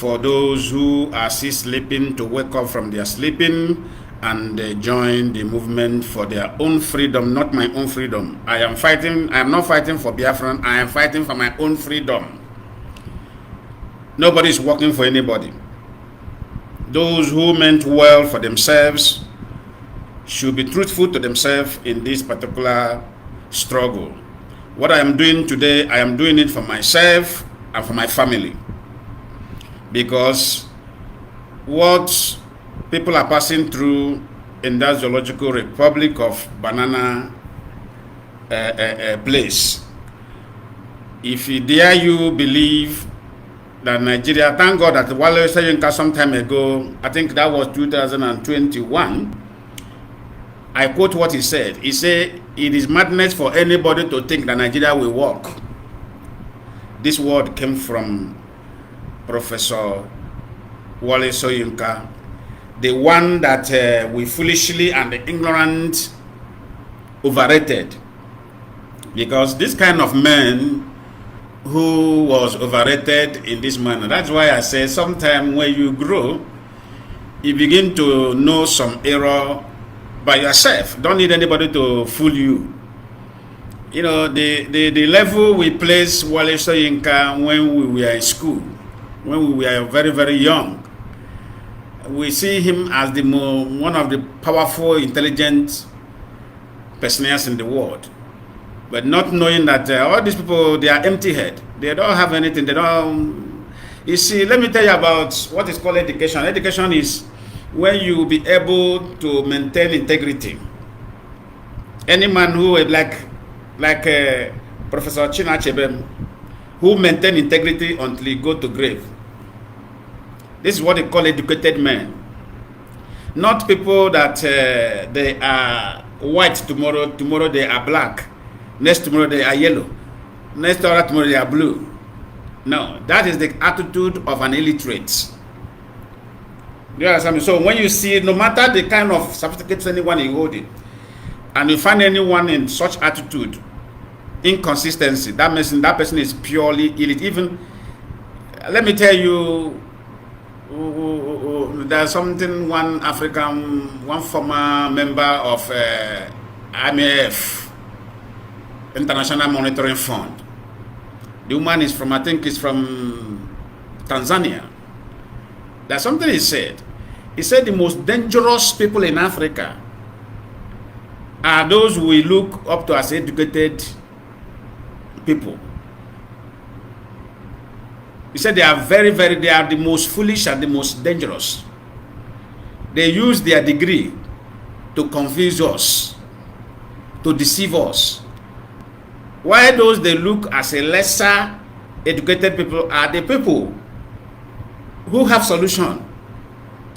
for those who are still sleeping to wake up from their sleeping and join the movement for their own freedom, not my own freedom. I am not fighting for Biafran, I am fighting for my own freedom. Nobody is working for anybody. Those who meant well for themselves should be truthful to themselves in this particular struggle. What I am doing today, I am doing it for myself and for my family. Because what people are passing through in that zoological republic of banana place, if you dare you believe that Nigeria, thank God that Wale Soyinka some time ago, I think that was 2021, I quote what he said. He said, it is madness for anybody to think that Nigeria will work. This word came from Professor Wale Soyinka, the one that we foolishly and ignorant overrated. Because this kind of man who was overrated in this manner, that's why I say sometimes when you grow, you begin to know some error by yourself. Don't need anybody to fool you. You know, the level we place Wale Soyinka when we were in school, when we were very, very young, we see him as one of the powerful, intelligent personalities in the world. But not knowing that all these people, they are empty head. They don't have anything. They don't. You see, let me tell you about what is called education. Education is when you be able to maintain integrity. Any man who is like Professor Chinachebe, who maintain integrity until he go to grave. This is what they call educated men. Not people that they are white tomorrow they are black. Next tomorrow they are yellow. Next tomorrow they are blue. No, that is the attitude of an illiterate. You understand me? So when you see, no matter the kind of certificates anyone is holding, and you find anyone in such attitude, inconsistency, that person is purely illiterate. Even, let me tell you, there's something one former member of IMF, International Monetary Fund. The woman is from, I think it's from Tanzania. There's something he said. He said the most dangerous people in Africa are those we look up to as educated people. He said they are they are the most foolish and the most dangerous. They use their degree to confuse us, to deceive us. Why those they look as a lesser educated people are the people who have solution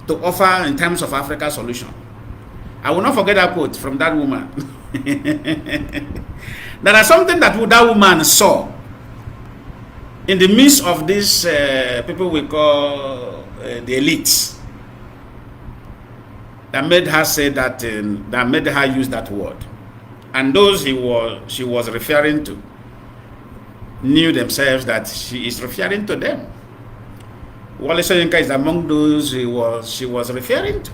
to offer in terms of Africa solution. I will not forget that quote from that woman. There are something that woman saw in the midst of these people we call the elites that made her say that, that made her use that word. And those she was referring to knew themselves that she is referring to them. Wale Soyinka is among those she was referring to.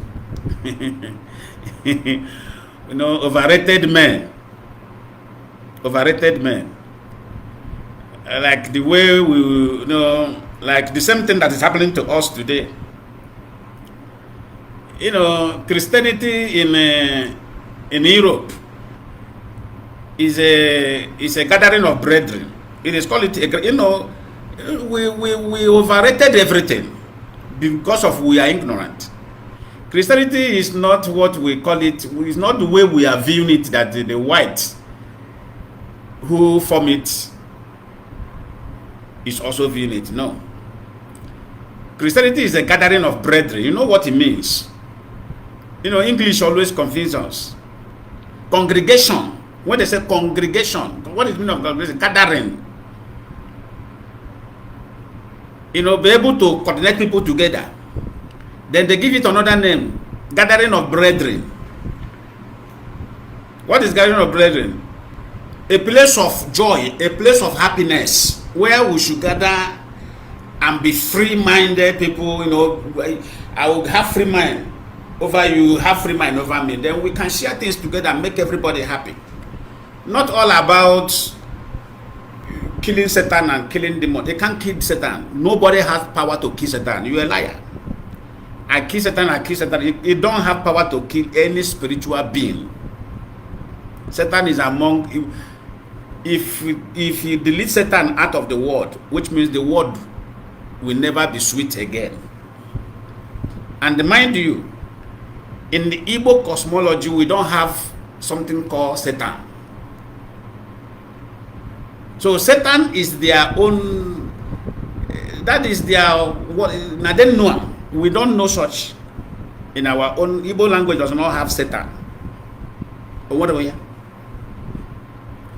You know, overrated men. Overrated men. Like the way we, you know, like the same thing that is happening to us today. You know, Christianity in Europe is a gathering of brethren. It is called, you know, we overrated everything because of we are ignorant. Christianity is not what we call it. It's not the way we are viewing it, that the white who form it is also viewing it. No. Christianity is a gathering of brethren. You know what it means? You know, English always confuses us. Congregation. When they say congregation, what is the meaning of congregation? Gathering. You know, be able to coordinate people together. Then they give it another name, gathering of brethren. What is gathering of brethren? A place of joy, a place of happiness, where we should gather and be free-minded people, you know, I will have free mind over you, have free mind over me. Then we can share things together and make everybody happy. Not all about killing Satan and killing demons. They can't kill Satan. Nobody has power to kill Satan. You're a liar. I kill Satan, I kill Satan. You don't have power to kill any spiritual being. Satan is among you. If you delete Satan out of the world, which means the world will never be sweet again. And mind you, in the Igbo cosmology, we don't have something called Satan. So Satan is their own, that is their, what, now they know. We don't know such. In our own Igbo language does not have Satan. Or whatever. Yeah?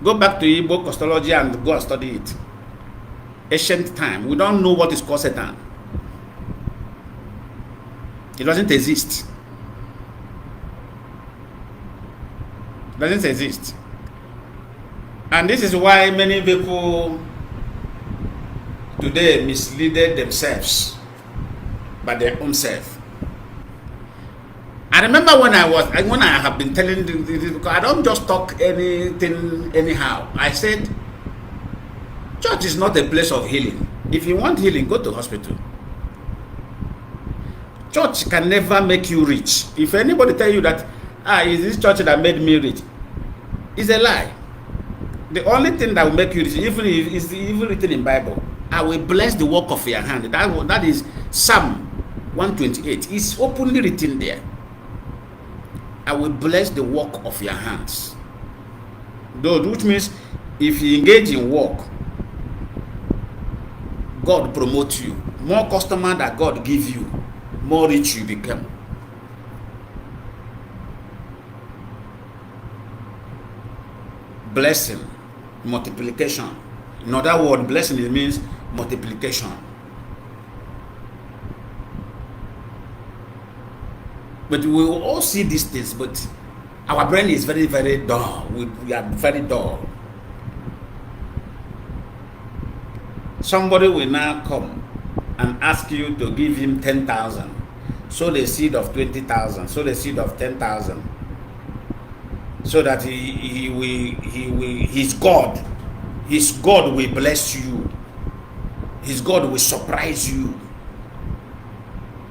Go back to Igbo cosmology and go and study it. Ancient time, we don't know what is called Satan. It doesn't exist. It doesn't exist. And this is why many people today misleaded themselves by their own self. I remember when I have been telling this, because I don't just talk anything anyhow. I said, church is not a place of healing. If you want healing, go to hospital. Church can never make you rich. If anybody tell you that, is this church that made me rich, it's a lie. The only thing that will make you rich, even written in Bible, I will bless the work of your hand. That is Psalm 128. It's openly written there. I will bless the work of your hands. Which means if you engage in work, God promotes you. More customer that God gives you, more rich you become. Blessing, multiplication. In other words, blessing it means multiplication. But we will all see these things, but our brain is very, very dull. We are very dull. Somebody will now come and ask you to give him 10,000. Sow the seed of 20,000. Sow the seed of 10,000. So that his God will bless you. His God will surprise you.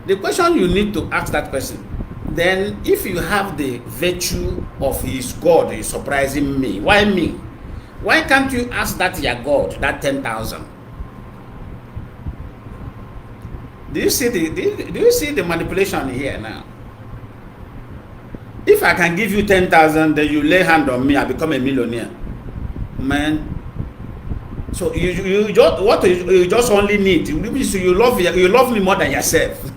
The question you need to ask that person, then if you have the virtue of his God is surprising me, why me? Why can't you ask that your God, that 10,000? Do you see the manipulation here now? If I can give you 10,000, then you lay hand on me, I become a millionaire, man. So you just only need, you love me more than yourself.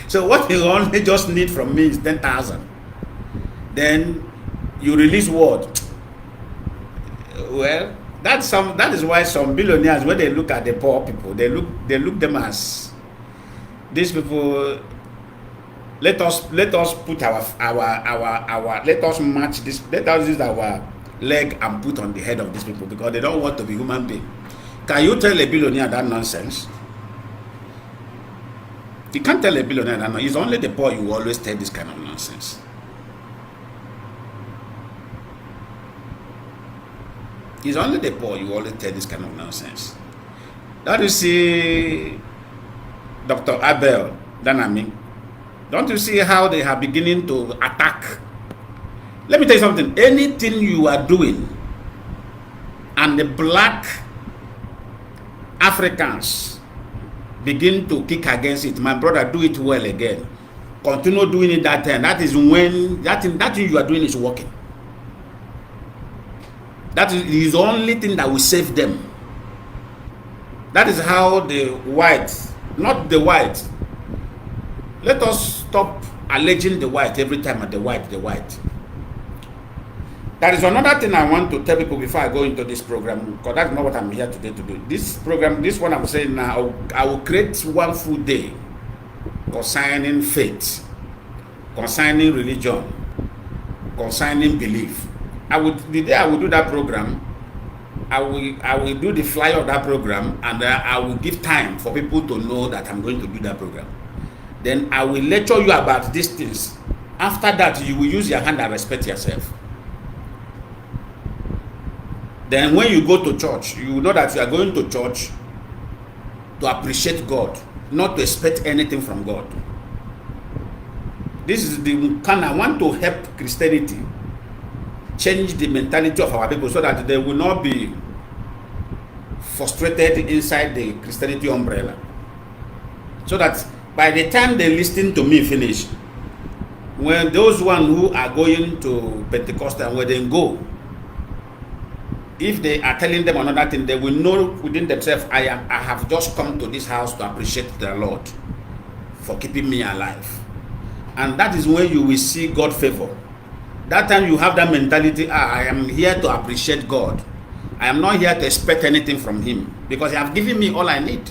So what you only just need from me is 10,000. Then you release what? Well, that is why some billionaires, when they look at the poor people, they look them as these people. Let us put let us match this. Let us use our leg and put on the head of these people, because they don't want to be human beings. Can you tell a billionaire that nonsense? You can't tell a billionaire that nonsense. It's only the poor you always tell this kind of nonsense. It's only the poor you always tell this kind of nonsense. Don't you see Dr. Abel Danami? Don't you see how they are beginning to attack? Let me tell you something. Anything you are doing and the black Africans begin to kick against it, my brother, do it well again. Continue doing it that time. That is when that thing you are doing is working. That is the only thing that will save them. That is how the white, not the white. Let us stop alleging the white every time at the white. That is another thing I want to tell people before I go into this program, because that's not what I'm here today to do. This program, this one I'm saying now, I will create one full day concerning faith, concerning religion, concerning belief. The day I will do that program, I will do the flyer of that program, and I will give time for people to know that I'm going to do that program. Then I will lecture you about these things. After that, you will use your hand and respect yourself. Then when you go to church, you know that you are going to church to appreciate God, not to expect anything from God. This is the kind I want to help Christianity change the mentality of our people so that they will not be frustrated inside the Christianity umbrella. So that by the time they listen to me finish, when those one who are going to Pentecostal, when they go, if they are telling them another thing, they will know within themselves, I have just come to this house to appreciate the Lord for keeping me alive. And that is when you will see God favor. That time you have that mentality, I am here to appreciate God. I am not here to expect anything from Him because He has given me all I need.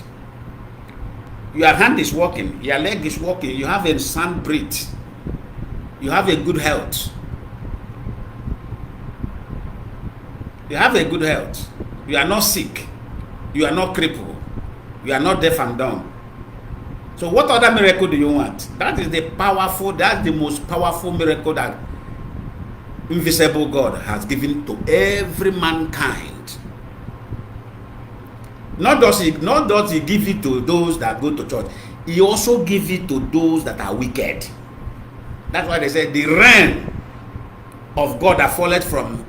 Your hand is working, your leg is working, you have a sound breath, you have a good health. You have a good health. You are not sick. You are not crippled. You are not deaf and dumb. So what other miracle do you want? That is that's the most powerful miracle that invisible God has given to every mankind. Not does he give it to those that go to church. He also gives it to those that are wicked. That's why they say the rain of God that falleth from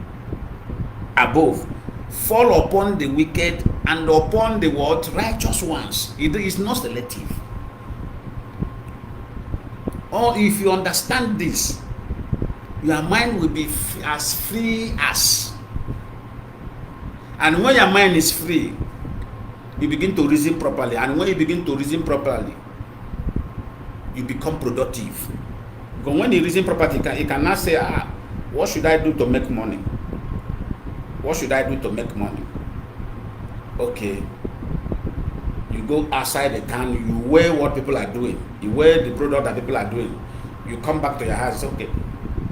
above fall upon the wicked and upon the what? Righteous ones. It is not selective. Or if you understand this, your mind will be as free as. And when your mind is free, you begin to reason properly. And when you begin to reason properly, you become productive. Because when you reason properly, you cannot say, what should I do to make money? What should I do to make money? Okay. You go outside the town, you weigh what people are doing. You weigh the product that people are doing. You come back to your house, say, okay,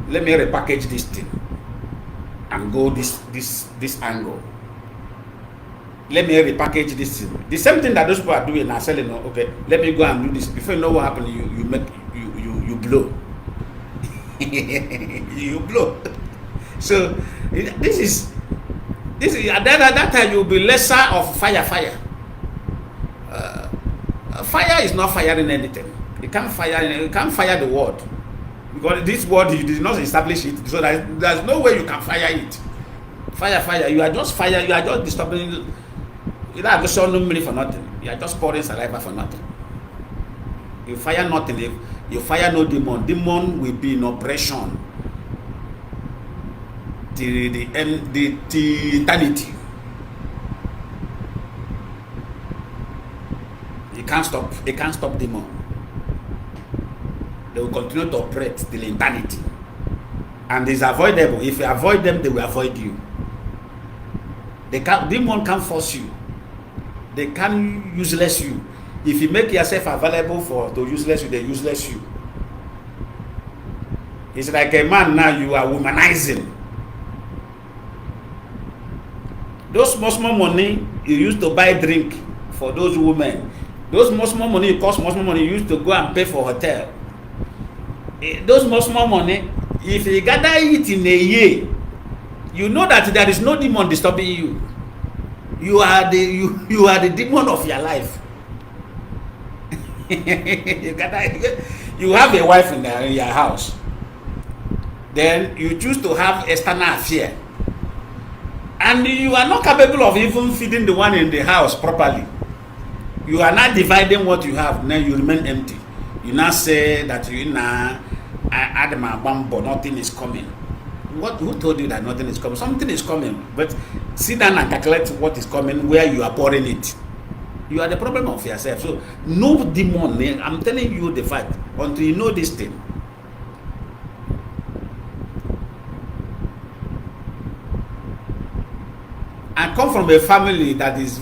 let me repackage this thing and go this angle. Let me repackage this thing. The same thing that those people are doing are selling. Okay, let me go and do this. Before you know what happened, you blow. You blow. So this is at that time you'll be lesser of fire. Fire is not firing anything. You can't fire the word. Because this word you did not establish it. So there's no way you can fire it. Fire. You are just disturbing. You don't have to show no money for nothing. You are just pouring saliva for nothing. You fire nothing. If you fire no demon, demon will be in operation till the end, till eternity. You can't stop demon. They will continue to operate till eternity. And it's avoidable. If you avoid them, they will avoid you. Demon can't force you. They can useless you. If you make yourself available to useless you, they useless you. It's like a man now, you are womanizing. Those small money you used to buy drink for those women. Those small money, cost small money, you used to go and pay for hotel. Those small money, if you gather it in a year, you know that there is no demon disturbing you. You are the demon of your life. You have a wife in your house. Then you choose to have external affair. And you are not capable of even feeding the one in the house properly. You are not dividing what you have, now you remain empty. You now say that I add my bumbo, nothing is coming. Who told you that nothing is coming? Something is coming, but sit down and calculate what is coming, where you are pouring it. You are the problem of yourself. So no demon, I'm telling you the fact, until you know this thing. I come from a family that is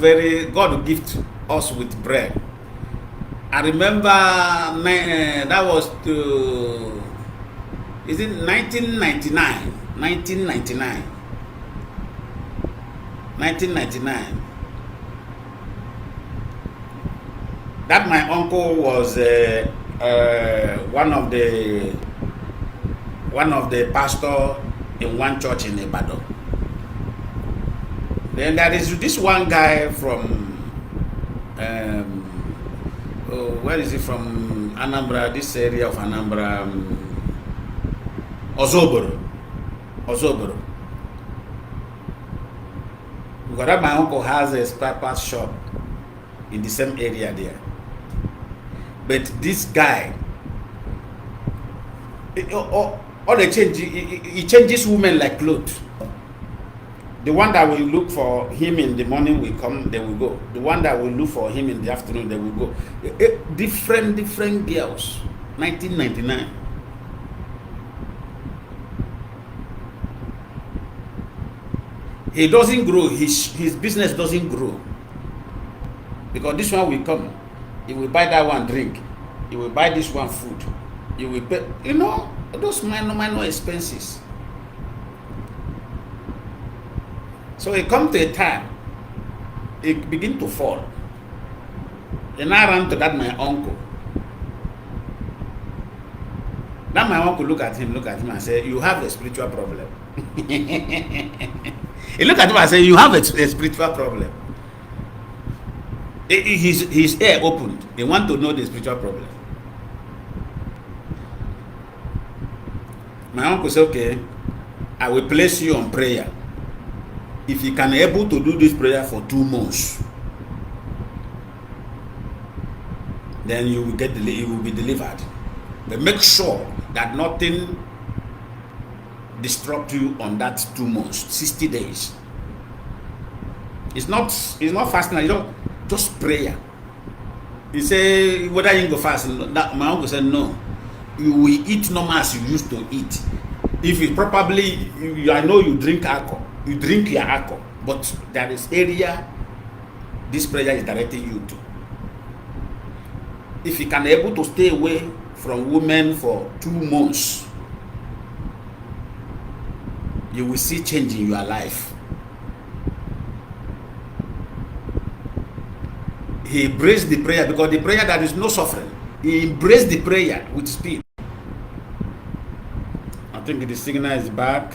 God will gift us with bread. I remember that was is it 1999? 1999. That my uncle was one of the pastor in one church in Ibadan. Then there is this one guy from where is he from? Anambra, this area of Anambra, Ozoboro. Because that my uncle has a spare parts shop in the same area there. But this guy, all the change, he changes women like clothes. The one that will look for him in the morning will come, they will go. The one that will look for him in the afternoon, they will go. Different girls. 1999. He doesn't grow. His business doesn't grow. Because this one will come. He will buy that one drink. He will buy this one food. He will pay, those minor expenses. So it come to a time, it begin to fall. Then I ran to that my uncle. That my uncle look at him and say, "You have a spiritual problem." He look at him and say, "You have a spiritual problem." His ear opened. They want to know the spiritual problem. My uncle said, "Okay, I will place you on prayer. If you can able to do this prayer for 2 months, then you will be delivered. But make sure that nothing disrupt you on that 2 months, 60 days. It's not fasting, just prayer." He say, "Whether you go fast," my uncle said, "No, you will eat normal as you used to eat. If it probably, I know you drink alcohol. You drink your alcohol, but there is area this prayer is directing you to. If you can able to stay away from women for 2 months, you will see change in your life." He embraced the prayer, because the prayer, there is no suffering. He embraced the prayer with speed. I think the signal is back.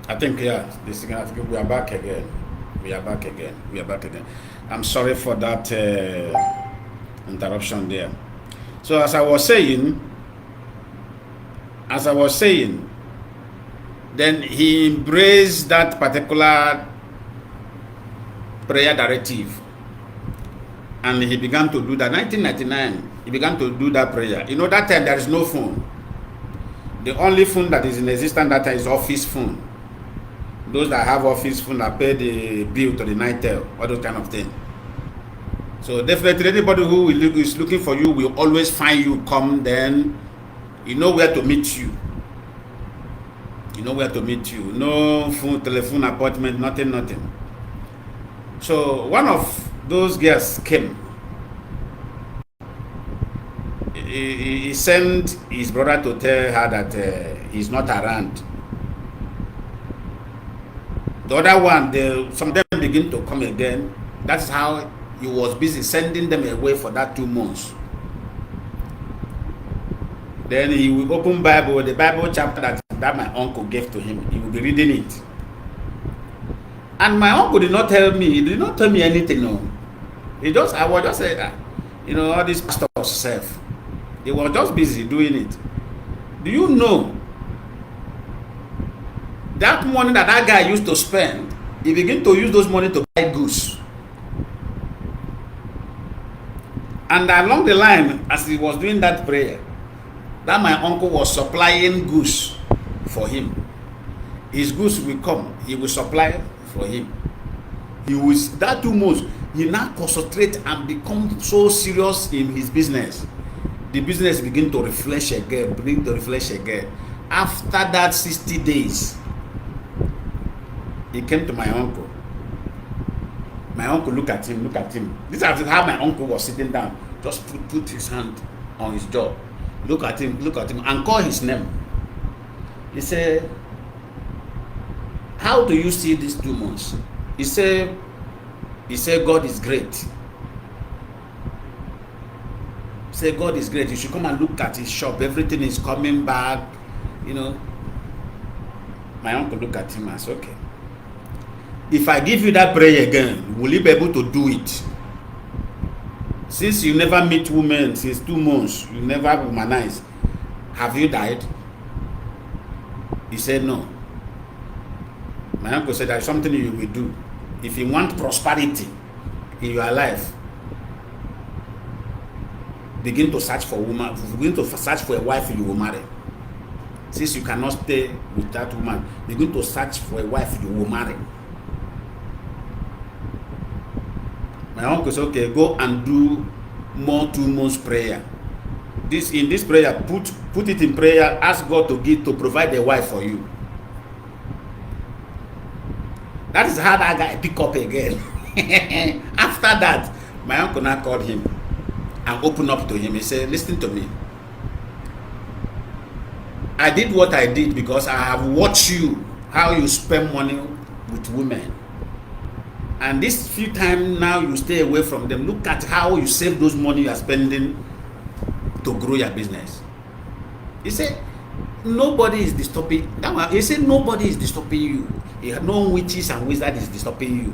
I think, yeah, the signal. I think we are back again. I'm sorry for that interruption there. So as I was saying, then he embraced that particular prayer directive, and he began to do that. 1999, he began to do that prayer. That time there is no phone. The only phone that is in existence that time is office phone. Those that have office phone that pay the bill to the Nitel, all those kind of thing. So definitely anybody who is looking for you will always find you. Come, then you know where to meet you. No phone, telephone appointment, nothing. So one of those girls came. He sent his brother to tell her that he's not around. The other one, some of them begin to come again. That's how he was busy sending them away for that 2 months. Then he will open the Bible chapter that my uncle gave to him. He will be reading it. And my uncle did not tell me anything. No. I was just saying, all these pastors self. They were just busy doing it. Do you know that money that guy used to spend, he began to use those money to buy goods? And along the line, as he was doing that prayer, that my uncle was supplying goods for him. His goods will come, he will supply for him. That 2 months, he now concentrate and become so serious in his business. The business begin to refresh again. After that 60 days, he came to my uncle. My uncle look at him. This is how my uncle was sitting down. Just put his hand on his jaw. Look at him, and call his name. He said, how do you see these 2 months? He said God is great. He said God is great. You should come and look at his shop. Everything is coming back. You know. My uncle looked at him and said, okay. If I give you that prayer again, will you be able to do it? Since you never meet women since 2 months, you never womanize, have you died? He said no. My uncle said there's something you will do. If you want prosperity in your life, begin to search for a woman, begin to search for a wife you will marry. Since you cannot stay with that woman, begin to search for a wife you will marry. My uncle said, okay, go and do more 2 months prayer. In this prayer, put it in prayer, ask God to provide a wife for you. That is how that guy pick up again. After that, my uncle now called him and opened up to him. He said, listen to me. I did what I did because I have watched you, how you spend money with women. And this few times now you stay away from them. Look at how you save those money you are spending to grow your business. He said, nobody is disturbing. He said, nobody is disturbing you. No witches and wizards is disturbing you.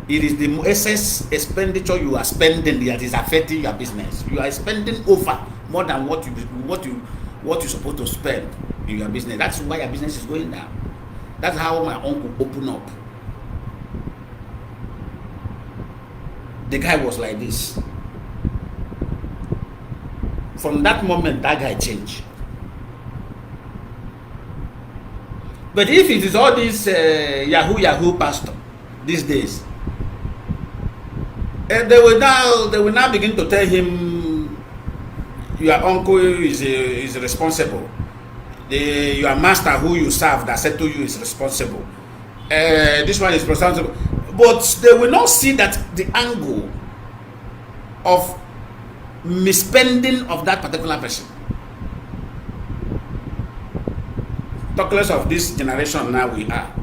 It is the excess expenditure you are spending that is affecting your business. You are spending over more than what you're supposed to spend in your business. That's why your business is going down. That's how my uncle opened up. The guy was like this. From that moment, that guy changed. But if it is all this Yahoo pastor these days, they will now begin to tell him your uncle is responsible. Your master who you serve that said to you is responsible. This one is responsible. But they will not see that the angle of misspending of that particular person. Talk less of this generation now we are.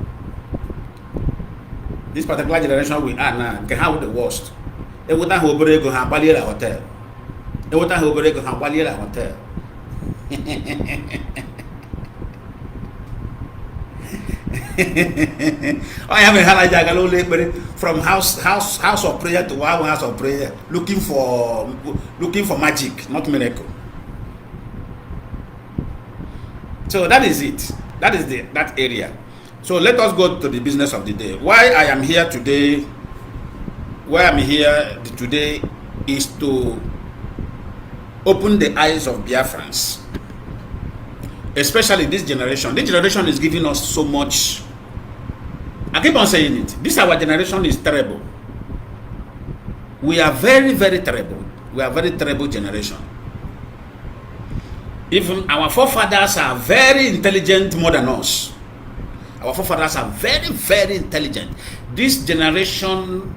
This particular generation we are now can have the worst. They would not have a hotel. They would not have a hotel. I have a from house of prayer to house of prayer, looking for magic, not miracle. So that is it. That is that area. So let us go to the business of the day. Why I am here today? Why I'm here today is to open the eyes of Biafrans, especially this generation. This generation is giving us so much. I keep on saying it. This our generation is terrible. We are very, very terrible. We are a very terrible generation. Even our forefathers are very intelligent more than us. Our forefathers are very, very intelligent. This generation,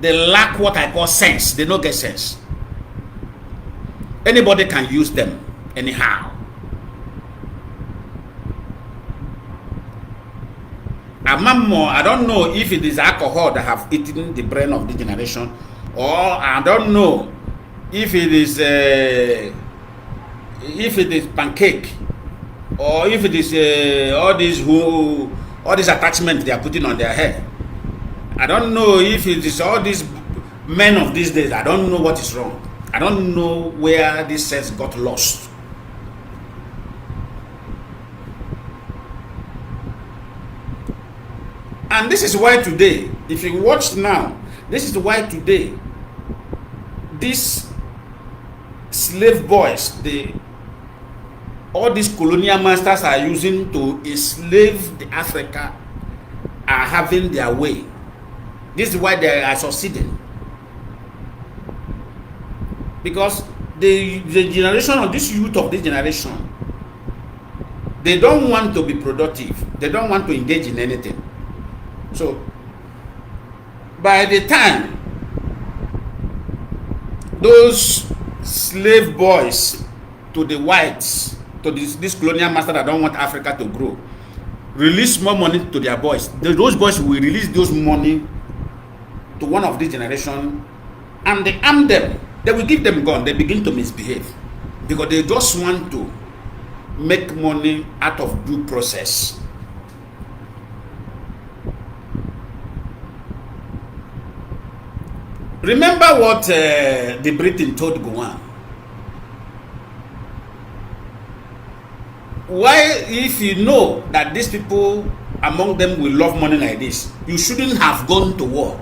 they lack what I call sense. They don't get sense. Anybody can use them anyhow. I don't know if it is alcohol that have eaten the brain of the generation, or I don't know if it is pancake, or if it is all these attachments they are putting on their head. I don't know if it is all these men of these days. I don't know what is wrong. I don't know where this sense got lost. And this is why today, if you watch now, this is why today, these slave boys, all these colonial masters are using to enslave the Africa, are having their way. This is why they are succeeding. Because the generation of this youth of this generation, they don't want to be productive. They don't want to engage in anything. So, by the time those slave boys to the whites to this colonial master that don't want Africa to grow, release more money to their boys. Those boys will release those money to one of this generation, and they arm them. They will give them gun. They begin to misbehave because they just want to make money out of due process. Remember what the Britain told Gowon. Why, if you know that these people among them will love money like this, you shouldn't have gone to war.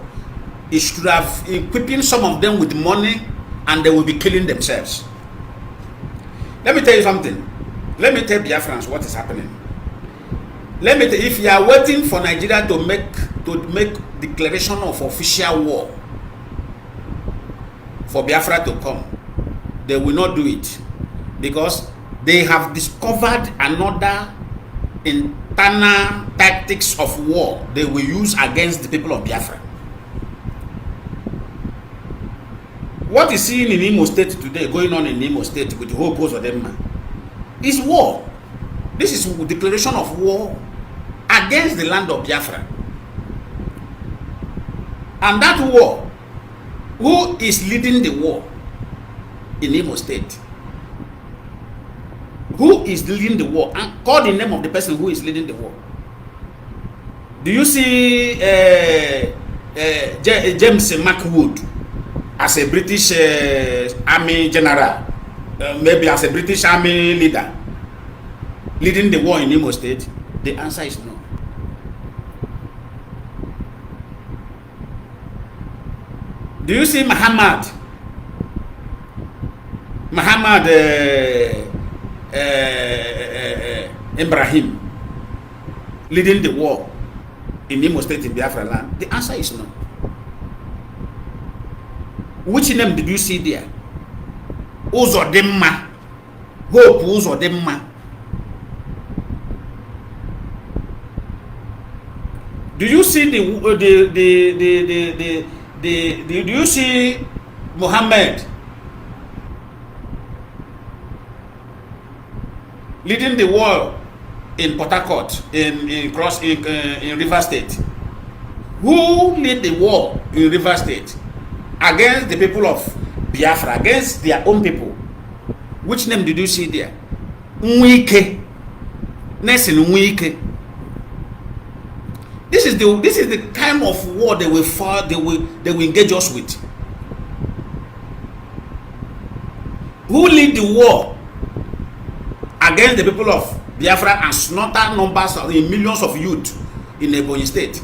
You should have equipping some of them with money, and they will be killing themselves. Let me tell you something. Let me tell Biafrans what is happening. Let me tell you, if you are waiting for Nigeria to make declaration of official war for Biafra to come, they will not do it, because they have discovered another internal tactics of war they will use against the people of Biafra. What is seen in Imo State today, going on in Imo State with the whole cause of them, is war. This is a declaration of war against the land of Biafra. And that war, who is leading the war in Imo State? Who is leading the war? And call the name of the person who is leading the war. Do you see James McWood as a British army general, maybe as a British army leader, leading the war in Imo State? The answer is no. Do you see Muhammad Ibrahim leading the war in Imo State in Biafra land? The answer is no. Which name did you see there? Uzodimma. Hope Uzodimma. Do you see do you see Muhammad leading the war in Port Harcourt, in River State? Who led the war in River State against the people of Biafra, against their own people? Which name did you see there? Nwike. Nelson Nwike. This is the kind of war they will fight, they will engage us with. Who lead the war against the people of Biafra and slaughter numbers in millions of youth in Ebonyi State?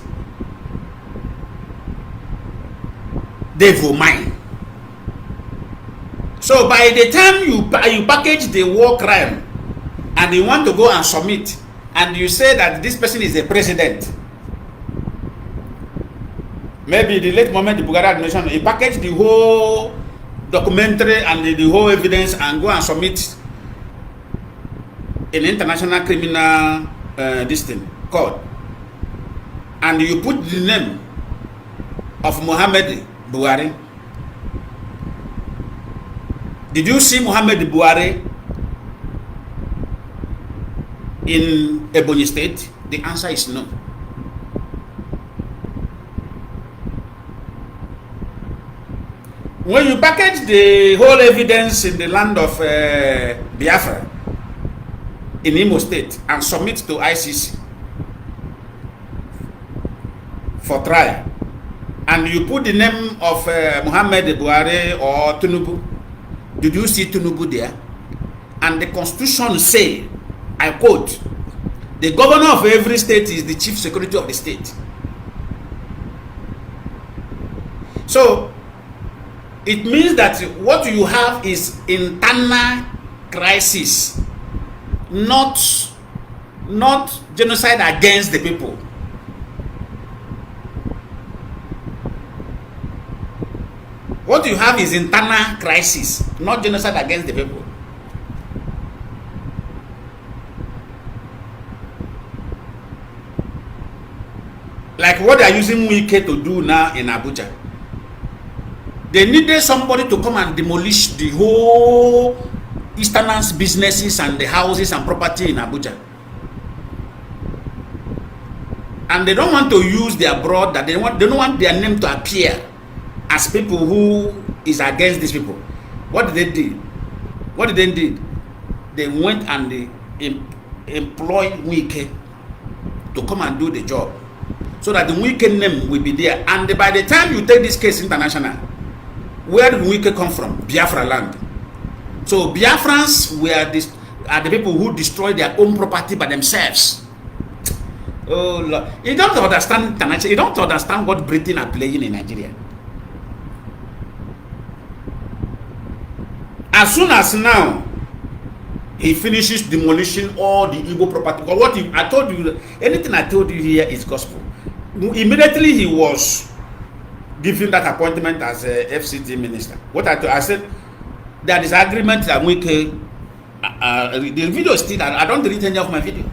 Devil mine. So by the time you package the war crime and you want to go and submit, and you say that this person is a president, maybe the late moment the Bugara administration, he packaged the whole documentary and the whole evidence and go and submit in international criminal court, and you put the name of Muhammad Buhari. Did you see Muhammad Buhari in Ebonyi State? The answer is no. When you package the whole evidence in the land of Biafra in Imo State and submit to ICC for trial, and you put the name of Muhammad Buhari or Tinubu, did you see Tinubu there? And the constitution say, I quote, the governor of every state is the chief security of the state. So it means that what you have is internal crisis, not genocide against the people. What you have is internal crisis, not genocide against the people. Like what they are using Wike to do now in Abuja. They needed somebody to come and demolish the whole Easterners' businesses and the houses and property in Abuja. And they don't want to use their broad, that they don't want their name to appear as people who is against these people. What did they do? What did they do? They went and they employed Wike to come and do the job, so that the Wike name will be there. And by the time you take this case international, where did Wike come from? Biafra land. So Biafrans are the people who destroy their own property by themselves. Oh Lord, you don't understand international. You don't understand what Britain are playing in Nigeria. As soon as now he finishes demolishing all the Igbo property, because what I told you, anything I told you here is gospel. Immediately he was given that appointment as a FCT minister. What I said, there is agreement that we can. The video is still. I don't delete any of my video.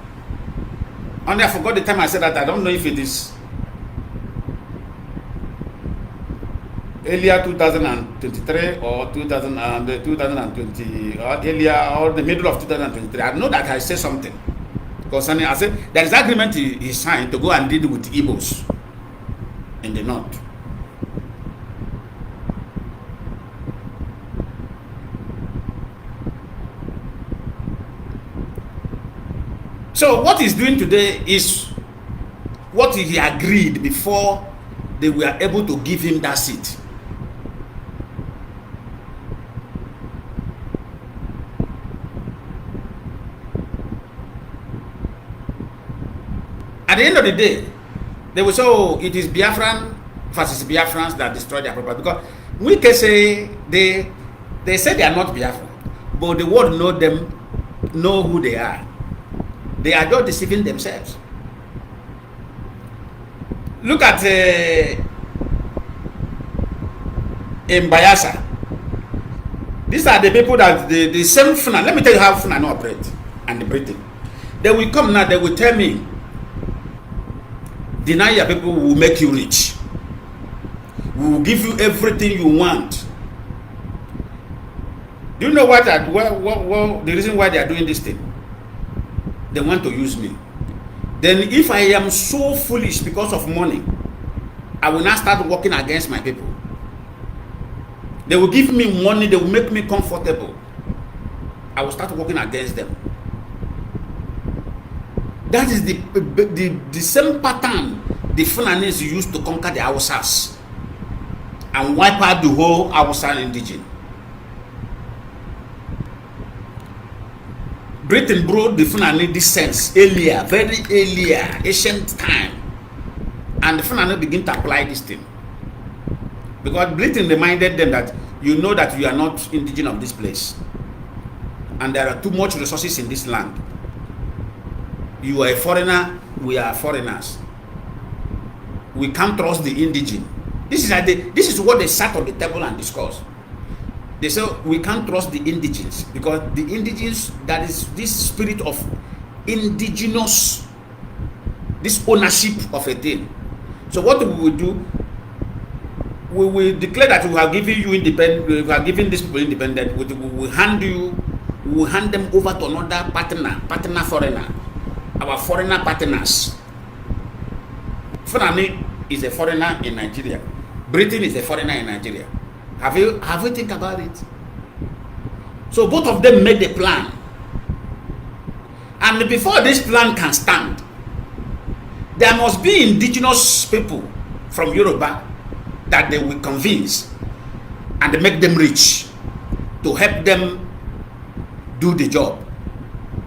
Only I forgot the time I said that. I don't know if it is earlier 2023 or 2020 or earlier or the middle of 2023. I know that I said something concerning. I said there is agreement he signed to go and deal with Igbos in the north. So what he's doing today is what he agreed before they were able to give him that seat. At the end of the day, they will say, oh, it is Biafran versus Biafrans that destroy their property. Because we can say they say they are not Biafran, but the world know who they are. They are just deceiving themselves. Look at in Bayelsa. These are the people that the same Funa. Let me tell you how Funa operate and the Britain. They will come now. They will tell me, deny your people, will make you rich. We will give you everything you want. Do you know what the reason why they are doing this thing? They want to use me. Then if I am so foolish because of money, I will now start working against my people. They will give me money, they will make me comfortable. I will start working against them. That is the same pattern the Fulanis used to conquer the Hausas and wipe out the whole Hausa indigenous. Britain brought the Fulani this sense earlier, very earlier, ancient time. And the Fulani begin to apply this thing. Because Britain reminded them that you know that you are not indigenous of this place. And there are too much resources in this land. You are a foreigner, we are foreigners. We can't trust the indigenous. This is what they sat on the table and discussed. They say we can't trust the indigenous because the indigenous, that is this spirit of indigenous, this ownership of a thing. So what we will do, we will declare that we are giving you independent, we are giving these people independent. We will hand them over to another partner foreigner, our foreigner partners. Fulani is a foreigner in Nigeria. Britain is a foreigner in Nigeria. Have you think about it? So both of them made a plan. And before this plan can stand, there must be indigenous people from Yoruba that they will convince and make them rich to help them do the job.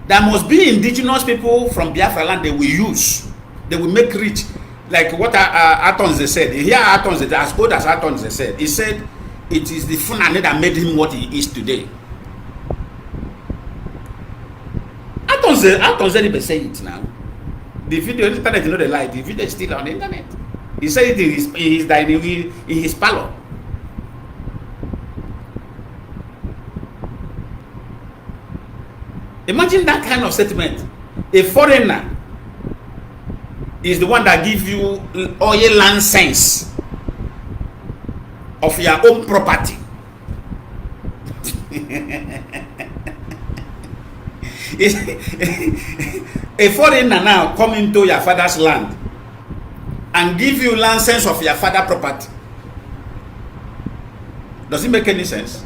There must be indigenous people from Biafra land they will use. They will make rich. Like what Atons they said. Here Atons, as old as Atons they said. He said, it is the Fulani that made him what he is today. Atons anybody say it now. The video on the internet, you know the lie. The video is still on the internet. He said it in his parlor. Imagine that kind of statement. A foreigner is the one that gives you oil license of your own property. A foreigner now come into your father's land and give you license of your father property. Does it make any sense?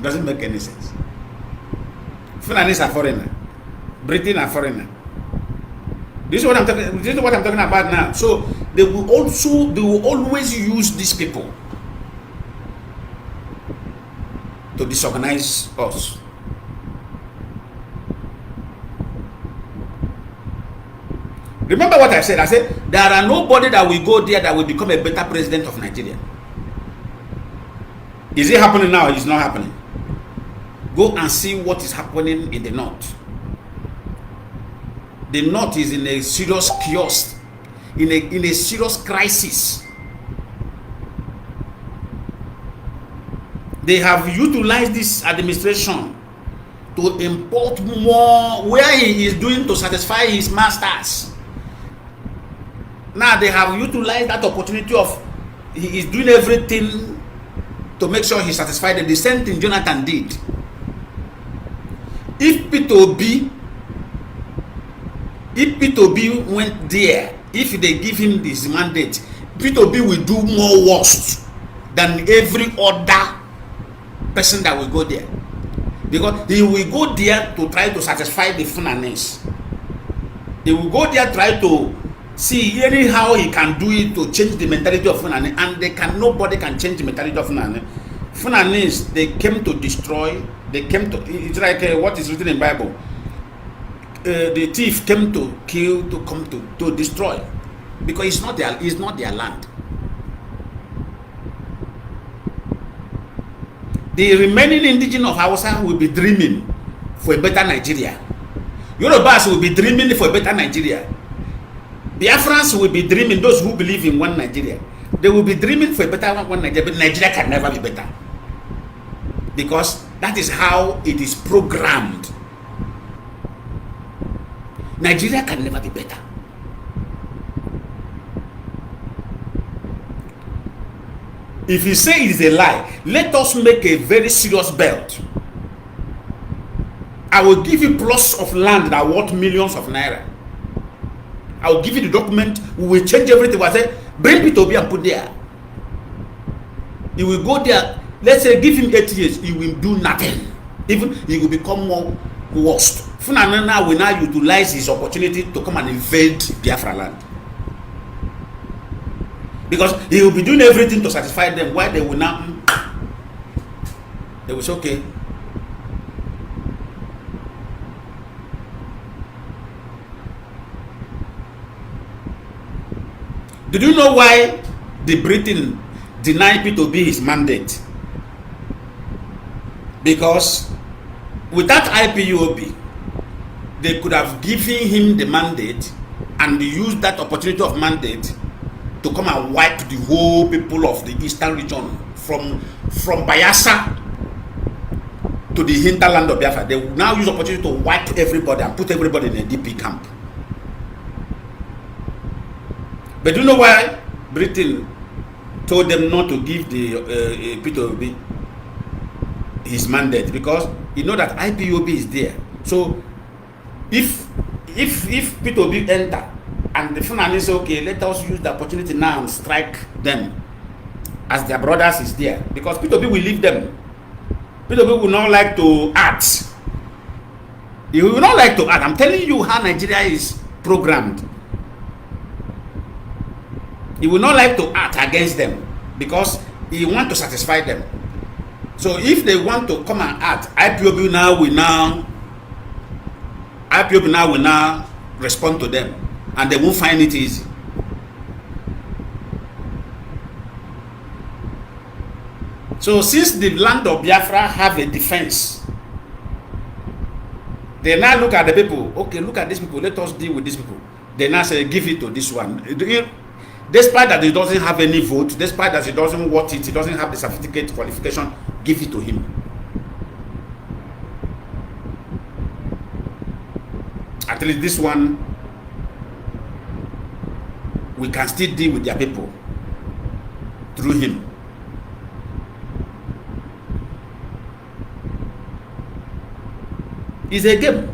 Doesn't make any sense. Fulanis are foreigner. Britain are foreigner. This is what I'm talking about now. So they will always use these people to disorganize us. Remember what I said? I said there are nobody that will go there that will become a better president of Nigeria. Is it happening now? It's not happening. Go and see what is happening in the north. The north is in a serious chaos, in a serious crisis. They have utilized this administration to import more where he is doing to satisfy his masters. Now they have utilized that opportunity of he is doing everything to make sure he satisfied them. The same thing Jonathan did. If P2B went there, if they give him this mandate, P2B will do more worse than every other person that will go there. Because he will go there to try to satisfy the Funanis. He will go there try to see anyhow he can do it to change the mentality of Funani, and nobody can change the mentality of Funani. Funanis, they came to destroy. They came to. It's like what is written in the Bible. The thief came to kill, to destroy, because it's not their land. The remaining indigenous of Hausa will be dreaming for a better Nigeria. Yorubas will be dreaming for a better Nigeria. Biafrans will be dreaming, those who believe in one Nigeria. They will be dreaming for a better one Nigeria, but Nigeria can never be better. Because that is how it is programmed. Nigeria can never be better. If you say it is a lie, let us make a very serious belt. I will give you plots of land that are worth millions of naira. I will give you the document. We will change everything. I say, bring P2B and put there. He will go there. Let's say, give him 8 years. He will do nothing. Even he will become more worse. Funanana will now utilize his opportunity to come and invade Biafra land. Because he will be doing everything to satisfy them. Why they will now? They will say, okay. Did you know why the Britain denied P2B his mandate? Because without IPOB, they could have given him the mandate and used that opportunity of mandate to come and wipe the whole people of the eastern region from Bayelsa to the hinterland of Biafra. They will now use opportunity to wipe everybody and put everybody in a DP camp. But do you know why Britain told them not to give the P2B his mandate? Because you know that IPOB is there. So if P2B enter and the Fulani say, okay, let us use the opportunity now and strike them as their brothers is there. Because P2B will leave them. P2B will not like to act. He will not like to act. I'm telling you how Nigeria is programmed. He will not like to act against them because he wants to satisfy them. So if they want to come and act, IPOB now will now respond to them, and they won't find it easy. So since the land of Biafra have a defense, they now look at the people. Okay, look at these people. Let us deal with these people. They now say, give it to this one. Despite that he doesn't have any vote, despite that he doesn't want it, he doesn't have the certificate qualification, give it to him. At least this one, we can still deal with their people through him. It's a game.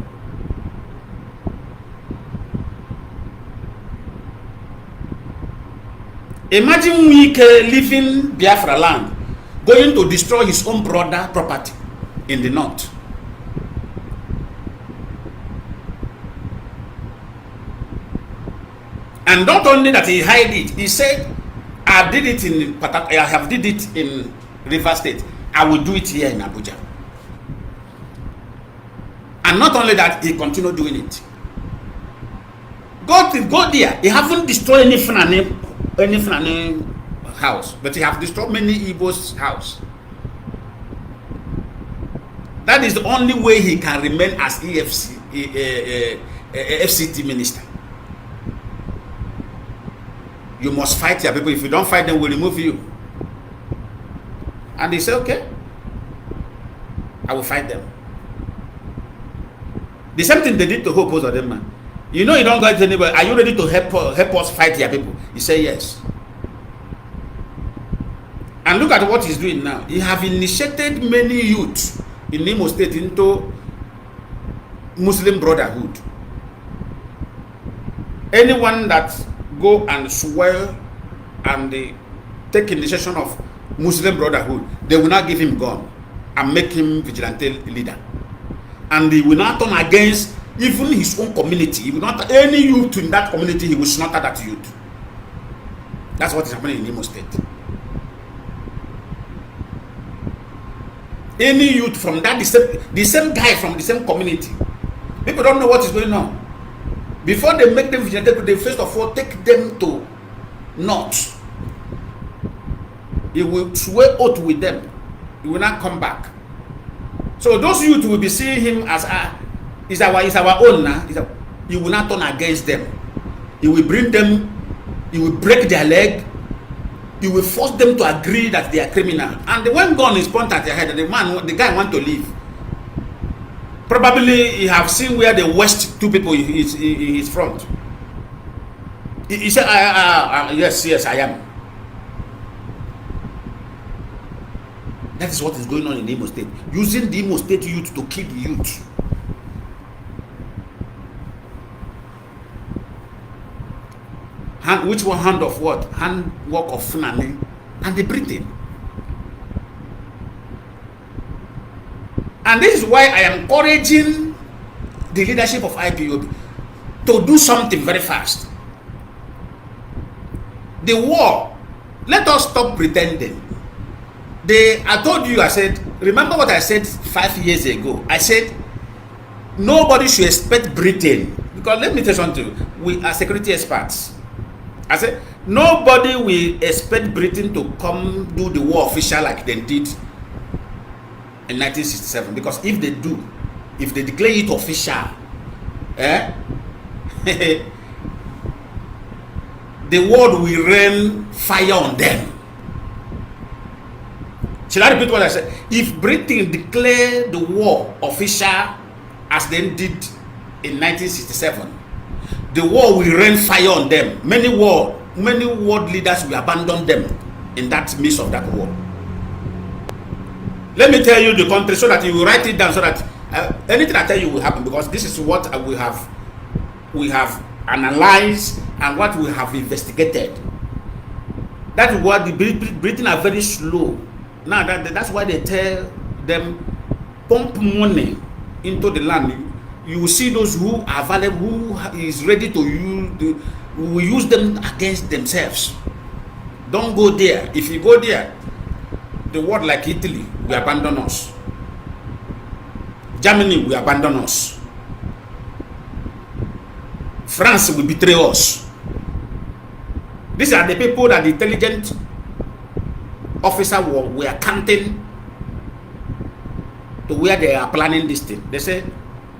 Imagine Wike leaving Biafra land, going to destroy his own brother property in the north. And not only that he hid it, he said, I did it in I have did it in River State. I will do it here in Abuja. And not only that, he continued doing it. Go there. He haven't destroyed any Fulani house, but he have destroyed many Igbo's house. That is the only way he can remain as FCT minister. You must fight your people. If you don't fight them, we'll remove you. And he said, okay, I will fight them. The same thing they did to Hope of them, man. You know you don't go to anybody. Are you ready to help us fight your people? He said yes. And look at what he's doing now. He have initiated many youth in Imo State into Muslim Brotherhood. Anyone that go and swear and they take initiation of Muslim Brotherhood, they will not give him gun and make him vigilante leader. And he will not turn against even his own community. He will not, any youth in that community, he will slaughter that youth. That's what is happening in Imo State. Any youth from that, the same guy from the same community. People don't know what is going on. Before they make them vigilante, they first of all take them to north. He will swear oath with them. He will not come back. So those youth will be seeing him as is our own now. He will not turn against them. He will bring them. He will break their leg. He will force them to agree that they are criminal. And when gun is pointed at their head, the guy want to leave. Probably he have seen where the worst two people in his front. He said, yes, I am. That is what is going on in Imo State. Using the Imo State youth to kill the youth. Which one hand of what? Handwork of Fulani and the Britain. And this is why I am encouraging the leadership of IPOB to do something very fast. The war, let us stop pretending. I told you, I said, remember what I said 5 years ago? I said, nobody should expect Britain, because let me tell you something, we are security experts. I said, nobody will expect Britain to come do the war official like they did in 1967, because if they do, if they declare it official, the world will rain fire on them. Shall I repeat what I said? If Britain declare the war official as they did in 1967, the war will rain fire on them. Many world leaders will abandon them in that midst of that war. Let me tell you the country so that you will write it down, so that anything I tell you will happen, because this is what we have analyzed and what we have investigated. That is what the Britain are very slow. Now that's why they tell them pump money into the land. You will see those who are available, who is ready to use, will use them against themselves. Don't go there. If you go there, the world like Italy will abandon us. Germany will abandon us. France will betray us. These are the people that the intelligent officer were counting to where they are planning this thing. They say,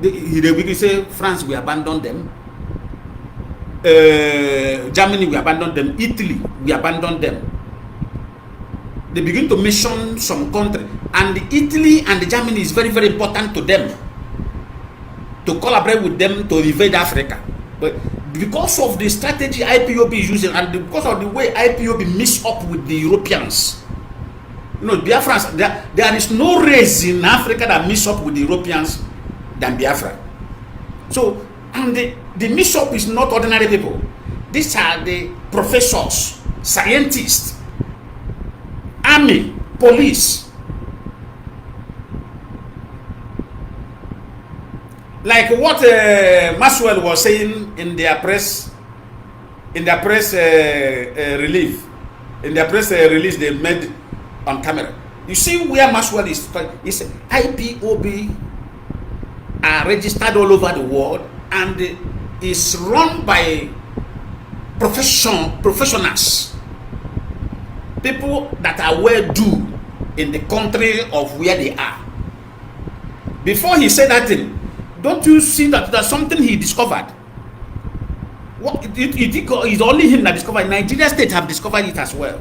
they say France will abandon them. Germany will abandon them. Italy will abandon them. They begin to mention some country, and Italy and the Germany is very, very important to them, to collaborate with them to invade Africa. But because of the strategy IPOB is using, and because of the way IPOB mix up with the Europeans, you know, Biafrans, there is no race in Africa that mix up with the Europeans than Biafra. So, and the mission is not ordinary people. These are the professors, scientists, army, police. Like what Maxwell was saying in their press release they made on camera. You see where Maxwell is? It's IPOB are registered all over the world and is run by professionals, people that are well-do in the country of where they are. Before he said that thing, don't you see that there's something he discovered? What it's only him that discovered. Nigeria state have discovered it as well.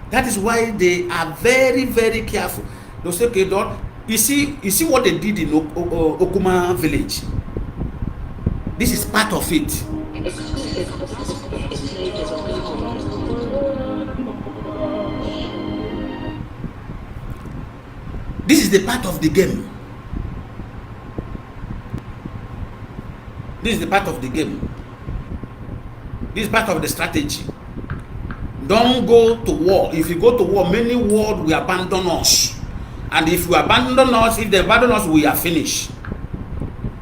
That is why they are very, very careful. They say, okay, don't you see what they did in Okuma village? This is part of it. This is the part of the game. This is the part of the game. This is part of the strategy. Don't go to war. If you go to war, many wars will abandon us. And if we abandon us, if they abandon us, we are finished.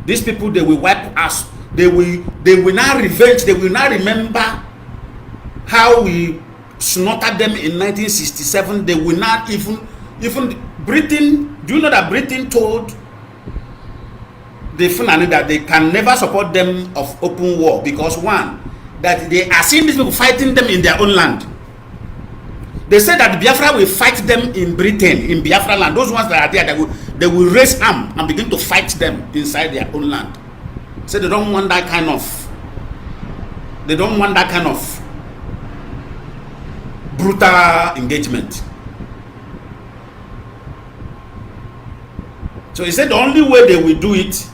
These people, they will wipe us. They will now revenge. They will now remember how we slaughtered them in 1967. They will not even Britain. Do you know that Britain told the Fulani that they can never support them of open war because one, that they are seeing these people fighting them in their own land. They said that Biafra will fight them in Britain, in Biafra land. Those ones that are there, they will raise arm and begin to fight them inside their own land. So they don't want that kind of brutal engagement. So he said the only way they will do it.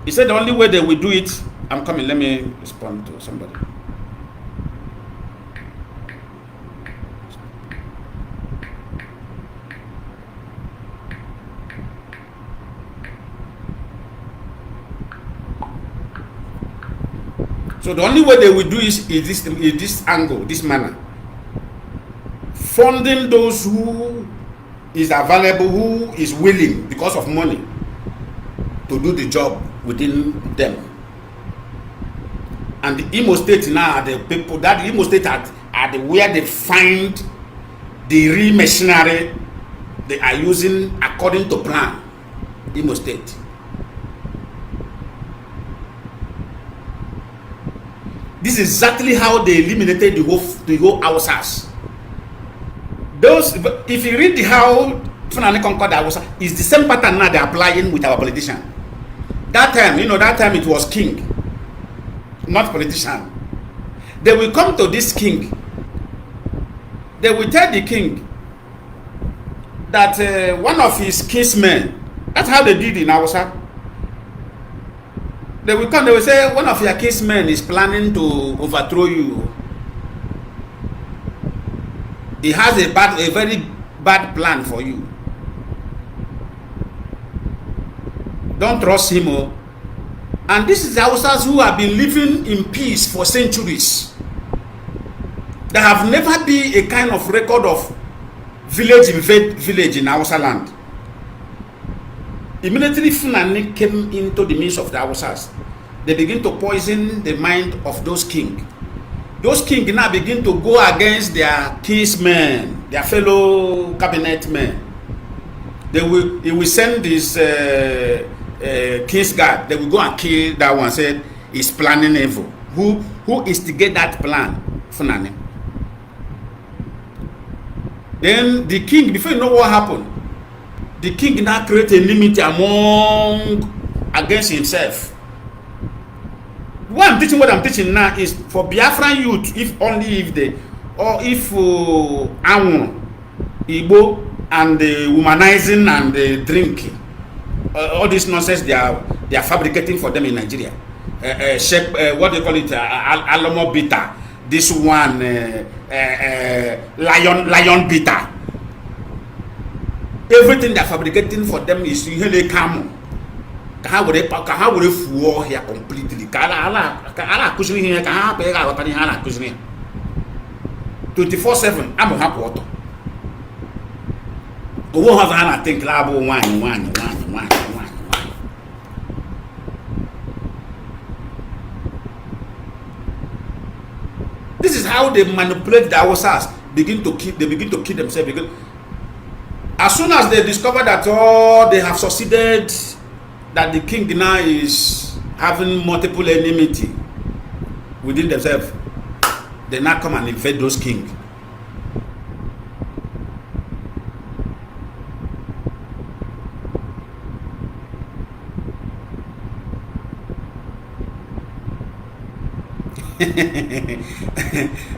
He said the only way they will do it. I'm coming. Let me respond to somebody. So the only way they will do is this angle, this manner. Funding those who is available, who is willing because of money to do the job within them. And the Imo State now are the people that Imo State are where they find the real machinery they are using according to plan. Imo State. This is exactly how they eliminated the whole Hausas. Those, if you read how Fulani conquered the Hausa, it's the same pattern now they're applying with our politician. That time, it was king, not politician. They will come to this king. They will tell the king that one of his kinsmen, that's how they did in Hausa. They will come, they will say, one of your kinsmen is planning to overthrow you. He has a very bad plan for you. Don't trust him. And this is the Hausas who have been living in peace for centuries. There have never been a kind of record of village in Hausa land. Immediately Fulani came into the midst of the Hausas, they begin to poison the mind of those kings. Those kings now begin to go against their kinsmen, their fellow cabinet men. He will send this king's guard. They will go and kill that one. Said he's planning evil. Who instigate that plan? Fulani. Then the king, before you know what happened, the king now create a enmity against himself. What I'm teaching now is for Biafran youth, if Igbo and the womanizing and the drinking, all this nonsense they are fabricating for them in Nigeria. What they call it, Alomo Bita. this one lion beater. Everything they're fabricating for them is really calm. How would they fool here completely? 24/7, I'm happy water. Who has I think labo wine. This is how they manipulate the Hausas. They begin to kill themselves. Because as soon as they discover that they have succeeded, that the king now is having multiple enmity within themselves, they now come and invade those kings.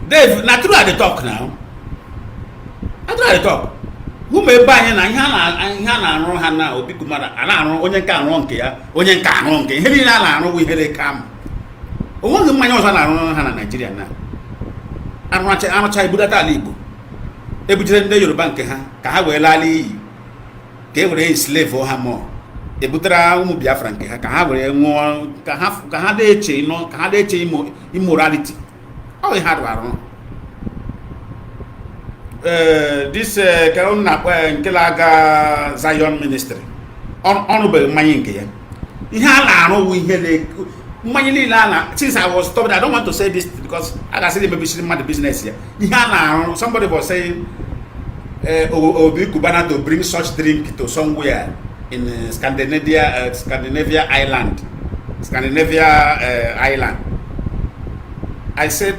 Dave, not true at the talk now. Not true at the talk. Who may buy and Hana Hana or Bikumara, and I know Onyan can wrong here, Onyan can wrong here. Helena, we had come. One of my nose on Hana Nigeria now. I'm not a child Buddha Libu. Every time they your bank, Kahawe Lali, gave a slave for her more. The Buddha Biafran, Kahawe, Kahade chain, no Kahade chain immorality. Oh, we had one. This Kelaga Zion ministry, honorable Mayinke. Since I was told, I don't want to say this because I said maybe she's the business here. Somebody was saying, Obi Kubana to bring such drink to somewhere in Scandinavia island. I said,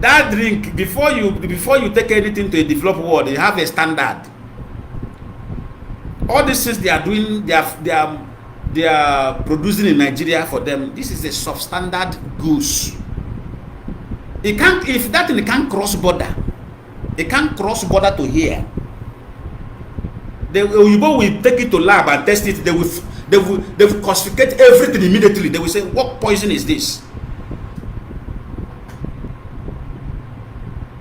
that drink, before you take anything to a developed world, you have a standard. All these things they are doing, they are producing in Nigeria for them. This is a substandard goods. It can't, if that thing can't cross border, it can't cross border to here. The Uyibo will take it to lab and test it. They will classify everything immediately. They will say, what poison is this?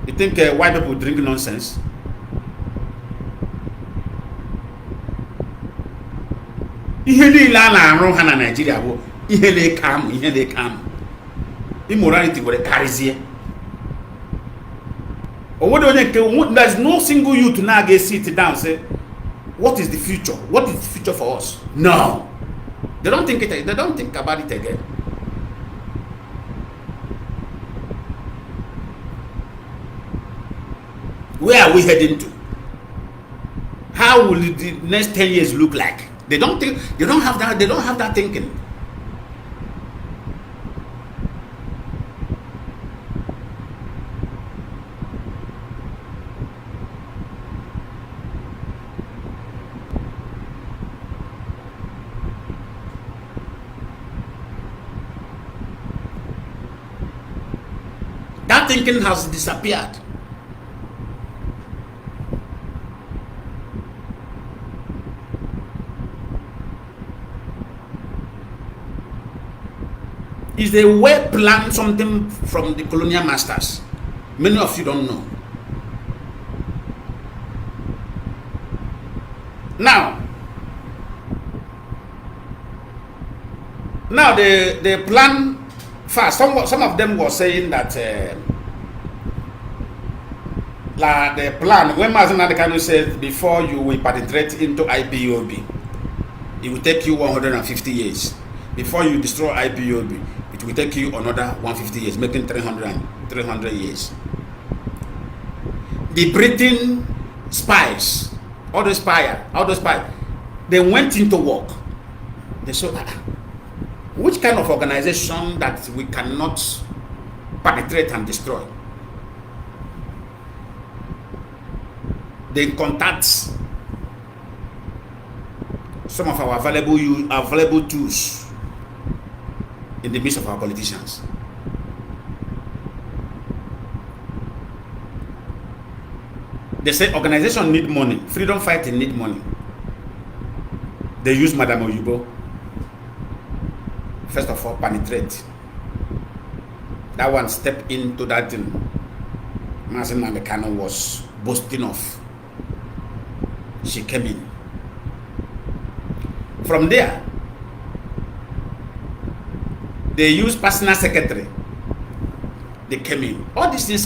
You think white people drink nonsense? Nigeria, immorality will carry here. Or what do you think? There's no single youth now get sit down and say, what is the future? What is the future for us? No. They don't think it, they don't think about it again. Where are we heading to? How will the next 10 years look like? They don't think, they don't have that thinking. That thinking has disappeared. Is they well planned something from the colonial masters. Many of you don't know. Now they plan fast. Some of them were saying that the plan, when Mazi Kanu said, before you will penetrate into IPOB, it will take you 150 years. Before you destroy IPOB, it will take you another 150 years, making 300 years. The Britain spies, all those spies, they went into work. They said, which kind of organization that we cannot penetrate and destroy? They contact some of our available tools in the midst of our politicians. They say organization need money, freedom fighting need money. They use Madam Oyibo. First of all, penetrate. that one stepped into that thing Mazi Nnamdi Kanu was boasting of. She came in. From there, they used personal secretary. They came in. All these things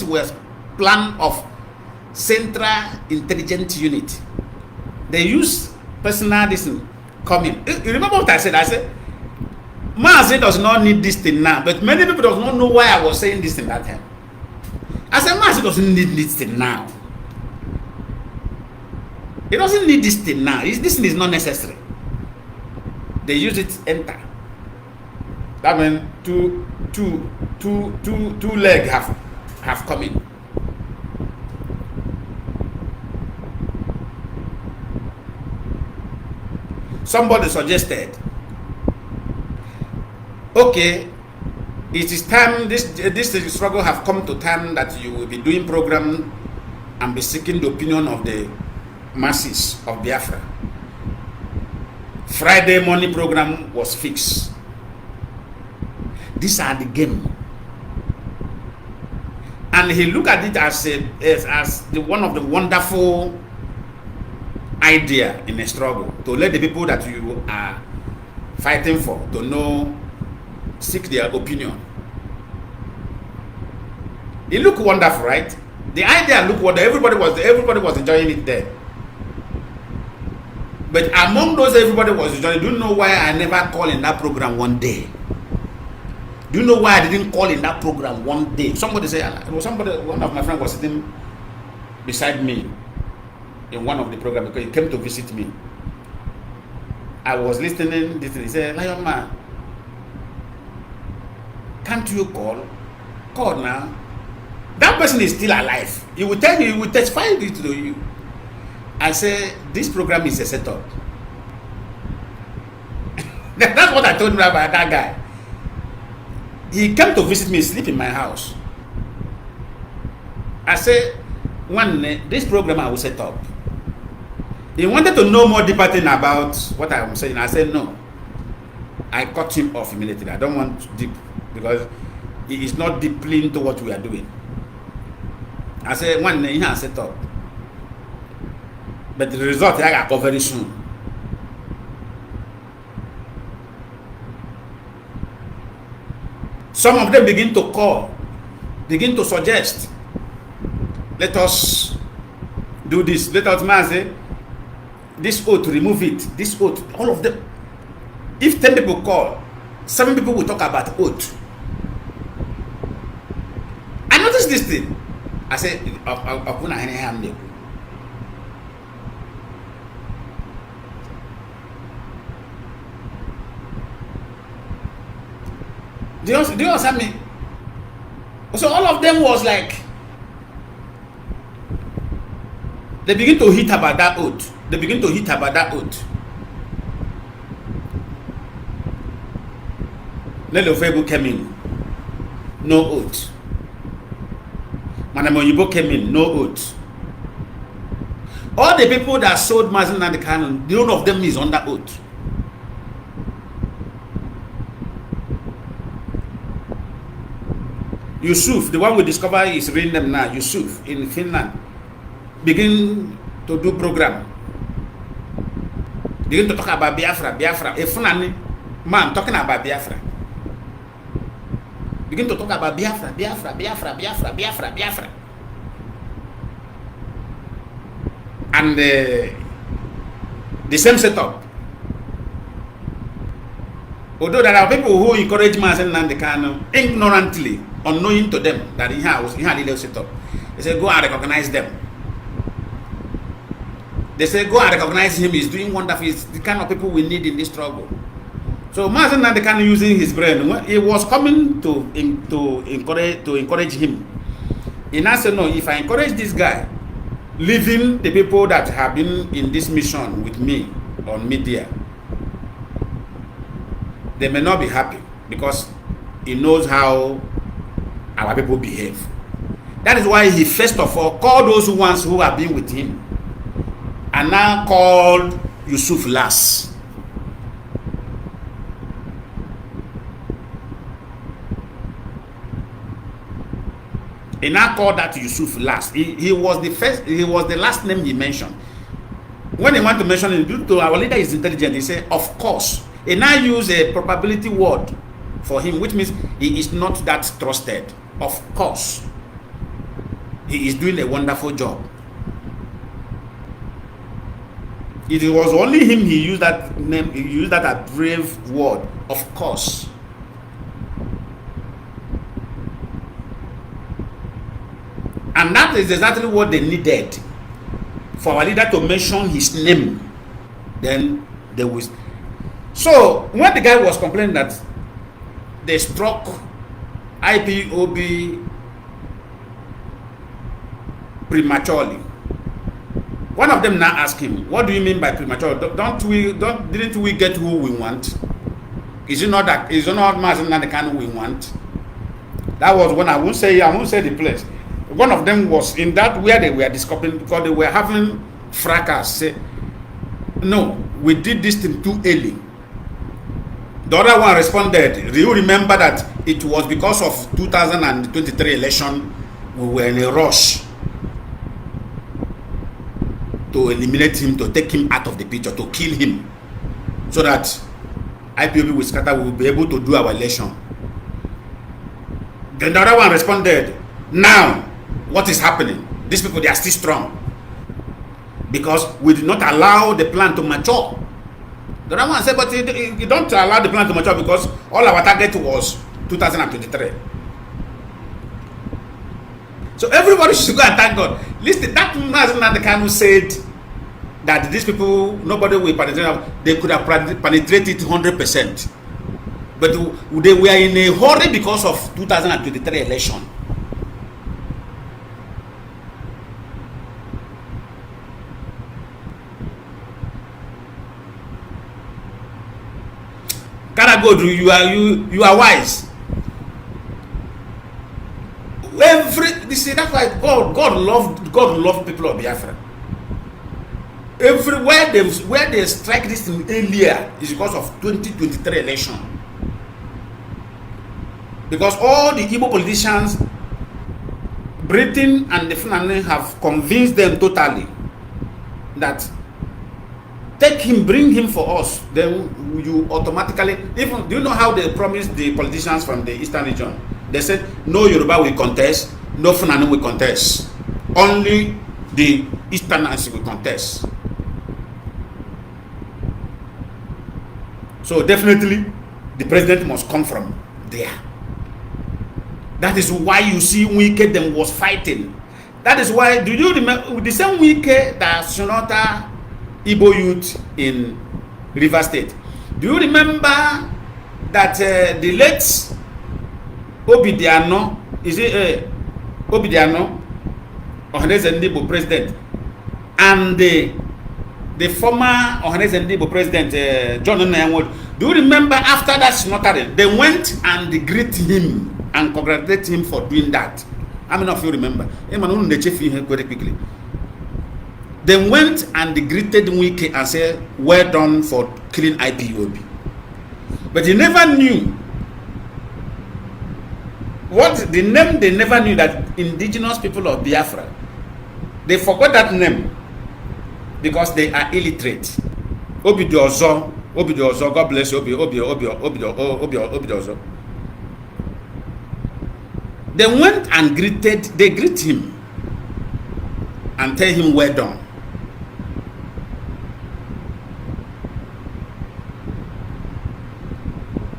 was plan of Central Intelligence Unit. They use personal this come in. You remember what I said? I said, Mazi does not need this thing now, but many people does not know why I was saying this thing that time. I said, Mazi doesn't need this thing now. He doesn't need this thing now. This thing is not necessary. They use it enter. That means two legs have come in. Somebody suggested, okay, it is time, this struggle have come to time that you will be doing program and be seeking the opinion of the masses of Biafra. Friday morning program was fixed. These are the game. And he looked at it as one of the wonderful idea in a struggle, to let the people that you are fighting for to know, seek their opinion. It looked wonderful, right? The idea looked wonderful. Everybody was enjoying it there. But among those everybody was enjoying, do you know why I never called in that program one day? Do you know why I didn't call in that program one day? Somebody said, one of my friends was sitting beside me in one of the programs because he came to visit me. I was listening. He said, Lion Man, can't you call? Call now. That person is still alive. He will tell you, he will testify it to you. I say, this program is a setup. That's what I told him about that guy. He came to visit me, sleep in my house. I said, this program I will set up. He wanted to know more deeper thing about what I am saying. I said, no. I cut him off immediately. I don't want deep, because he is not deeply into what we are doing. I said, one day, he has set up. But the result I got very soon. Some of them begin to call, begin to suggest, let us do this, let us Mazi, this oath, remove it, this oath, all of them. If 10 people call, 7 people will talk about oath. I noticed this thing. I said, do you understand me? So all of them was like, they begin to hit about that oath. They begin to hit about that oath. Lelo Febu came in, no oath. Madam Oyibo came in, no oath. All the people that sold Mazi Nnamdi Kanu, none of them is under oath. Yusuf, the one we discover is real name now, Yusuf in Finland, begin to do program. Begin to talk about Biafra. A Fulani man talking about Biafra. Begin to talk about Biafra. And the same setup. Although there are people who encourage Mazi Nnamdi Kanu ignorantly, unknowing to them that he had a little setup. They say, go and recognize them. They say, go and recognize him. He's doing wonderful. He's the kind of people we need in this struggle. So Mazi Nnamdi Kanu using his brain, when he was coming to encourage him. He now said, no, if I encourage this guy, leaving the people that have been in this mission with me on media, they may not be happy because he knows how our people behave. That is why he first of all called those ones who have been with him, and now called Yusuf last. He now called that Yusuf last. He was the first. He was the last name he mentioned. When he want to mention it, due to our leader is intelligent, he said, of course. He now use a probability word for him, which means he is not that trusted. Of course. He is doing a wonderful job. It was only him he used that name, he used that brave word, of course. And that is exactly what they needed. For our leader to mention his name. Then there was. So when the guy was complaining that they struck IPOB prematurely, one of them now asked him, "What do you mean by premature? Didn't we get who we want? Is it not that? Is it not Mazi LionMan Lioni we want?" That was when I won't say the place. One of them was in that where they were discussing because they were having fracas. Say, no, we did this thing too early. The other one responded, do you remember that it was because of 2023 election we were in a rush to eliminate him, to take him out of the picture, to kill him, so that IPOB will scatter, we will be able to do our election. Then the other one responded, now, what is happening? These people, they are still strong. Because we did not allow the plan to mature. The other one said, but you don't allow the plan to mature because all our target was 2023. So everybody should go and thank God. Listen, that Mazi LionMan Lioni said that these people, nobody will penetrate. They could have penetrated 100%. But they were in a hurry because of 2023 election. You are wise. That's why God loved people of Biafra. Everywhere where they strike this thing earlier is because of 2023 election. Because all the Igbo politicians, Britain and the Fulani have convinced them totally that bring him for us, then you automatically, even, do you know how they promised the politicians from the Eastern region? They said, no Yoruba will contest, no Fulani will contest. Only the Easterners will contest. So definitely, the president must come from there. That is why you see Wike them was fighting. That is why, do you remember, the same Wike that Sonata Igbo youth in River State. Do you remember that the late Obidiano, is it Obidiano, Ohaneze Ndibo president, and the former Ohaneze Ndibo president, John Nnamdi, do you remember after that Sinotary, they went and greeted him and congratulated him for doing that? How many of you remember? Very quickly. They went and greeted Wike and said, well done for killing IPOB. But they never knew what the name. They never knew that indigenous people of Biafra, they forgot that name because they are illiterate. Obidiozo, God bless you, Obidiozo. They went and they greet him and tell him well done.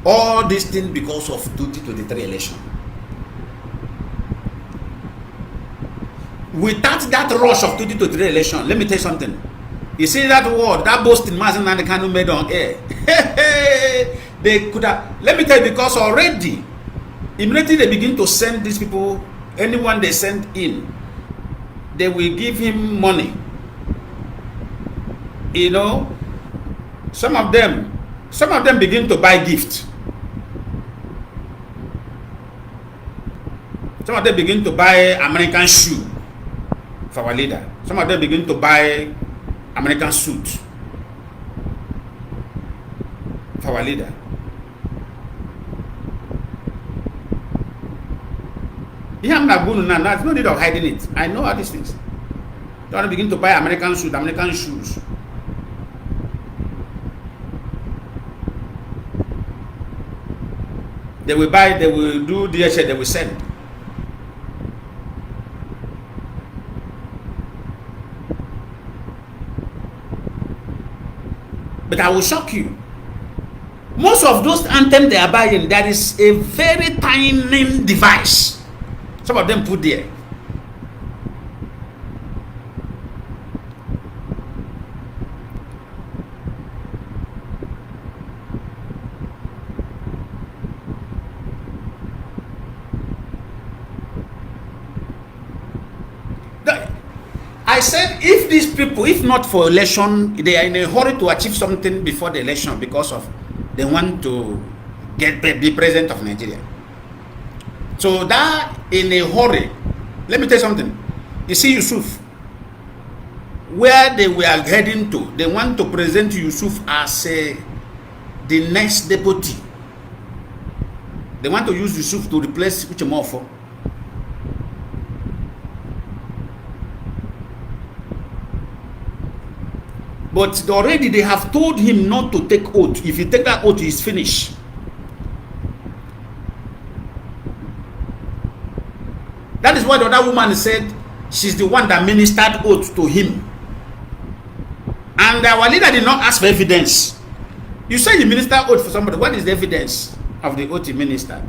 All these things because of 2023 election. Without that rush of 2023 election, let me tell you something. You see that word, that boasting Mazi LionMan Lioni made on air. They could have, let me tell you, because already, immediately they begin to send these people, anyone they send in, they will give him money. You know, some of them begin to buy gifts. Some of them begin to buy American shoe for our leader. Some of them begin to buy American suit for our leader. I'm not going now. There's no need of hiding it. I know all these things. Don't begin to buy American shoes. They will buy, they will do DHL, they will send. But I will shock you. Most of those anthems they are buying, there is a very tiny device. Some of them put there. I said, if these people, if not for election, they are in a hurry to achieve something before the election because of they want to be president of Nigeria. So that in a hurry, let me tell you something. You see Yusuf, where they were heading to, they want to present Yusuf as the next deputy. They want to use Yusuf to replace Uchemofo. But already they have told him not to take oath. If he take that oath, he's finished. That is why the other woman said she's the one that ministered oath to him. And our leader did not ask for evidence. You say he ministered oath for somebody. What is the evidence of the oath he ministered?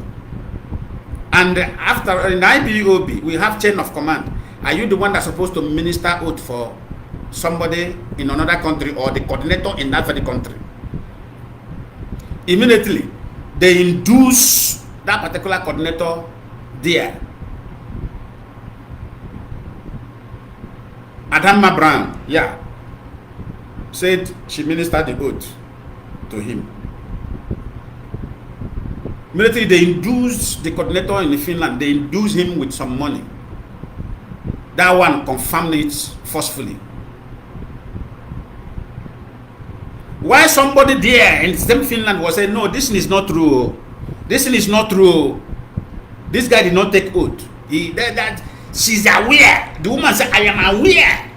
And after in IPOB, we have chain of command. Are you the one that's supposed to minister oath for somebody in another country or the coordinator in that very country? Immediately, they induce that particular coordinator there. Adama Brown, yeah, said she ministered the oath to him. Immediately, they induce the coordinator in Finland, they induce him with some money. That one confirmed it forcefully. Why somebody there in Finland was saying, no, this is not true. This is not true. This guy did not take oath. She's aware. The woman said, I am aware.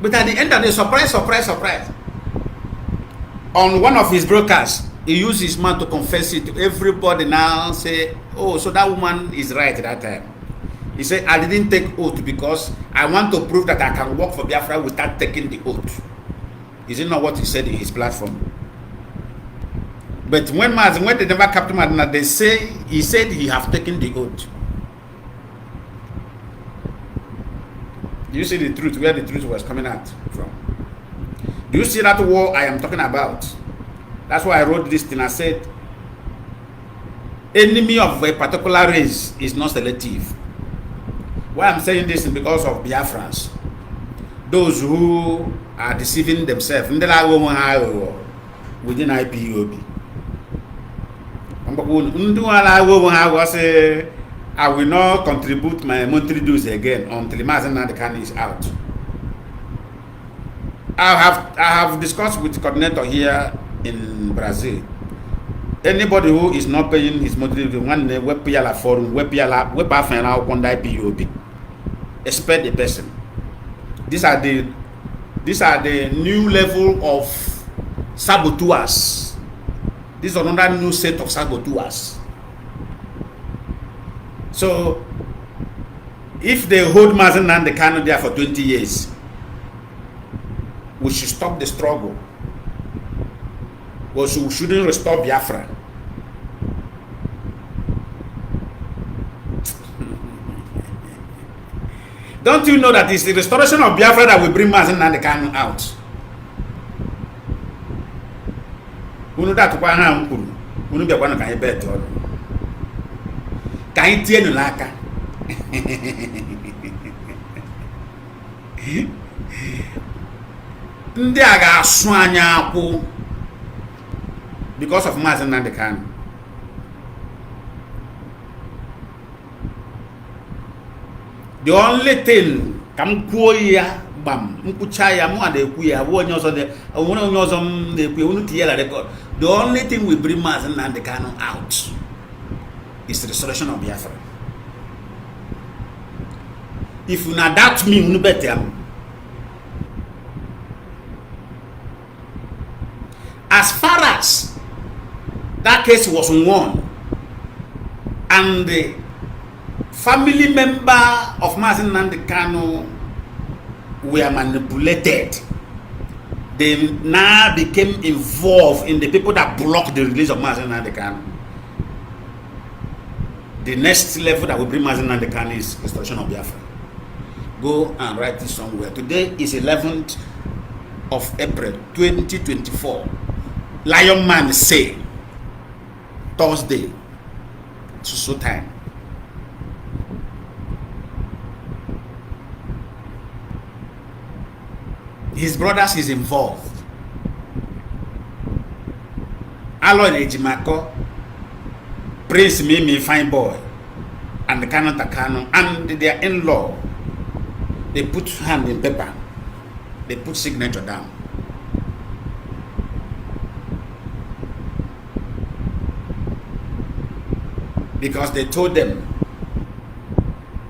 But at the end of the surprise. On one of his broadcasts, he used his mouth to confess it. Everybody now say, oh, so that woman is right at that time. He said, I didn't take oath because I want to prove that I can work for Biafra without taking the oath. Is it not what he said in his platform? But when they never captured Madina, they say he said he have taken the oath. Do you see the truth, where the truth was coming out from? Do you see that war I am talking about? That's why I wrote this thing. I said, enemy of a particular race is not selective. Why I'm saying this is because of Biafrans. Those who are deceiving themselves within IPOB. I will not contribute my monthly dues again until Mazi Nnamdi is out. I have discussed with the coordinator here in Brazil. Anybody who is not paying his monthly dues, IPOB, expect the person. These are the new level of saboteurs. This is another new set of saboteurs. So, if they hold Mazi Nnamdi Kanu there for 20 years, we should stop the struggle. We shouldn't restore Biafra. Don't you know that it's the restoration of Biafra that will bring Mazi Nnamdi Kanu out? Unu da tukwa ha nkuru. Unu bia kwana kan bet all. Kan tie nu laka. Ndị a ga-asụ anya akwụ because of Mazi Nnamdi Kanu. The only thing kam kwuo ya bam nkwucha ya mu adekwu ya wo onye ozo de onwere onye ozo na ekwu unu tie la record. The only thing we bring Mazi Nnamdi Kanu out is restoration of Biafra. If you not doubt me, you better. As far as that case was won, and the family member of Mazi Kanu were manipulated, they now became involved in the people that blocked the release of Mazi Kanu. The next level that will bring Mazi Kanu is restoration of Biafra. Go and write this somewhere. Today is 11th of April 2024. LionMan say Thursday, so time. His brothers is involved. Aloy Ejimako, Prince Mimi Fine Boy, and the Kanu Takano, and their in-law, they put hand in paper, they put signature down. Because they told them,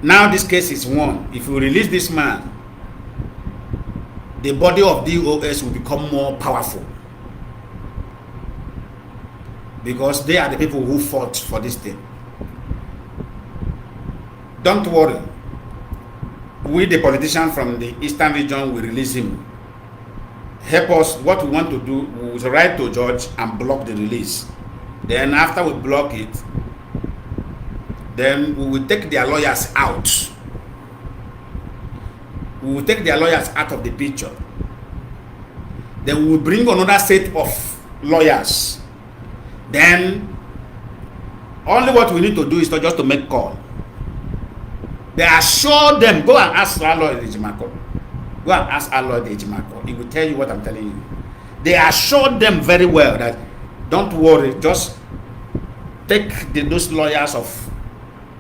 now this case is won. If you release this man, the body of DOS will become more powerful. Because they are the people who fought for this thing. Don't worry. We, the politicians from the Eastern region, will release him. Help us. What we want to do, we will write to judge and block the release. Then after we block it, then we will take their lawyers out. We will take their lawyers out of the picture. Then we will bring another set of lawyers. Then only what we need to do is just to make call. They assure them, go and ask Aloy Ejimako. Go and ask Aloy Ejimako. He will tell you what I'm telling you. They assured them very well that don't worry, just take those lawyers of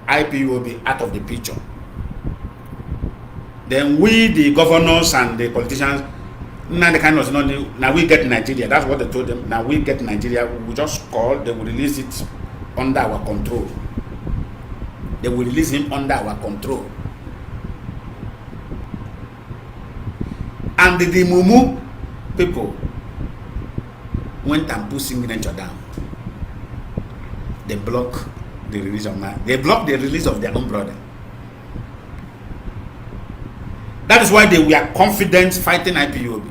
IPOB out of the picture. Then we, the governors and the politicians, now we get Nigeria. That's what they told them. Now we get Nigeria. We will just call, they will release it under our control. They will release him under our control. And the Mumu people went and put signature down. They block the release of man. They blocked the release of their own brother. That is why they were confident fighting IPOB.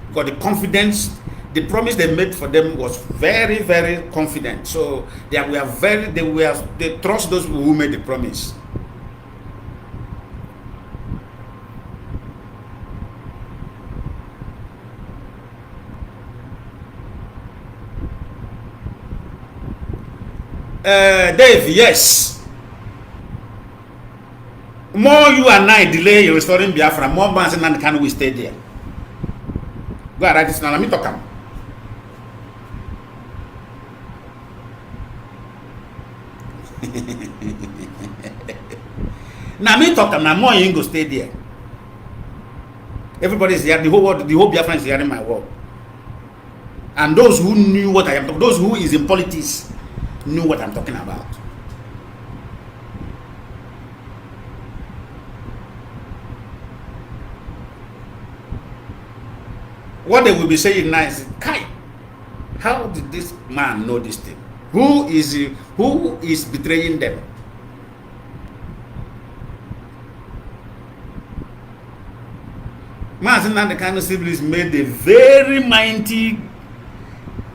Because the confidence, the promise they made for them was very, very confident. So they trust those who made the promise. Dave, yes. More you and I delay in restoring Biafra, more Mazi Kanu will stay there. Go and write this now. Let me talk him. Now me talk him. Now more you go stay there. Everybody is here. The whole world, the whole Biafrans is hearing my word. And those who knew what I am talking, those who is in politics, knew what I'm talking about. What they will be saying now is, Kai, how did this man know this thing? Who is betraying them? Mazi Kanu siblings made a very mighty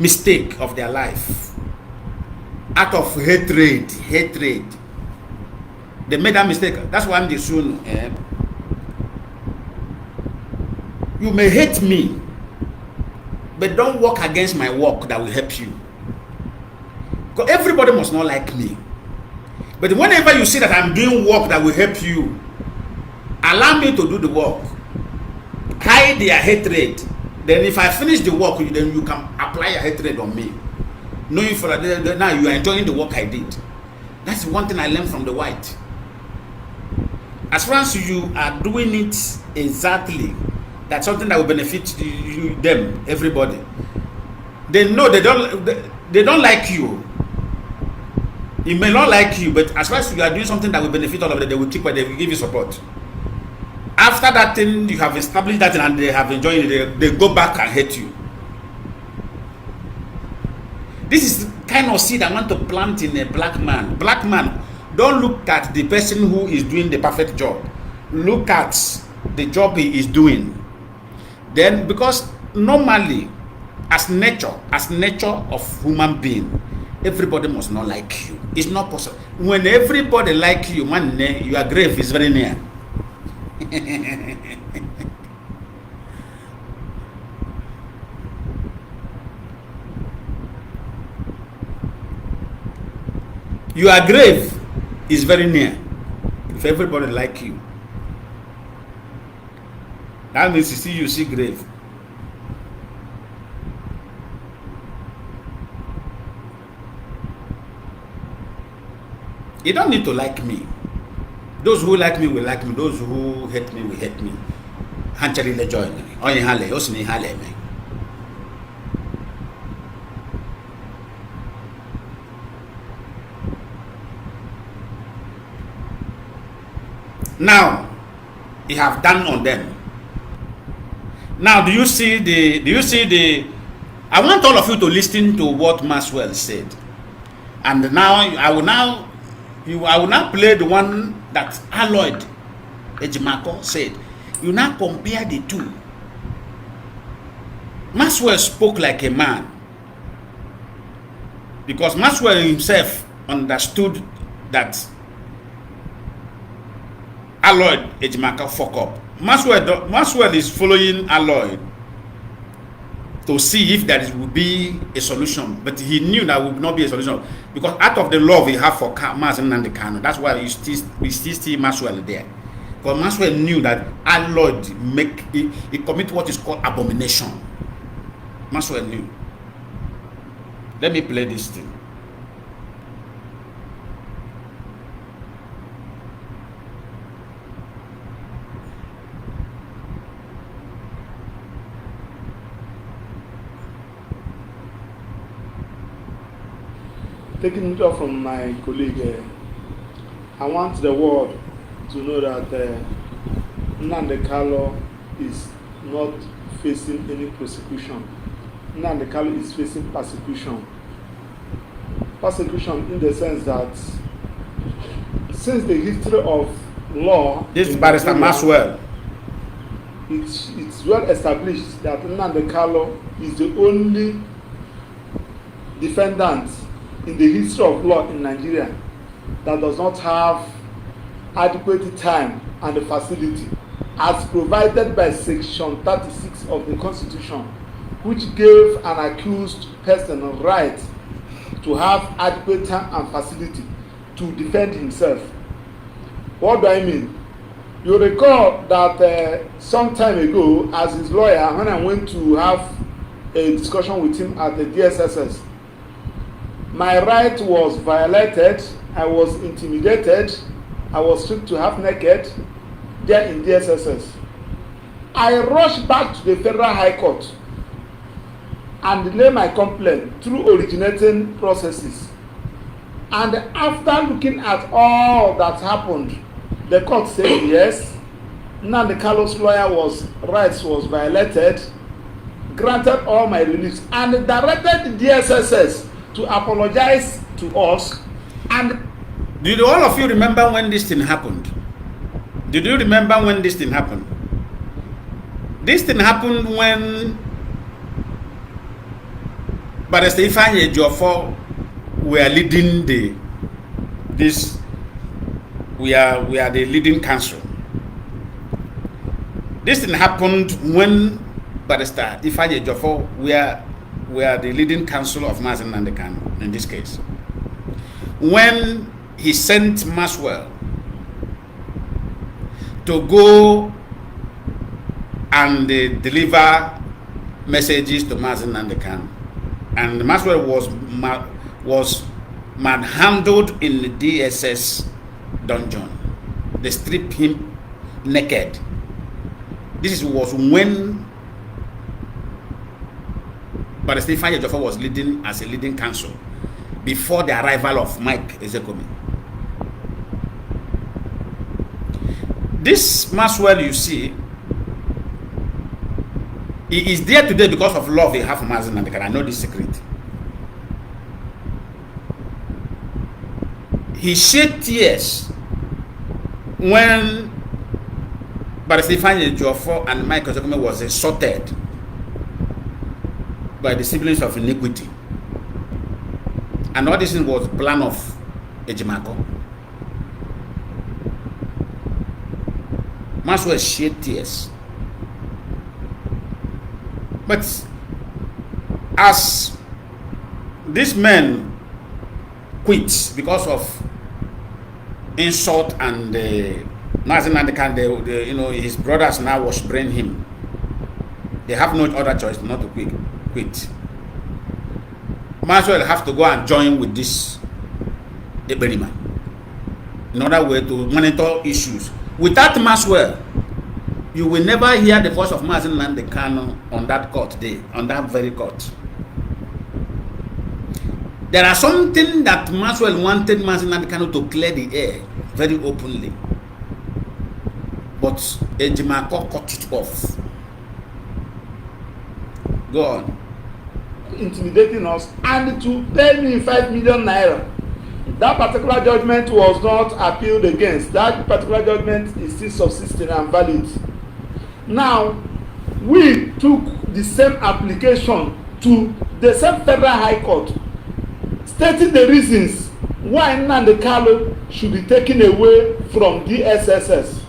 mistake of their life. Out of hatred. They made that mistake. That's why I'm the soon. You may hate me, but don't work against my work that will help you. Because everybody must not like me. But whenever you see that I'm doing work that will help you, allow me to do the work. Hide their hatred. Then if I finish the work, then you can apply your hatred on me. Knowing for that now you are enjoying the work I did. That's one thing I learned from the white. As far as you are doing it exactly, that's something that will benefit you, them, everybody. They know they don't like you. He may not like you, but as far as you are doing something that will benefit all of them, they will keep it, they will give you support. After that thing, you have established that thing and they have enjoyed it, they go back and hate you. This is the kind of seed I want to plant in a black man. Black man, don't look at the person who is doing the perfect job. Look at the job he is doing. Then, because normally, as nature of human being, everybody must not like you. It's not possible. When everybody like you, man, your grave is very near. Your grave is very near if everybody like you. That means you see grave. You don't need to like me. Those who like me will like me. Those who hate me will hate me. Hanchari le join me. Oyin hale, osini hale me. Now, he have done on them. Now, do you see the? I want all of you to listen to what Maxwell said, and now I will now play the one that Aloyd Ejimako said. You now compare the two. Maxwell spoke like a man, because Maxwell himself understood that Aloyd Ejimaka fuck up. Maxwell is following Aloyd to see if there will be a solution, but he knew that would not be a solution, because out of the love he had for Mazi and Kanu, that's why we still see Maxwell there. Because Maxwell knew that Aloyd he commit what is called abomination. Maxwell knew. Let me play this thing. Taking it off from my colleague, I want the world to know that Nnamdi is not facing any persecution. Nnamdi is facing persecution. Persecution in the sense that since the history of law, this is Barrister Maxwell. It's well established that Nnamdi is the only defendant in the history of law in Nigeria that does not have adequate time and the facility as provided by section 36 of the Constitution, which gave an accused person a right to have adequate time and facility to defend himself. What do I mean? You recall that some time ago, as his lawyer, when I went to have a discussion with him at the DSSS, my right was violated, I was intimidated, I was stripped to half naked there in DSSS. I rushed back to the Federal High Court and laid my complaint through originating processes. And after looking at all that happened, the court said yes, Nnamdi's rights was violated, granted all my release, and directed the DSSS to apologize to us. And did all of you remember when this thing happened? Did you remember when this thing happened? This thing happened when Barrister Ifeanyi Ejiofor were leading we are the leading council. This thing happened when Barrister Ifeanyi Ejiofor were the leading counsel of Mazi and Kanu in this case. When he sent Maxwell to go and deliver messages to Mazi and Kanu, and Maxwell was manhandled in the DSS dungeon. They stripped him naked. This was when Barrister Ifeanyi Ejiofor was leading as a leading counsel. before the arrival of Mike Ezekomi. This Maxwell you see, he is there today because of love he has for Mazi Nnamdi Kanu. I know this secret. He shed tears when Barrister Ifeanyi and Mike Ezekomi was insulted by the siblings of iniquity. And all this was plan of Ejimako. Maxwell shed tears. But as this man quit because of insult and Mazi Nnamdi Kanu, you know, his brothers now was bring him. They have no other choice not to quit. Maxwell have to go and join with this Eberima in order way to monitor issues. Without Maxwell, you will never hear the voice of Mazi Nnamdi Kanu on that court day, on that very court. There are something that Maxwell wanted Mazi Nnamdi Kanu to clear the air very openly. But Ejimako cut it off. Go on. Intimidating us and to pay me 5 million naira. That particular judgment was not appealed against. That particular judgment is still subsisting and valid. Now, we took the same application to the same federal high court, stating the reasons why Nnamdi Kanu should be taken away from DSSS.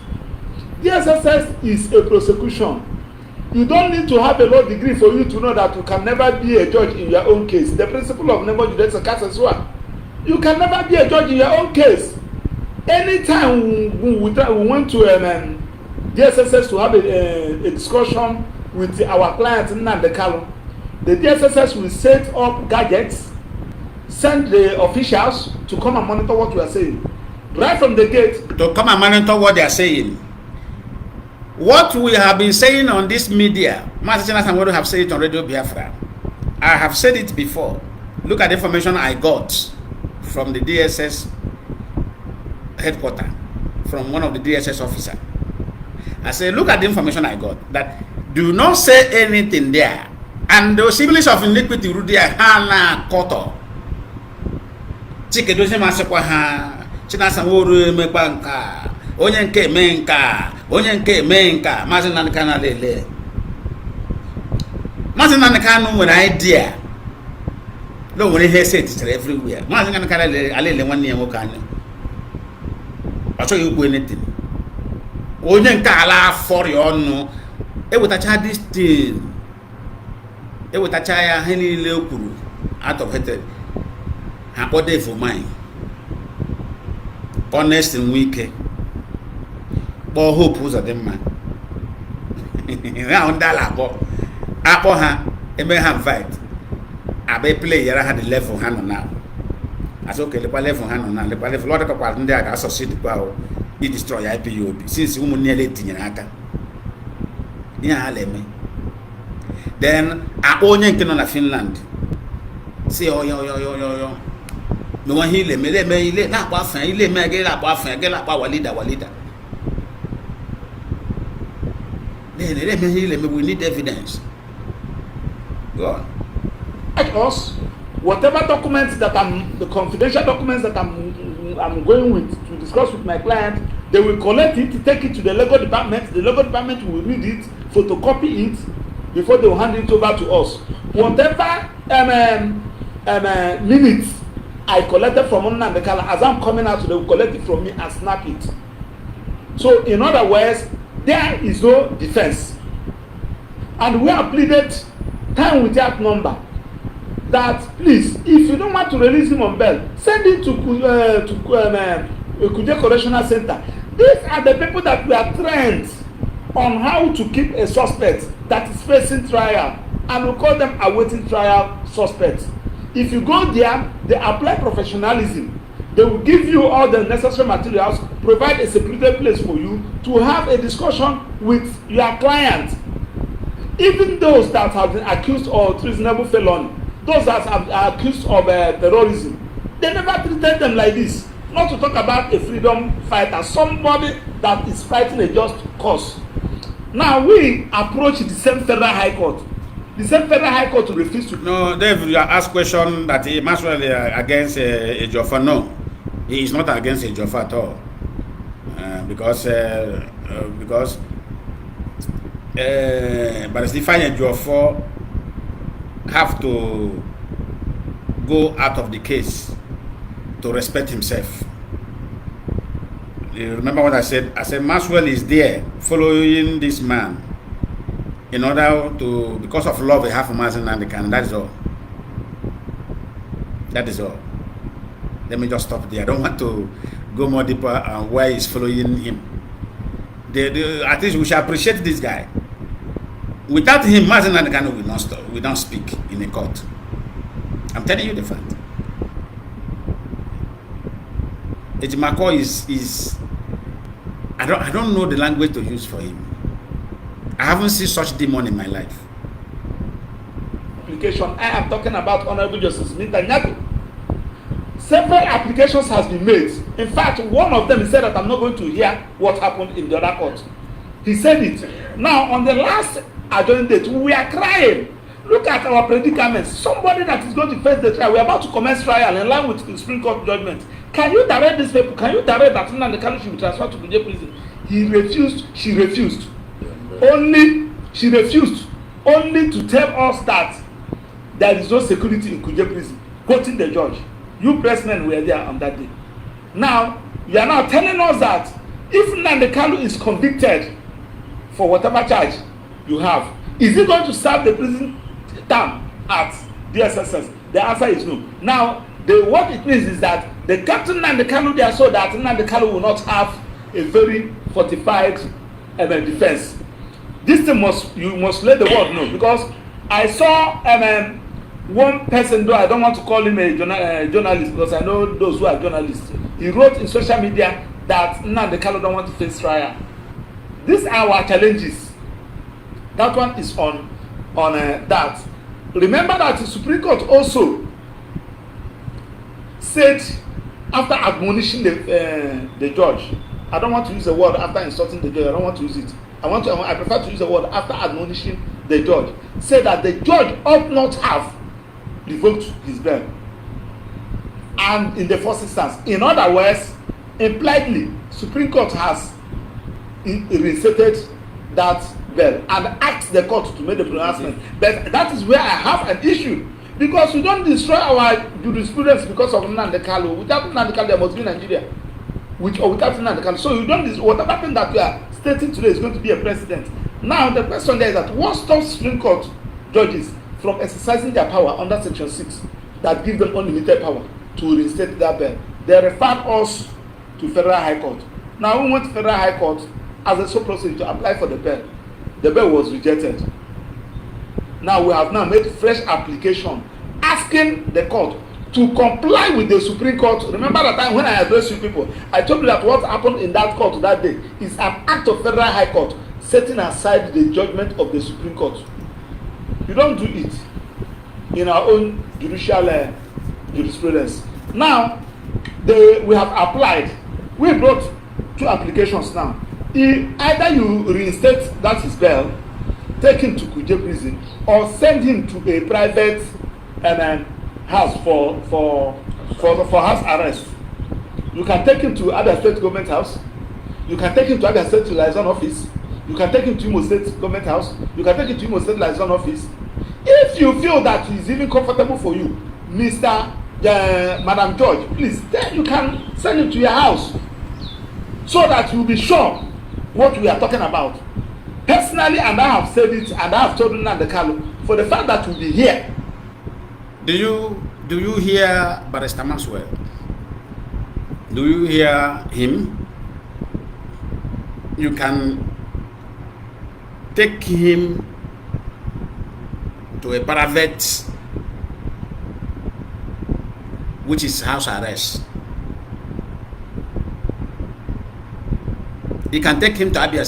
DSSS is a prosecution. You don't need to have a law degree for you to know that you can never be a judge in your own case. The principle of never judice as well. You can never be a judge in your own case. Anytime we went to DSSS to have a discussion with our client Nnamdi Kanu, the DSSS will set up gadgets, send the officials to come and monitor what we are saying. Right from the gate. To come and monitor what they are saying. What we have been saying on this media, I'm going to have said it on Radio Biafra. I have said it before. Look at the information I got from the DSS headquarters, from one of the DSS officers. I said, look at the information I got. That do not say anything there. And the siblings of iniquity, Rudia Hana Koto. Chikedoze Masekwa ha, Chinasamuru Mebanka. Onye nke menka, Mazi Nnamdi Kanu lele. Mazi Nnamdi Kanu nwere idea. No one here said it everywhere. Mazi Nnamdi Kanu alele nwanne ya nwoke anya. Achọghị ikwu anything. Onye nke ala afọ ya ọnụ. Ewetacha this thing. Ewetacha ya ihe niile o kwuru out of hatred. Ha kpọde for mine. Honest and weak. But hope was a dem man. Now that Apple ha, a may have fight. I may play yara had the level hand on now. I said, okay, the level hand on now. The level lot of part in there associated power. He destroy IPOB since you nearly 18 years. Yeah, let me. Then I own you on Finland. Say, oh, yo. No one heal me, let me let that buffet, he let me get up buffet, get up our leader. We need evidence. Go on. Like us, whatever documents that the confidential documents that I'm going with to discuss with my client, they will collect it, take it to the legal department. The legal department will read it, photocopy it before they will hand it over to us. Whatever minutes I collected from Nnamdi Kanu, as I'm coming out, they will collect it from me and snap it. So, in other words, there is no defense. And we have pleaded time without number that please, if you don't want to release him on bail, send him to Kuje Correctional Center. These are the people that we are trained on how to keep a suspect that is facing trial, and we call them awaiting trial suspects. If you go there, they apply professionalism. They will give you all the necessary materials, provide a secluded place for you to have a discussion with your client. Even those that have been accused of treasonable felony, those that are accused of terrorism, They never treated them like this. Not to talk about a freedom fighter, somebody that is fighting a just cause. Now we approach the same federal high court. The same federal high court to refuse to. No, Dave, you asked question that he must well against Ejiofor. No, he is not against Ejiofor at all, because but Stephen Ejiofor have to go out of the case to respect himself. You remember what I said? I said Maxwell is there following this man in order to, because of love he have for Mazi Nnamdi Kanu. That is all. That is all. Let me just stop there. I don't want to go more deeper on where he's following him. At least we should appreciate this guy. Without him, Mazi Nnamdi Kanu will not stop. We don't speak in a court. I'm telling you the fact. Ejimako is I don't know the language to use for him. I haven't seen such demon in my life. Application. I am talking about Honorable Justice Nnamdi. Several applications has been made. In fact, one of them he said that I'm not going to hear what happened in the other court. He said it. Now, on the last adjourned date, we are crying. Look at our predicament. Somebody that is going to face the trial. We are about to commence trial in line with the Supreme Court judgment. Can you direct these people? Can you direct that Nnamdi Kanu should be transferred to Kuje prison? He refused. She refused. She refused only to tell us that there is no security in Kuje prison, quoting the judge. You pressmen were there on that day. Now, you are now telling us that if Nnamdi Kanu is convicted for whatever charge you have, is he going to serve the prison term at DSSS? The answer is no. Now, what it means is that the Captain Nnamdi Kanu there so that Nnamdi Kanu will not have a very fortified defense. This thing you must let the world know, because I saw one person, though I don't want to call him a journalist, because I know those who are journalists. He wrote in social media that Nnamdi Kanu don't want to face trial. These are our challenges. That one is on that. Remember that the Supreme Court also said, after admonishing the judge, I don't want to use the word after insulting the judge. I don't want to use it. I prefer to use the word after admonishing the judge. Said that the judge ought not have revoked his bail. And in the first instance, in other words, impliedly, Supreme Court has reinstated that bail and asked the court to make the pronouncement. But that is where I have an issue, because we don't destroy our jurisprudence because of Nnamdi Kanu. Without Nnamdi Kanu, there must be Nigeria. Without Nnamdi Kanu, so you don't. Whatever thing that we are stating today is going to be a precedent. Now the question there is that what stops Supreme Court judges from exercising their power under Section 6 that gives them unlimited power to reinstate that bail? They referred us to Federal High Court. Now we went to Federal High Court as a sole proceeding to apply for the bail. The bail was rejected. Now we have now made fresh application asking the court to comply with the Supreme Court. Remember that time when I addressed you people, I told you that what happened in that court that day is an act of Federal High Court setting aside the judgment of the Supreme Court. You don't do it in our own judicial jurisprudence. Now, we have applied. We brought 2 applications now. Either you reinstate that his bail, take him to Kuje prison, or send him to a private house for house arrest. You can take him to Abia State Government House. You can take him to Abia State Liaison Office. You can take him to Imo State Government House. You can take him to Imo State Liaison Office. If you feel that it is even comfortable for you, Madam George, please, then you can send him to your house so that you'll be sure what we are talking about. Personally, and I have said it, and I have told Nnamdi Kanu, for the fact that we'll be here. Do you hear Barrister Maxwell? Do you hear him? You can take him to a private, which is house arrest. You can take him to Abia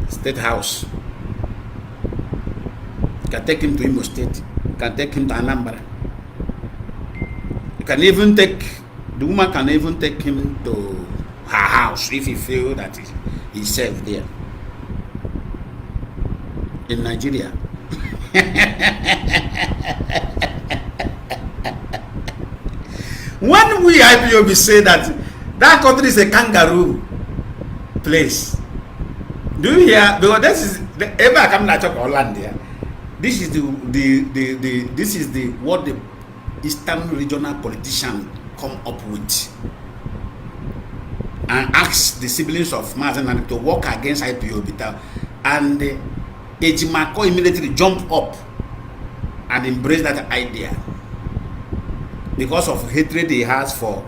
State House. You can take him to Imo State. can take him to Anambra. You can even take, the woman can even take him to her house if he feels that he's safe there. In Nigeria. When we IPOB say that country is a kangaroo place, do you hear? Because this is ever I come to Holland here. This is what the Eastern regional politician come up with and ask the siblings of Mazi Nnamdi to work against IPOB, and Ejimako immediately jump up and embrace that idea because of hatred he has for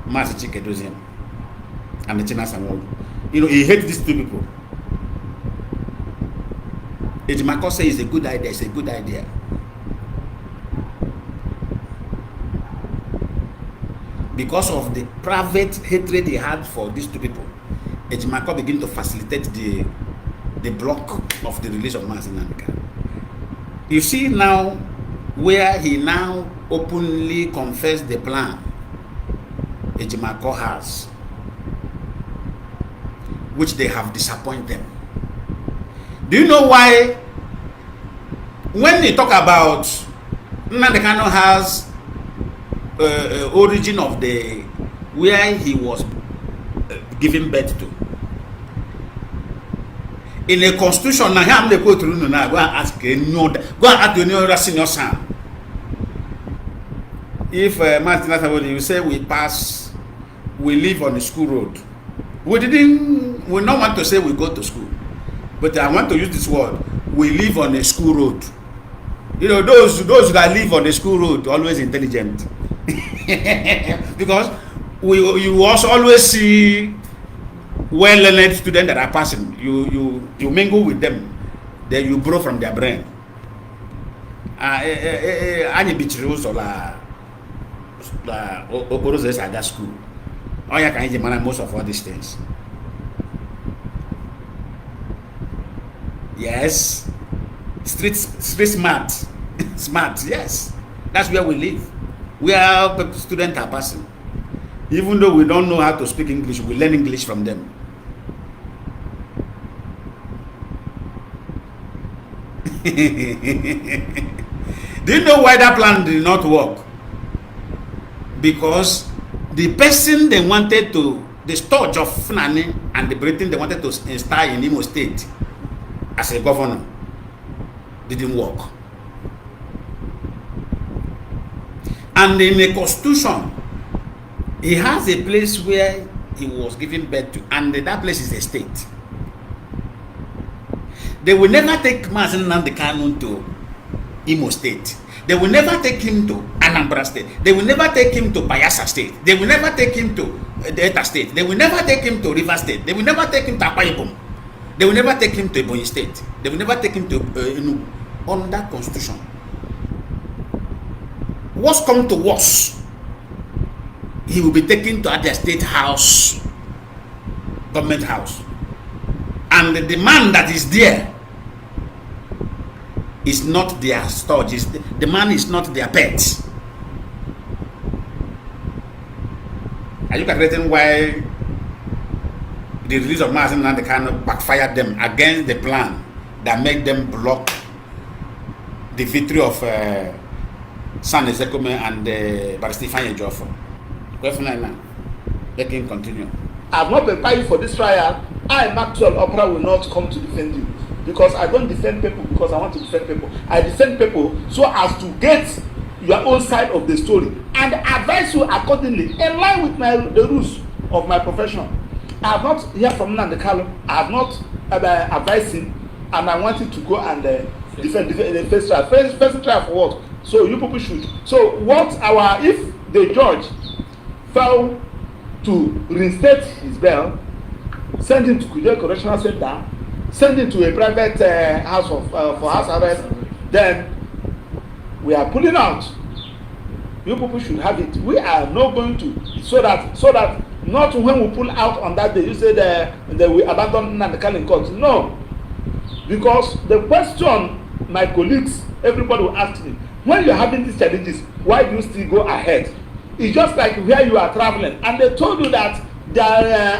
Mazi Chikedozian and the China Sanwo. You know, he hates these two people. Ejimako says it's a good idea, it's a good idea. Because of the private hatred he had for these two people, Ejimako began to facilitate the block of the release of Mazi Nnamdi. You see now where he now openly confessed the plan Ejimako has, which they have disappointed them. Do you know why? When they talk about Nnamdi Kanu has origin of the where he was given birth to. In a constitution, now I'm the go through now. Go and ask go and ask any other senior son. If Martin you say we live on the school road. We not want to say we go to school, but I want to use this word. We live on a school road. You know, those that live on the school road always intelligent. Because you also always see well-learned students that are passing. You mingle with them, then you borrow from their brain. Any bichirus or la oporoses at that school. Oh, you can manage most of all these things. Yes, street smart, smart. Yes, that's where we live. Where students are passing. Even though we don't know how to speak English, we learn English from them. Do you know why that plan did not work? Because the person they wanted to, the Stodge of Fulani and the Britain they wanted to install in Imo State as a governor, didn't work. And in the constitution, he has a place where he was given birth to, and that place is a state. They will never take Mazi Nnamdi Kanu to Imo State. They will never take him to Anambra State. They will never take him to Bayelsa State. They will never take him to Delta State. They will never take him to River State. They will never take him to Akwa Ibom. They will never take him to Ebonyi State. They will never take him to Enugu. Under constitution. What's come to worse? He will be taken to their state house, government house, and the man that is there is not their storage. The man is not their pet. Are you calculating why the release of Mazi Nnamdi Kanu backfired them against the plan that made them block the victory of San Ezekome and Barrister Ifeanyi Ejiofor? Let him continue. I have not prepared you for this trial. I, Maxwell Opera, will not come to defend you, because I don't defend people because I want to defend people. I defend people so as to get your own side of the story and advise you accordingly in line with the rules of my profession. I have not heard from Nnamdi Kanu. I have not advised him, and I wanted to go and defend the first trial. First trial for what? So you people should. So what if the judge failed to reinstate his bail, send him to Kuje Correctional Center, send him to a private house for house arrest, then we are pulling out. You people should have it. We are not going to, so that not when we pull out on that day, you say that we abandon Nnamdi Kanu in court. No, because the question my colleagues, everybody will ask me, when you're having these challenges, why do you still go ahead? It's just like where you are traveling, and they told you that the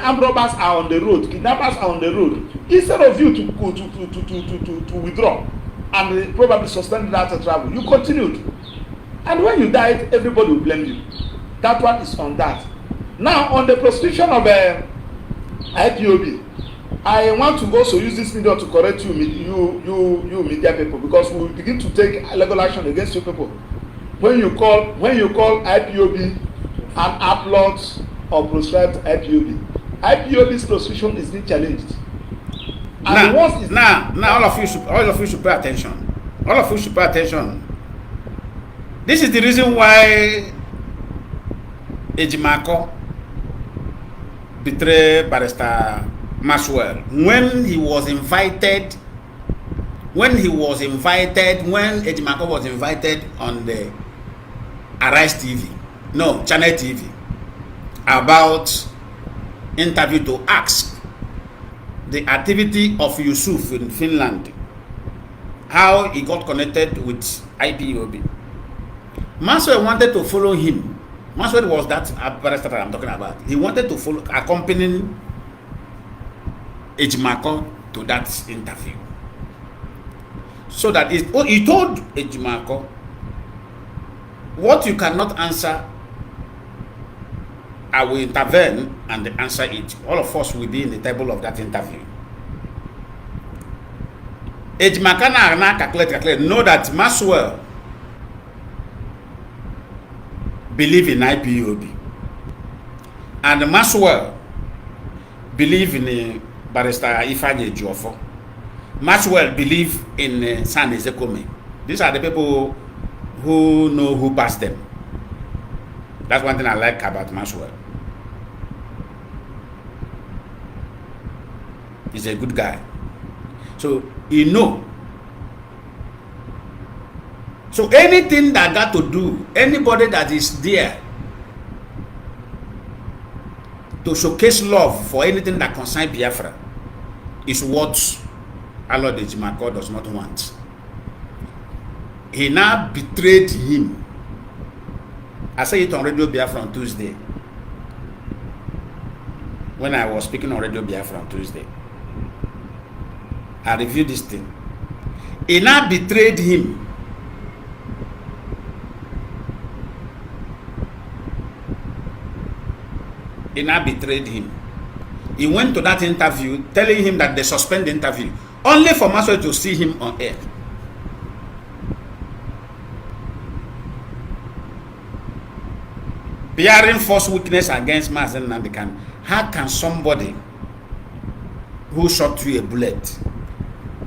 armed robbers are on the road, kidnappers are on the road. Instead of you to withdraw and probably suspend that travel, you continued. And when you died, everybody will blame you. That one is on that. Now, on the prosecution of IPOB, I want to also use this video to correct you media people, because we will begin to take legal action against you people. When you call IPOB an upload or proscribed IPOB's prosecution is being challenged. And now all of you should pay attention. All of you should pay attention. This is the reason why Ejimako betrayed Barrister Maxwell when Ejimako was invited on the Arise TV, no, Channel TV, about interview to ask the activity of Yusuf in Finland, how he got connected with IPOB. Maxwell wanted to follow him. Maxwell was that barrister that I'm talking about. He wanted to follow, accompanying Ejimako to that interview. So that he told Ejimako, what you cannot answer, I will intervene and answer it. All of us will be in the table of that interview. Ejimako na calculate, know that Maxwell believe in IPOB, and Maxwell believe in Barrister Ifeanyi Ejiofor. Maxwell believe in San Ezekome. These are the people who know who passed them. That's one thing I like about Maxwell. He's a good guy. So you know. So anything that got to do, anybody that is there to showcase love for anything that concerns Biafra is what Alod Ejimako does not want. He now betrayed him. I said it on Radio Biafra on Tuesday. When I was speaking on Radio Biafra on Tuesday, I reviewed this thing. He now betrayed him. He now betrayed him. He went to that interview telling him that they suspend the interview, only for Maxwell to see him on air. Bearing false witness against Mazi Nnamdi. How can somebody who shot you a bullet,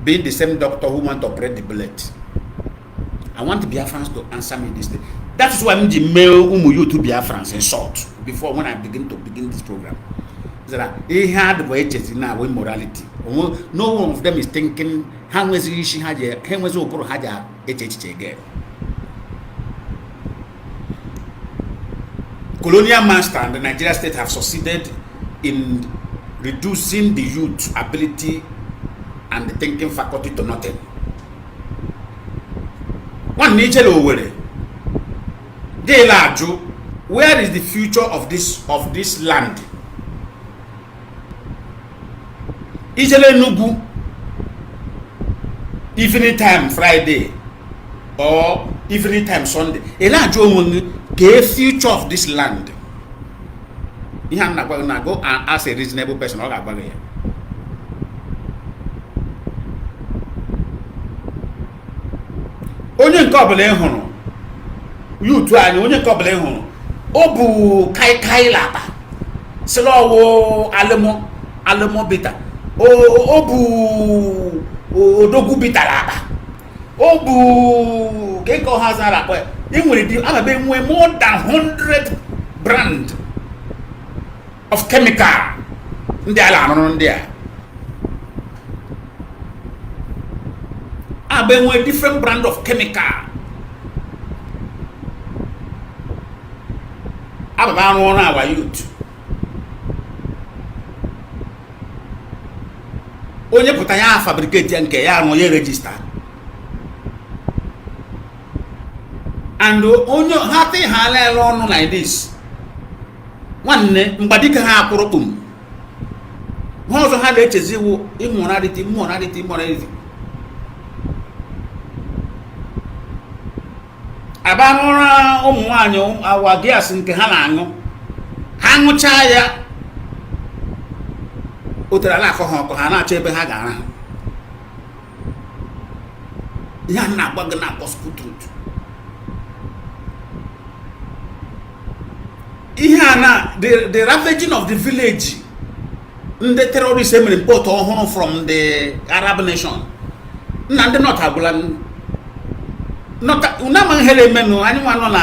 being the same doctor who want to operate the bullet? I want the Biafrans to answer me this thing. That is why I'm the male you to Biafrans in short. Before when I begin this program, that he had wages in our morality. No one of them is thinking how was she had a again. Colonial master and the Nigerian state have succeeded in reducing the youth ability and the thinking faculty to nothing. One nature over they large. Where is the future of this land? Ijele Nubu, evening time Friday or evening time Sunday. The future of this land. You have to go and ask a reasonable person. Onye nkobele hono. You too ani onye nkobele hono. Obu kai laba. Selo alemo bita. Obu odogu bita laba. Obu keko hazara boy. More than 100 brand of chemical there. Different brand of chemical. Our youth. Onye putanya fabricate nke ya no ye register. and onye ha te ha lele ọnụ like this nwanne mgbadike ha akpụrụkpụm ha ọzọ ha na-echezi iwu immorality abanụra ụmụ nwaanyị awa gas nke ha na-aṅụ ha ṅụchaa ya otere na-akọ ha ọkọ ha na-achọ ebe ha ga-ara ihe a na-agba gị na gospel truth. Ihe a na the ravaging of the village ndị terrorists emere import ọhụrụ from the Arab nation na ndị not agwụla not unama hele menu anyone nọ na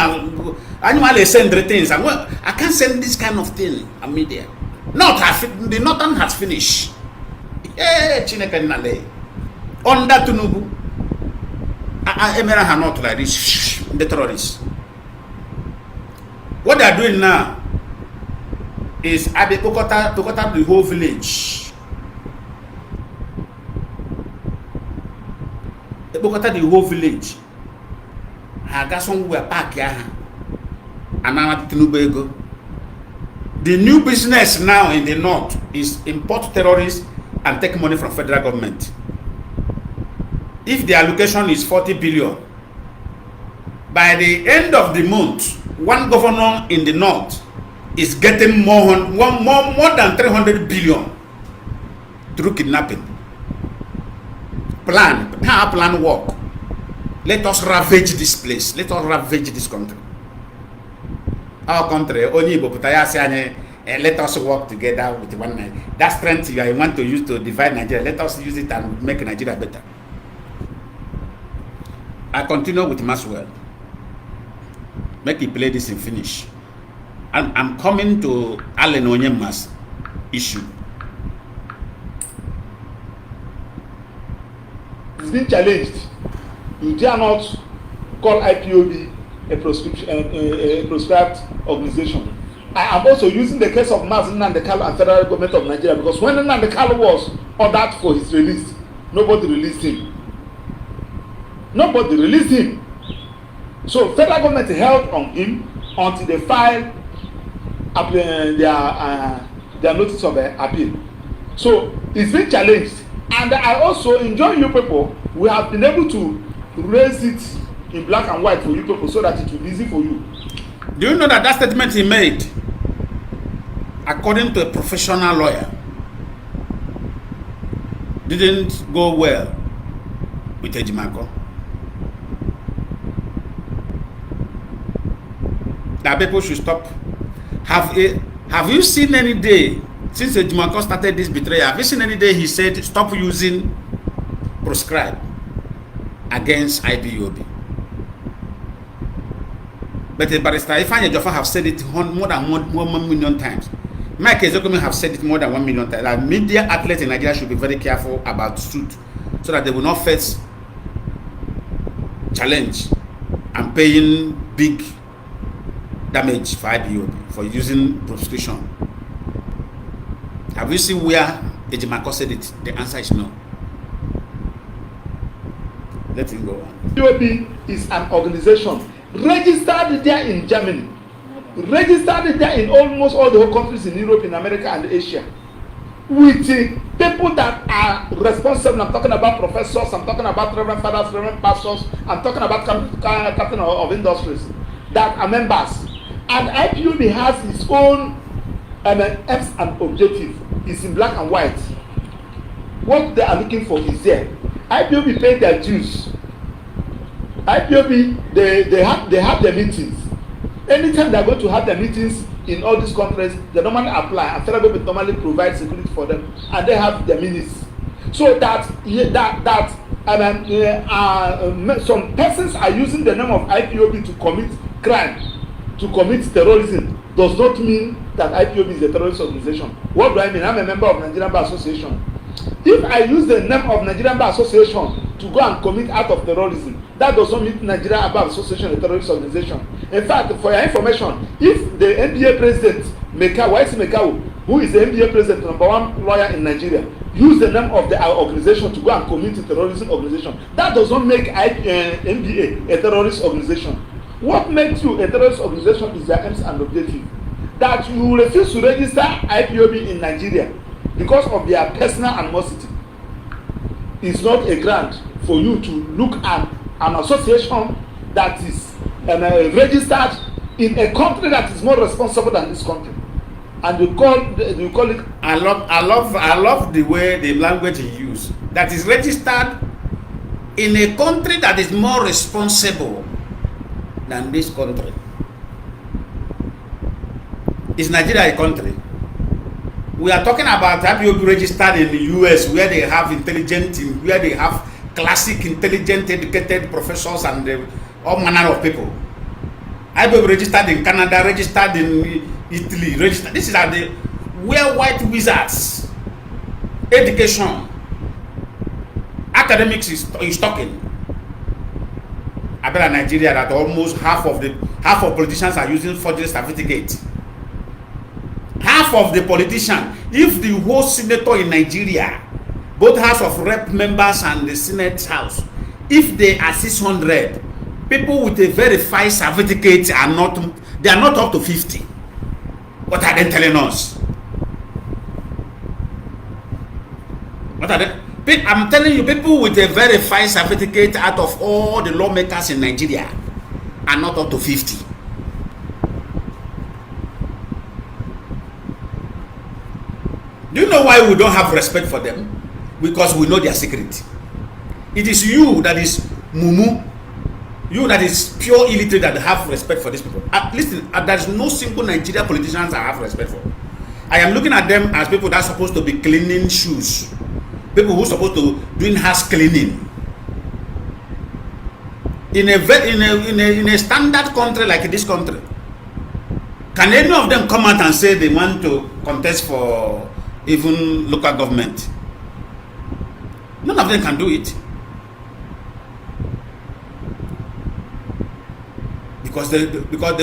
anyone send things. I can't send this kind of thing on media. The northern has finished. Chineke nnale under Tinubu emera ha not like this the terrorists. What they are doing now is Abekokota the whole village. Ebokota the whole village. I got somewhere back here. And now Tinubu. The new business now in the north is import terrorists and take money from federal government. If the allocation is 40 billion, by the end of the month, one governor in the north is getting more than 300 billion through kidnapping. Plan work. Let us ravage this place. Let us ravage this country. Our country, only let us work together with one man. That strength you want to use to divide Nigeria, let us use it and make Nigeria better. I continue with Maswell. Make it play this in finish. And I'm coming to Allen Onyema's issue. It's been challenged. You dare not call IPOB a proscribed organization. I am also using the case of Mazi LionMan Lioni and federal government of Nigeria, because when Nnamdi was ordered for his release, nobody released him. Nobody released him. So federal government held on him until they filed their notice of appeal. So it's been challenged, and I also enjoy you people. We have been able to raise it in black and white for you people so that it will be easy for you. Do you know that that statement he made, according to a professional lawyer, didn't go well with Ejimako? That people should stop. Have you seen any day since Ejimako started this betrayal? Have you seen any day he said stop using proscribe against IPOB? But the barrister Ifeanyi Ejiofor have said it more than 1 million times. Mike Ezekwemi have said it more than 1 million times. That media outlets in Nigeria should be very careful about suit, so that they will not face challenge and paying big damage for IPOB for using prostitution. Have you seen where Ejimako said it? The answer is no. Let him go on. IPOB is an organization registered there in Germany, registered there in almost all the whole countries in Europe, in America, and Asia, with people that are responsible. I'm talking about professors, I'm talking about reverend fathers, reverend pastors, I'm talking about captain of industries that are members. And IPOB has its own aims and objective. It's in black and white. What they are looking for is there. IPOB pay their dues. IPOB, they have their meetings. Anytime they are going to have their meetings in all these countries, they normally apply, and federal government normally provides security for them, and they have their minutes. So some persons are using the name of IPOB to commit crime, to commit terrorism, does not mean that IPOB is a terrorist organization. What do I mean? I'm a member of Nigerian Bar Association. If I use the name of Nigerian Bar Association to go and commit act of terrorism, that does not make Nigerian Bar Association a terrorist organization. In fact, for your information, if the NBA president, Mekau, who is the NBA president, #1 lawyer in Nigeria, use the name of the organization to go and commit a terrorism organization, that does not make NBA a terrorist organization. What makes you a terrorist organization is their aims and objective. That you refuse to register IPOB in Nigeria because of their personal animosity is not a grant for you to look at an association that is registered in a country that is more responsible than this country, and you call it. I love the way the language he used. That is registered in a country that is more responsible than this country. Is Nigeria a country? We are talking about IPOB registered in the US, where they have where they have classic, intelligent, educated professors and all manner of people. IPOB registered in Canada, registered in Italy, registered. This is where white wizards, education, academics is talking. I bet in Nigeria that almost half of politicians are using forgery certificates. Half of the politicians, if the whole senator in Nigeria, both House of Rep members and the Senate House, if they are 600, people with a verified certificate are not up to 50. What are they telling us? What are they? I'm telling you, people with a verified certificate out of all the lawmakers in Nigeria are not up to 50. Do you know why we don't have respect for them? Because we know their secret. It is you that is mumu, you that is pure illiterate that have respect for these people. Listen, there is no single Nigerian politicians I have respect for. I am looking at them as people that are supposed to be cleaning shoes, people who are supposed to doing house cleaning. In a standard country like this country, can any of them come out and say they want to contest for even local government? None of them can do it, because they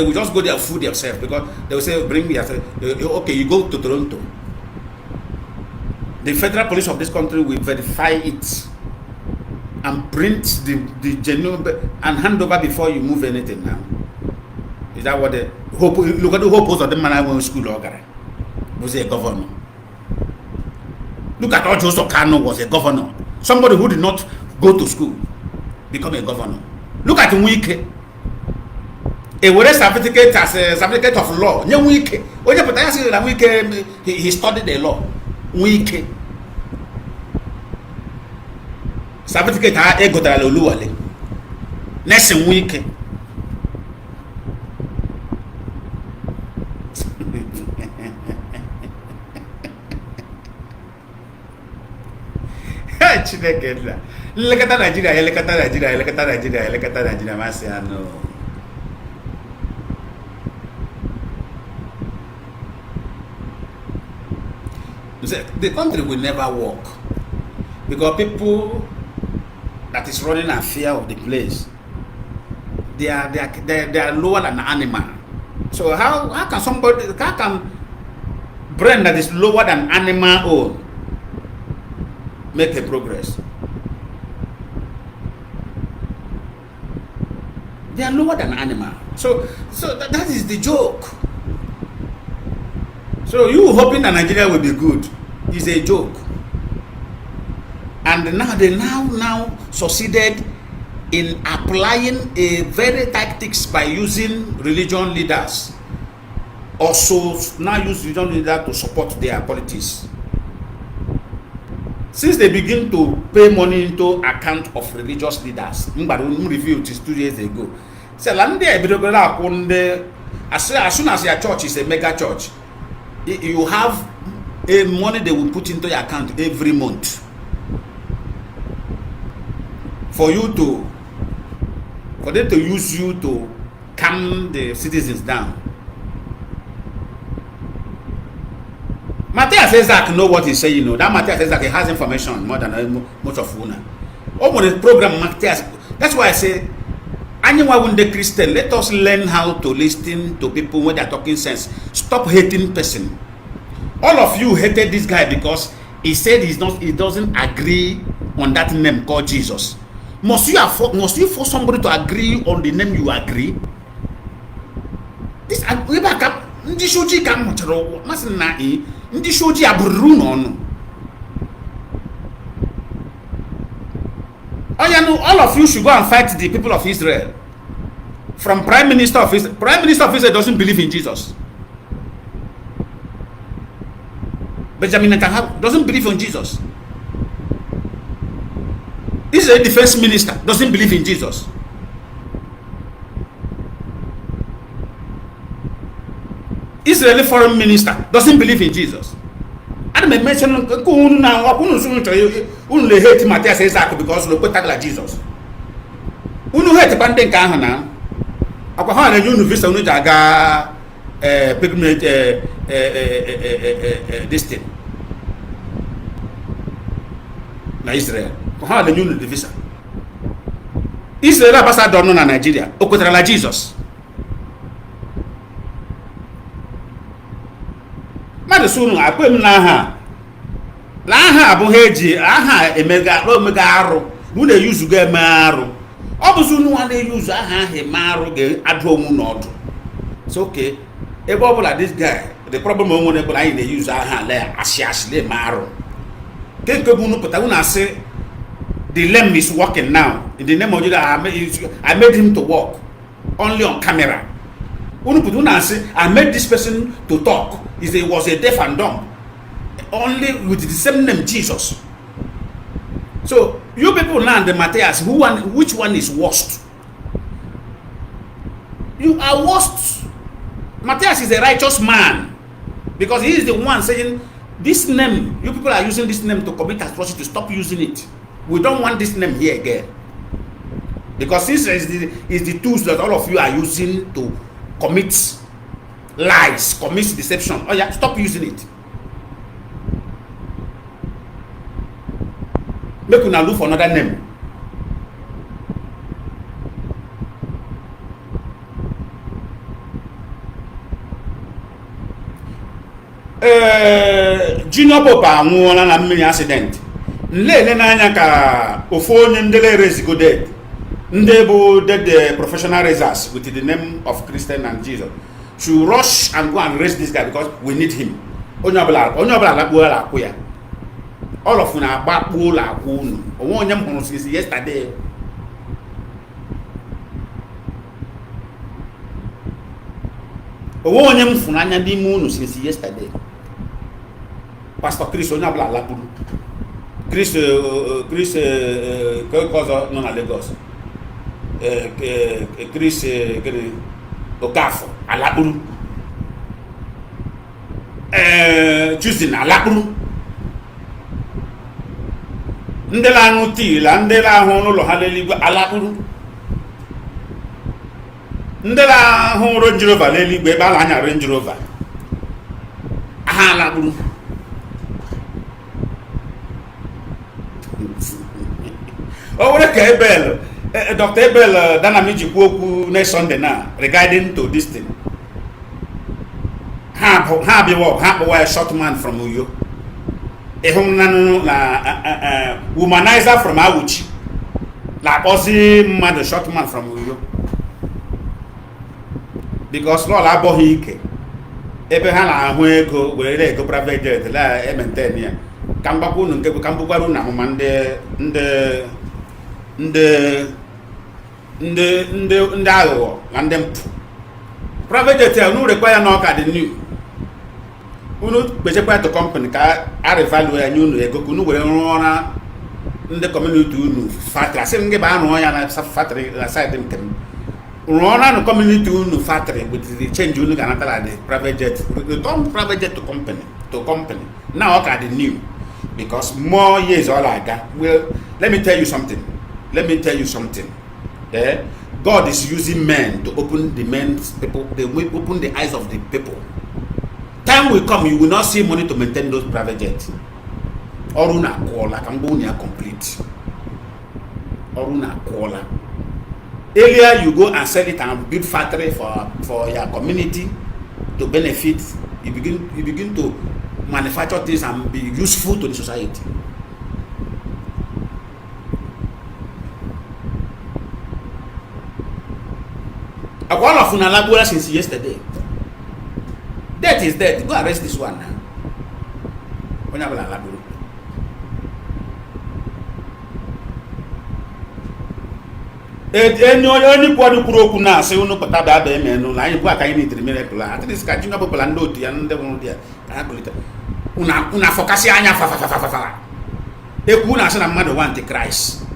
will just go there food themselves, because they will say bring me okay, you go to Toronto, the federal police of this country will verify it and print the genuine and hand over before you move anything. Now is that what the hope? Look at the whole post of the man I went to school was a governor. Look at how Joseph Kanu was a governor. Somebody who did not go to school become a governor. Look at Wike. A certificate as a certificate of law. He studied the law. Wike. Certificate I got a Luluale. Next Wike. Lekata Nigeria, Masiano. The country will never work because people that is running a fear of the place, they are lower than animal. So how can brain that is lower than animal own make a progress? They are lower than animal. So that is the joke. So you hoping that Nigeria will be good is a joke. And now they now succeeded in applying a very tactics by using religion leaders. Also now use religion leaders to support their politics. Since they begin to pay money into account of religious leaders, review it 2 years ago. So as soon as your church is a mega church, you have a money they will put into your account every month for them to use you to calm the citizens down. Matthias Isaac know what he's saying. You know that Matthias Isaac has information more than most of Una. Over the program, Matthias. That's why I say, anyone when the Christian, let us learn how to listen to people when they are talking sense. Stop hating person. All of you hated this guy because he said he doesn't agree on that name called Jesus. Must you force somebody to agree on the name you agree? This we back up. Ndi shoji ka mụchara masị na ndị shoji abụrụ n'ọnụ. All of you should go and fight the people of Israel. From Prime Minister of Israel. Prime Minister of Israel doesn't believe in Jesus. Benjamin Netanyahu doesn't believe in Jesus. Israel Defense Minister doesn't believe in Jesus. Israeli Foreign Minister doesn't believe in Jesus. I don't mention unu hate Matthias Isaac because they put like Jesus. Unu hate banding ka ahụ na akwa ha na unu visa unu jaga pilgrimage this thing na Israel. Ha na unu visa. Israel ambassador no na Nigeria o kwetara la Jesus. Mmadụ sunu akwe m na aha abụghị eji aha emega arụ mụ na-eyuzu ga eme arụ ọ bụzi unu nwa na-eyuzu aha ahụ eme arụ ga-adụ onwe n'ọdụ. So okay, ebe ọ bụla this guy the problem o nwere bụ na anyị na-eyuzu aha le asị le eme arụ nke bụ unu pụta unu asị the lem is working now in the name of Jesus. I made him to work only on camera. Unu pụta unu asị I made this person to talk. He was a deaf and dumb only with the same name Jesus. So you people now the Matthias, which one is worst? You are worst. Matthias is a righteous man because he is the one saying this name, you people are using this name to commit atrocity, stop using it. We don't want this name here again. Because this is the tools that all of you are using to commit lies, commit deception. Oh yeah, stop using it. Make una look for another name. Junior Pope anwụọla na mmiri accident. Nlele n'anya ka ofu onye ndele rezigo dead. Ndị bụ dead professional raisers with the name of Christian and Jesus should rush and go and raise this guy because we need him. Onye ọbụla lakpuola akwụ ya. All of you na agbakpuo la akwụ unu. Onwe onye m hụrụ since yesterday. Onwe onye m fụrụ anya n'ime unu since yesterday. Pastor Chris onye ọbụla lakpuru. Chris Kokozo nọ na Lagos. Chris Okafọ alakpuru. Tuesday na alakpuru. Ndị la-aṅụ tii la ndị la-ahụ n'ụlọ ha n'eluigwe alakpuru. Ndị la-ahụ Range Rover n'eluigwe ebe a na-anya Range Rover aha alakpuru. O nwere ka Ebel Dr. Ebel Danami ji kwuo okwu next Sunday na regarding to this thing. Ha kpọwa a short man from Uyo. Na womanizer from Awuchi. La kpọzi mmadụ short man from Uyo. Because lọọ abụghị ike. Ebe ha na-ahụ ego were ego private jet la maintain ya. Ka mgbakwa unu nke bụ ka mbụkwara unu ahụma ndị aghụghọ na ndị mpụ. Private jet unu rekwa ya n'ọka dị new. Unu kpechekwa to company ka a revalue ya nye unu ego ka unu were rụọ na ndị community unu factory. Asị m gị ba anụ ya na factory na side nke m. Rụọ na community unu factory with the change unu ga-anatala the private jet. Return private jet to company. Now ọka dị new. Because more years all I got. Well, let me tell you something. God is using men to open the men's people. They will open the eyes of the people. Time will come, you will not see money to maintain those private jets. Oruna kola, Cambodia complete. Oruna kola. Earlier you go and sell it and build factory for your community to benefit. You begin to manufacture things and be useful to the society. All of Unalagua since yesterday. Death is death. Go arrest this one now. Any kwadu kuroku na se unu pata ba ba menu na yin kwa ka yin idiri miracle at least ka jinga popula ndo ti and dem dia ka kulita una focus anya fa e ku na se na mmadụ want Christ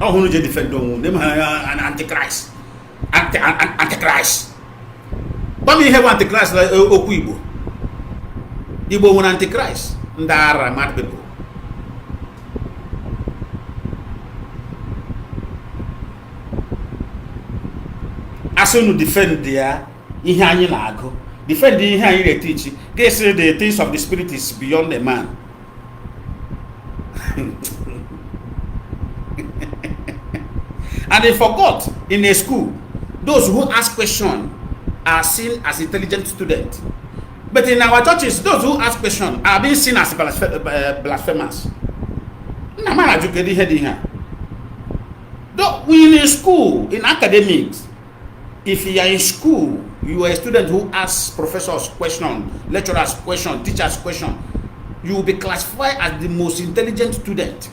oh hunu je defend on dem an antichrist antichrist ba mi he want Christ okwu Igbo won antichrist ndara mad people. As you defend there, ihe anyị na-agụ. Defend ihe anyị na-teach. Guess the things of the spirit is beyond a man. And they forgot in a school, those who ask questions are seen as intelligent students. But in our churches, those who ask questions are being seen as blasphemers. Though we in a school, in academics, if you are in school, you are a student who asks professors questions, lecturers questions, teachers questions, you will be classified as the most intelligent student.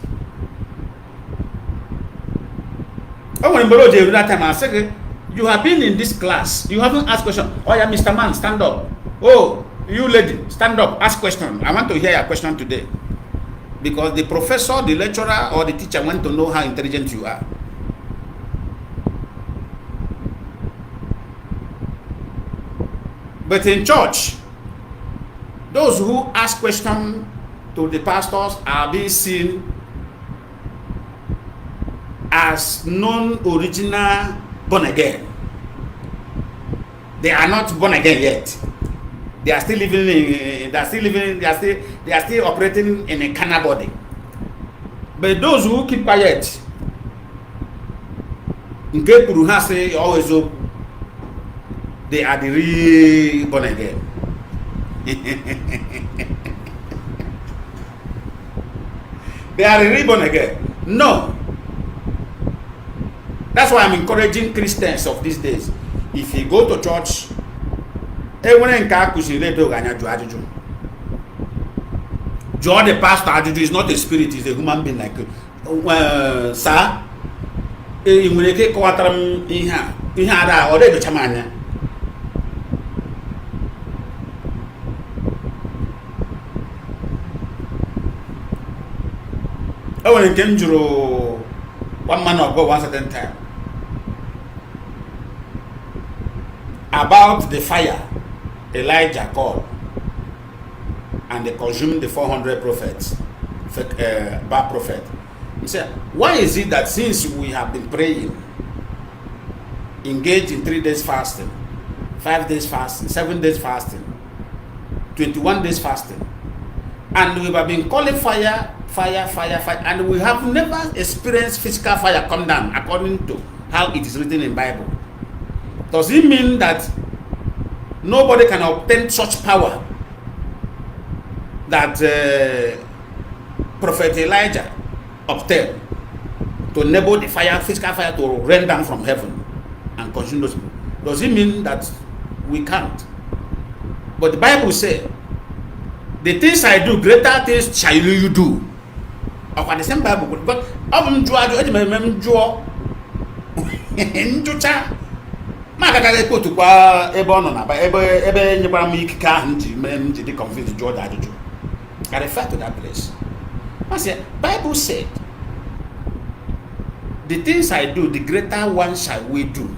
Oh, when that time I said, you have been in this class, you haven't asked questions. Oh yeah, Mr. Man, stand up. Oh, you lady, stand up, ask question. I want to hear your question today. Because the professor, the lecturer, or the teacher want to know how intelligent you are. But in church, those who ask questions to the pastors are being seen as non-original born again. They are not born again yet. They are still living in, they are still operating in a carnal body. But those who keep quiet, in case Puruha say always hope, they are the real born again. They are the real born again. No. That's why I'm encouraging Christians of these days. If you go to church, everyone in Kakusi, John the pastor Ajuju is not a spirit, he's a human being like sir. When it came to one man of God one certain time about the fire Elijah called and they consumed the 400 prophets, bad prophet. He said, why is it that since we have been praying, engaged in 3 days fasting, 5 days fasting, 7 days fasting, 21 days fasting, and we have been calling fire, and we have never experienced physical fire come down according to how it is written in Bible? Does it mean that nobody can obtain such power that Prophet Elijah obtained to enable the fire, physical fire, to rain down from heaven and consume those people? Does it mean that we can't? But the Bible says, the things I do, greater things shall you do. Of the same Bible, but I'm Makaka go to Ebono na ebe nyebara m ikika nji mem ji dey convince George Ajuju. I refer to that place. I said, Bible said, the things I do, the greater one shall we do.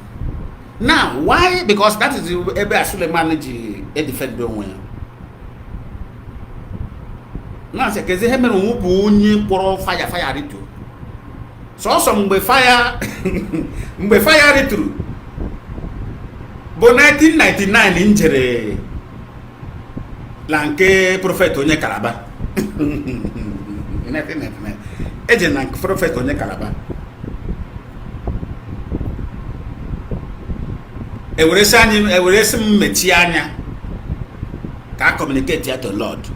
Now, why? Because that is ebe Suleiman ji e defend don wen. Now say keze he mere nwu bu onye kporo fire ritu. So mgbe fire mgbe fire ritu. But 1999 injere lanke prophet onye Kalaba. 1999 eje na prophet onye Kalaba. Ewere sim mechi anya ka communicate ya to Lord.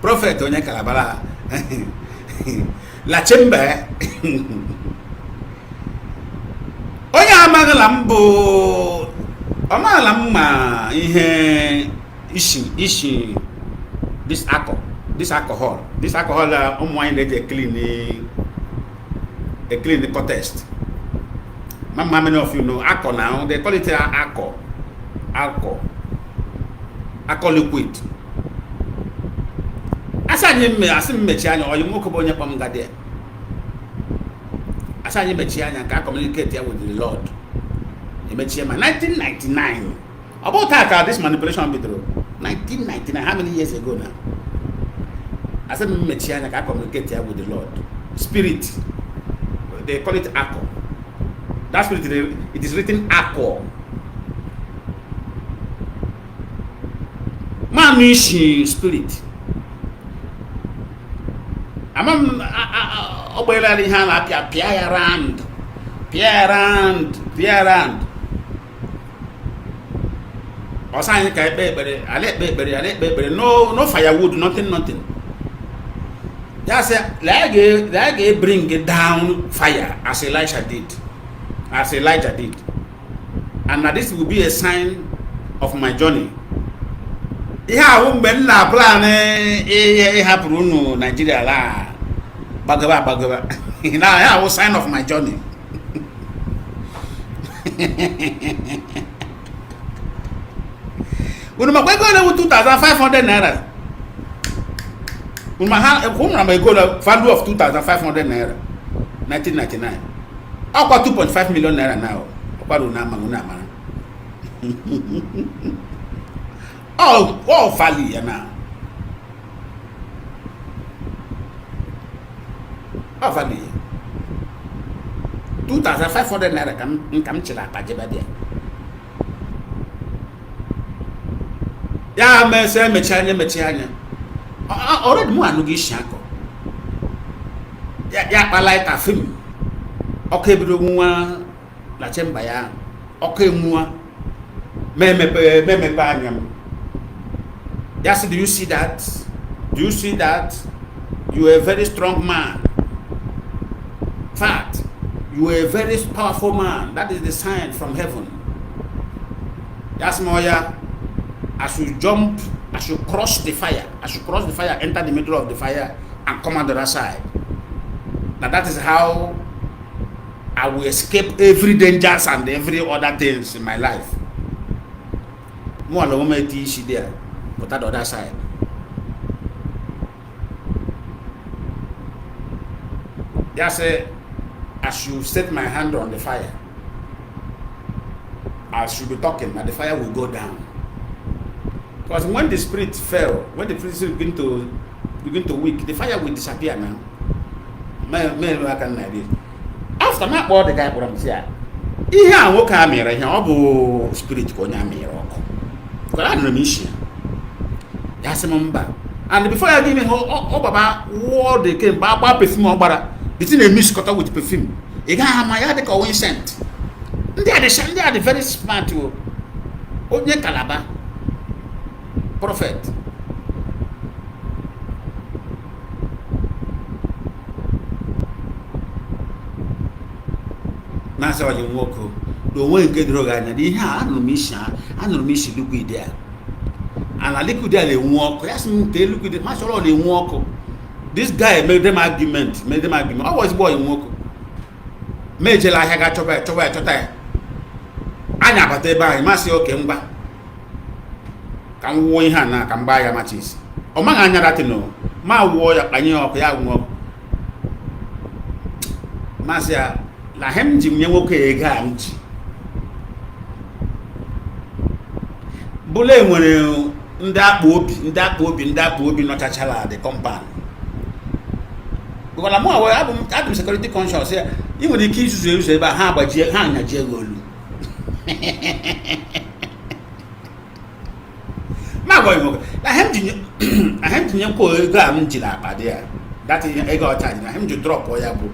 Prophet onye Kalaba la chembe onye Magalambo Amalam ishi this alcohol wine they clean the contest. Many of you know alcohol now, they call it alcohol liquid. Asim mechianya or you moke bonya pamgade. Asani mechianya can communicate here with the Lord. He mechia 1999. About that this manipulation be true. 1999, how many years ago now? Asani mechianya can communicate here with the Lord. Spirit. They call it alcohol. That spirit it is written alcohol. Manishi spirit. Amam obelali hana pia around. Osan kai bebere, ale bebere, no firewood, nothing. Just like bring it down fire as Elijah did. And now this will be a sign of my journey. Yeah, woman la plan happen Nigeria la bagaba. Now I was sign of my journey. When my go 2,500 naira. When my go value of 2,500 naira 1999. I've got 2.5 million naira now. All value now. All value. 2,500 naira come chila pajeba there. Ya mechanya. Already mo anugi shako. Ya palai ka film. Okay, bro, la chemba ya. Okay, mua. Meme panyam. Yes, do you see that? You are a very strong man. Fact, you are a very powerful man. That is the sign from heaven. Yes, Moya. I should jump. I should cross the fire. Enter the middle of the fire, and come on the other side. Now that is how I will escape every dangers and every other things in my life. More alone she there, but at the other side. Just say, I should set my hand on the fire. I should be talking, and the fire will go down. Because when the spirit fell, when the spirit begin to weak, the fire will disappear now. After my board, the guy put him here. He had woke up here, and all spirit going on me. But I don't know mission. Yes, remember. And before I give him Baba, war they came, Baba perfume Obara, between a miscutter with perfume. A guy, my other coin scent. They are the very smart to Onya Calaba. Prophet. Nasa wa jumoko do won ke droga na di ha anu mi liquid there. And a liquid there le won ko yasin te liquid ma so le won ko. This guy made them argument. I was boy won ko. Meje la ha ga choba chota. Anya bate ba ma se okay ngba. Kan wo ihe na kan ba ya machis o ma anya that no ma wo ya panye o ya wo ma se la hem jim nye woke e ga amji bule nwere ndakpo obi no chachala the compound because la mo awo abum security conscious here e nwere ike isusu ebe ha agbaji ha anyaji ego olu I have to go there. That is a got time. I have to drop or yabu.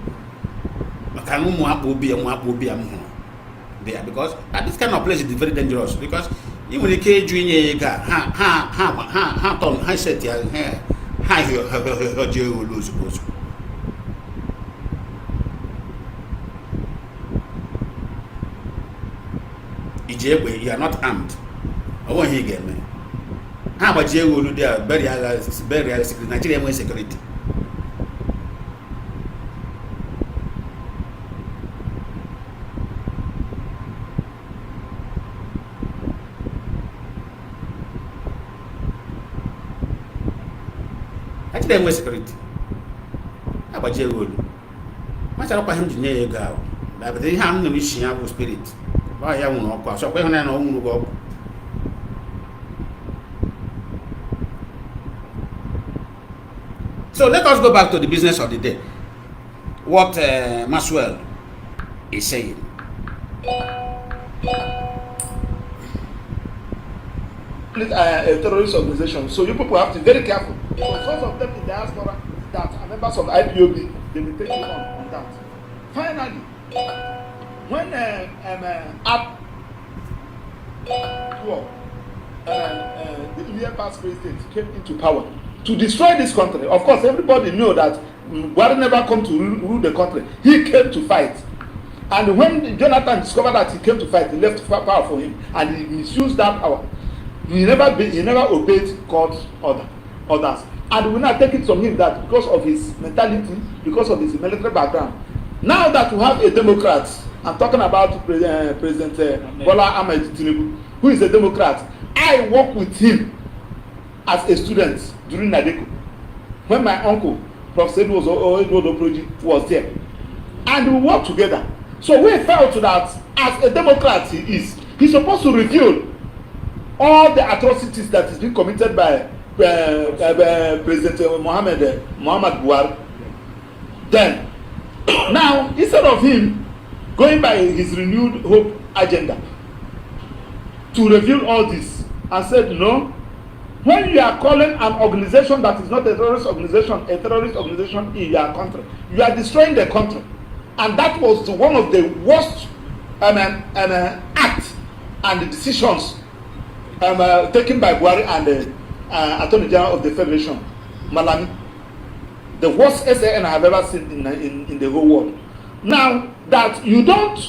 There because at this kind of place is very dangerous because even the cage junior ha set here her lose. you are not armed. I want you get me. How about you will do there? Very security. Nigeria more security. Nigeria more security. How about you will? Much I him to near go. But they have no mission of spirit. Why I won't go. So when I know go. So let us go back to the business of the day. What Maxwell is saying. A terrorist organization. So you people have to be very careful. Because some of them in diaspora that are members of IPOB, they will take you on that. Finally, when up the Indian past president came into power to destroy this country, of course, everybody knew that Buhari never come to rule the country. He came to fight. And when Jonathan discovered that he came to fight, he left power for him and he misused that power. He never obeyed God's orders. And we now take it from him that because of his mentality, because of his military background, now that we have a Democrat, I'm talking about President Bola Ahmed Tinubu, who is a Democrat. I worked with him as a student during Nadeko when my uncle, Professor Odoproji, was there. And we worked together. So we felt that as a Democrat he's supposed to reveal all the atrocities that is being committed by President Muhammad Buhari. Then, now, instead of him going by his renewed hope agenda to reveal all this and said, no, when you are calling an organization that is not a terrorist organization in your country, you are destroying the country. And that was one of the worst acts and the decisions taken by Buhari and the Attorney General of the Federation, Malami. The worst SAN I have ever seen in the whole world. Now, that you don't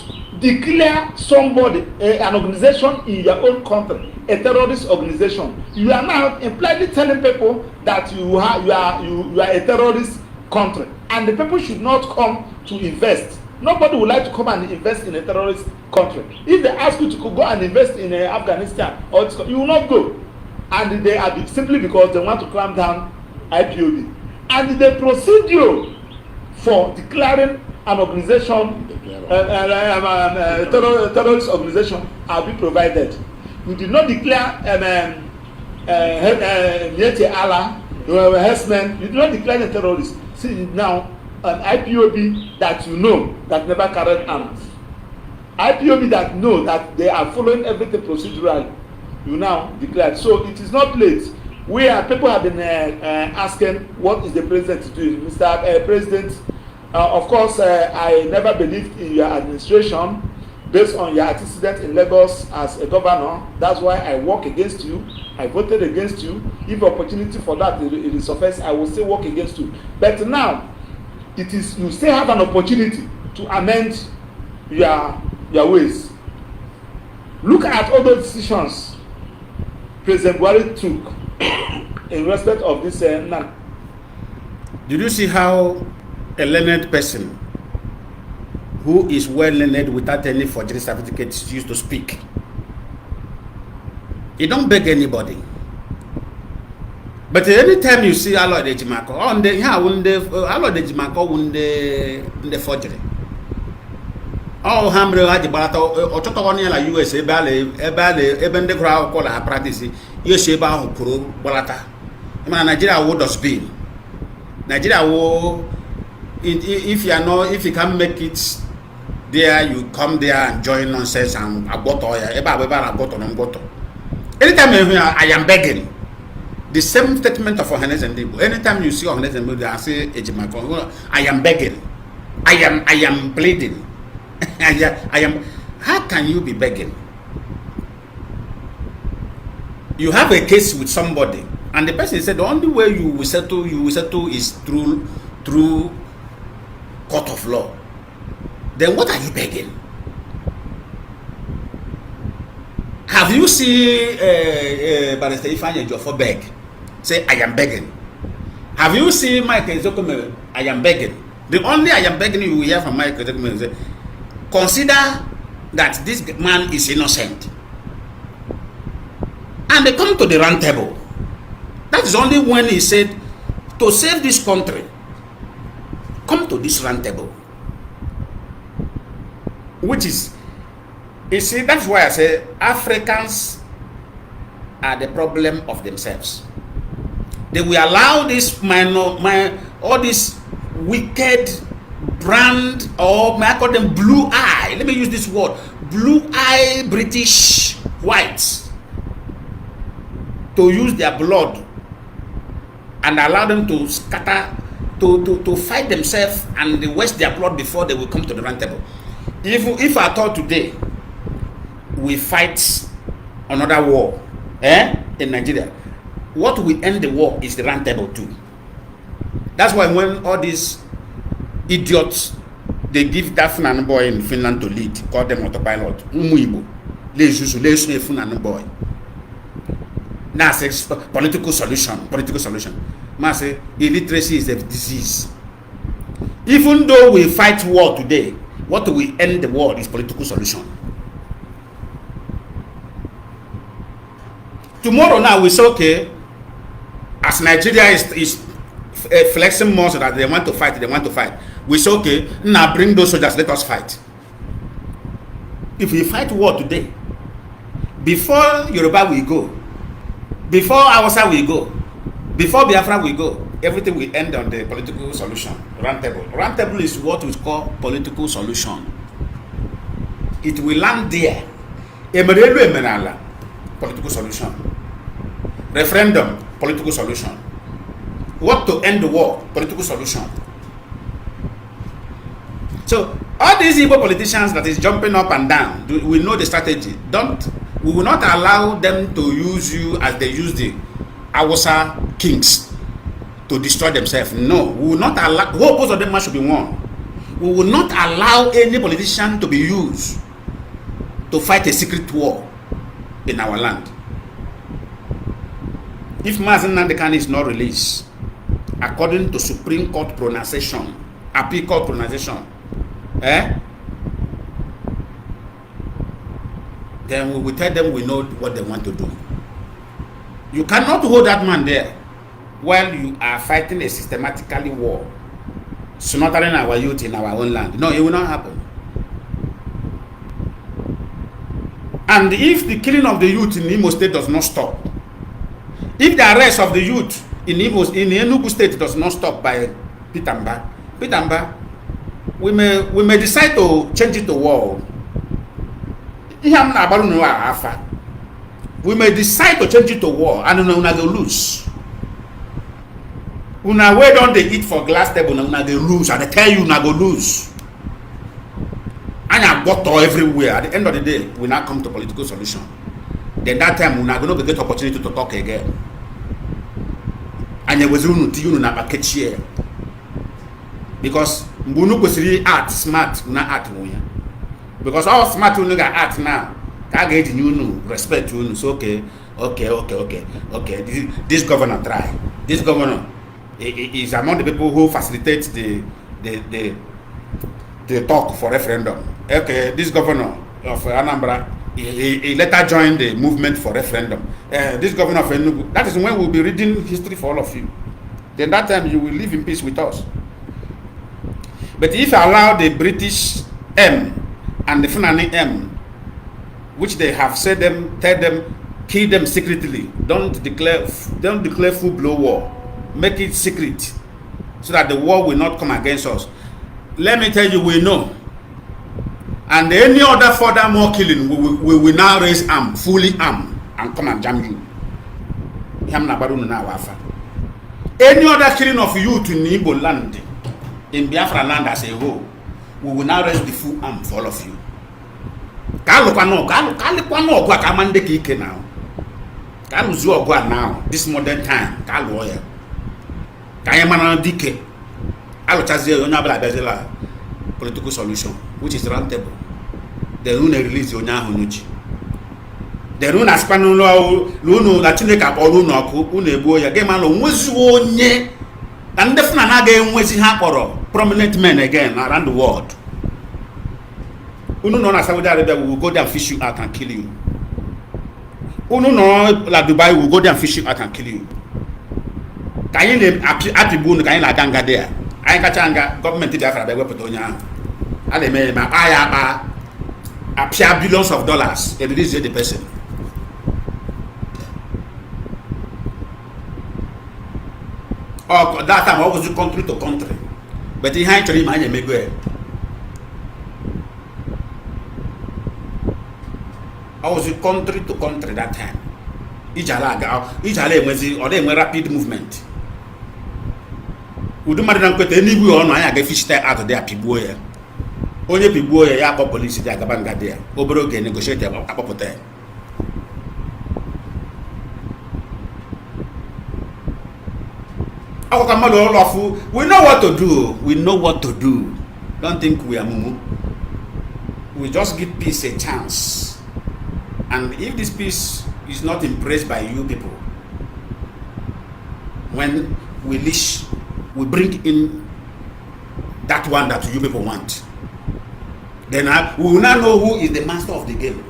declare somebody, an organization in your own country, a terrorist organization, you are now impliedly telling people that you are a terrorist country. And the people should not come to invest. Nobody would like to come and invest in a terrorist country. If they ask you to go and invest in Afghanistan, you will not go. And they are simply because they want to clamp down IPOB. And the procedure for declaring an organization, terrorist organization, will be provided. You did not declare Yeti Allah, Hessman, you did not declare a terrorist. See now, an IPOB that you know that never carried arms, IPOB that know that they are following everything procedurally, you now declare. So it is not late. People have been asking what is the president doing. Mr. President, of course, I never believed in your administration based on your antecedent in Lagos as a governor. That's why I work against you. I voted against you. If opportunity for that it surface, I will still work against you. But now, it is you still have an opportunity to amend your ways. Look at all those decisions President Buhari took in respect of this man. Did you see how a learned person who is well learned without any forgery certificates used to speak? He don't beg anybody. But anytime you see Alo de Jimako, on the Alo de Jimako on the forgery. Oh, Hambre had the Balata or Chotoni la USA Bale, even the crowd call her practice. You say about Kuru Balata. Nigeria would have been. Nigeria will, if you can make it there, you come there and join nonsense and about anytime I am begging. The same statement of Ohanes and Debo. Anytime you see Ohanes and Debo, I say, Ejimako, I am begging. I am pleading. I am. How can you be begging? You have a case with somebody, and the person said the only way you will settle is through court of law. Then what are you begging? Have you seen Barrister Ifeanyi Ejiofor beg? Say, I am begging. Have you seen Michael Ezekweme? I am begging. The only I am begging you will hear from Michael Ezekweme is, consider that this man is innocent. And they come to the round table. That is only when he said, to save this country, come to this round table. Which is, you see, that's why I say Africans are the problem of themselves. They will allow this all this wicked brand, or may I call them blue eye, let me use this word, blue eye British whites, to use their blood and allow them to scatter, to fight themselves and waste their blood before they will come to the round table. If I thought today we fight another war in Nigeria, what will end the war is the round table too. That's why when all these idiots, they give that Fulani boy in Finland to lead, call them autopilot, boy. Now says political solution. Man say illiteracy is a disease. Even though we fight war today, what will end the war is political solution. Tomorrow now we say, okay, as Nigeria is flexing more so that they want to fight, we say, okay, now bring those soldiers, let us fight. If we fight war today, before Yoruba we go, before Hausa we go, before Biafra we go, everything will end on the political solution. Round table. Round table is what we call political solution. It will land there. Political solution. Referendum, political solution. What to end the war, political solution. So all these Igbo politicians that is jumping up and down, we know the strategy. We will not allow them to use you as they use the Hausa kings to destroy themselves. No, we will not allow. Both of them should be won. We will not allow any politician to be used to fight a secret war in our land. If Mazi Nnamdi is not released, according to Supreme Court pronunciation, Appeal Court pronunciation, then we will tell them we know what they want to do. You cannot hold that man there while you are fighting a systematically war, slaughtering our youth in our own land. No, it will not happen. And if the killing of the youth in Imo State does not stop, if the arrest of the youth in Enugu State does not stop by Pitamba, we may decide to change it to war. We may decide to change it to war, and una go lose. Una way don't they eat for glass table, una go lose, and they tell you una go lose. And I got everywhere. At the end of the day, we now come to political solution. Then that time we are going to get opportunity to talk again. And there was because mbunu kwesiri art smart una art wuya. Because all smart unu got art now. Ka get you respect you. So okay. This governor try. This governor is among the people who facilitate the talk for referendum. Okay, this governor of Anambra, he later joined the movement for referendum. This governor of Enugu, that is when we'll be reading history for all of you. Then that time you will live in peace with us. But if you allow the British M and the Fulani M, which they have said them, tell them, kill them secretly, don't declare full-blown war, make it secret, so that the war will not come against us. Let me tell you, we know. And any other furthermore killing, we will now raise arm, fully arm, and come and jam you. Any other killing of youth in Igbo land, in Biafra land as a whole, we will now raise the full arm for all of you. Now, this modern time, political solution, which is round table. They will release your Nyahunuchi. the runa spanu no la Chineke akpọrọ unu ọkụ unu egbuo ya gị mana onweziwo onye na ndị fụna na-aga enwezi ha kpọrọ prominent men again around the world. Unu nọ na Saudi Arabia, we will go there and fish you out and kill you. Unu nọ la Dubai, we will go there and fish you out and kill you. Ka anyị na-apịgbu unu ka anyị na-aga nga there. Anyị kacha nga gọọmenti Biafra bịa wepụta onye ahụ. A na-eme ma akpa ya akpa apịa billions of dollars and release the person. Oh, that time I was country to country. But in high chori man emego e. I was country to country that time. Ijala enwezi or enwe rapid movement. Udu mmadụ na nkwete enigwe ọnụ anyị aga fish tie out there pigbuo ya. Onye pigbuo ya akpọ polisi dị agaba nga dị ya. Obere oge negotiate akpọpụta ya. We know what to do. We know what to do. Don't think we are mumu. We just give peace a chance. And if this peace is not embraced by you people, when we leash, we bring in that one that you people want, then we will not know who is the master of the game.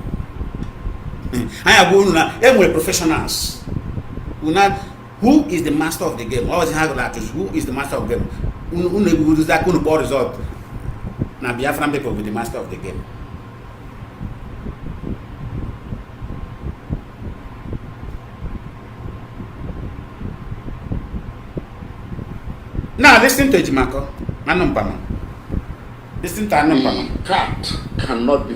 I am professionals. Who is the master of the game? Always have that. Who is the master of the game? Who is that good result? Now Biafran people will be the master of the game. Now listen to Ejimako. Listen to The cat cannot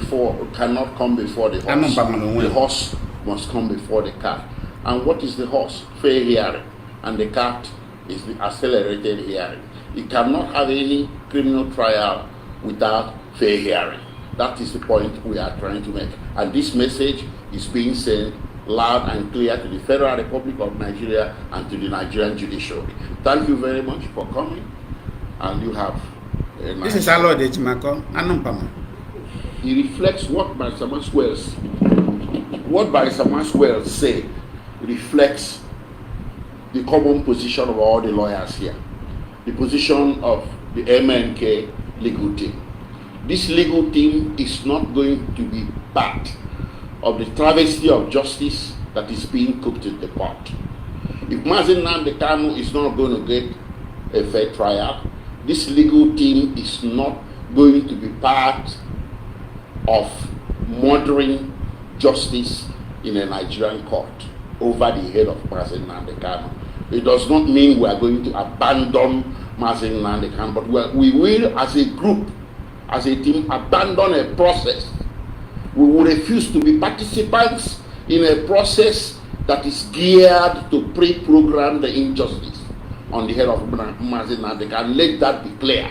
come before the horse. The horse must come before the cat. And what is the horse? Fair hearing. And the cat is the accelerated hearing. It cannot have any criminal trial without fair hearing. That is the point we are trying to make. And this message is being sent loud and clear to the Federal Republic of Nigeria and to the Nigerian judiciary. Thank you very much for coming. And you have a nice... This is Lord Ejimako. He reflects what Barrister Maxwell said. Reflects the common position of all the lawyers here, the position of the MNK legal team. This legal team is not going to be part of the travesty of justice that is being cooked in the pot. If Mazi Kanu is not going to get a fair trial, this legal team is not going to be part of murdering justice in a Nigerian court over the head of Mazi Kanu. It does not mean we are going to abandon Mazi Kanu, but we will, as a group, as a team, abandon a process. We will refuse to be participants in a process that is geared to pre-program the injustice on the head of Mazi Kanu. Let that be clear.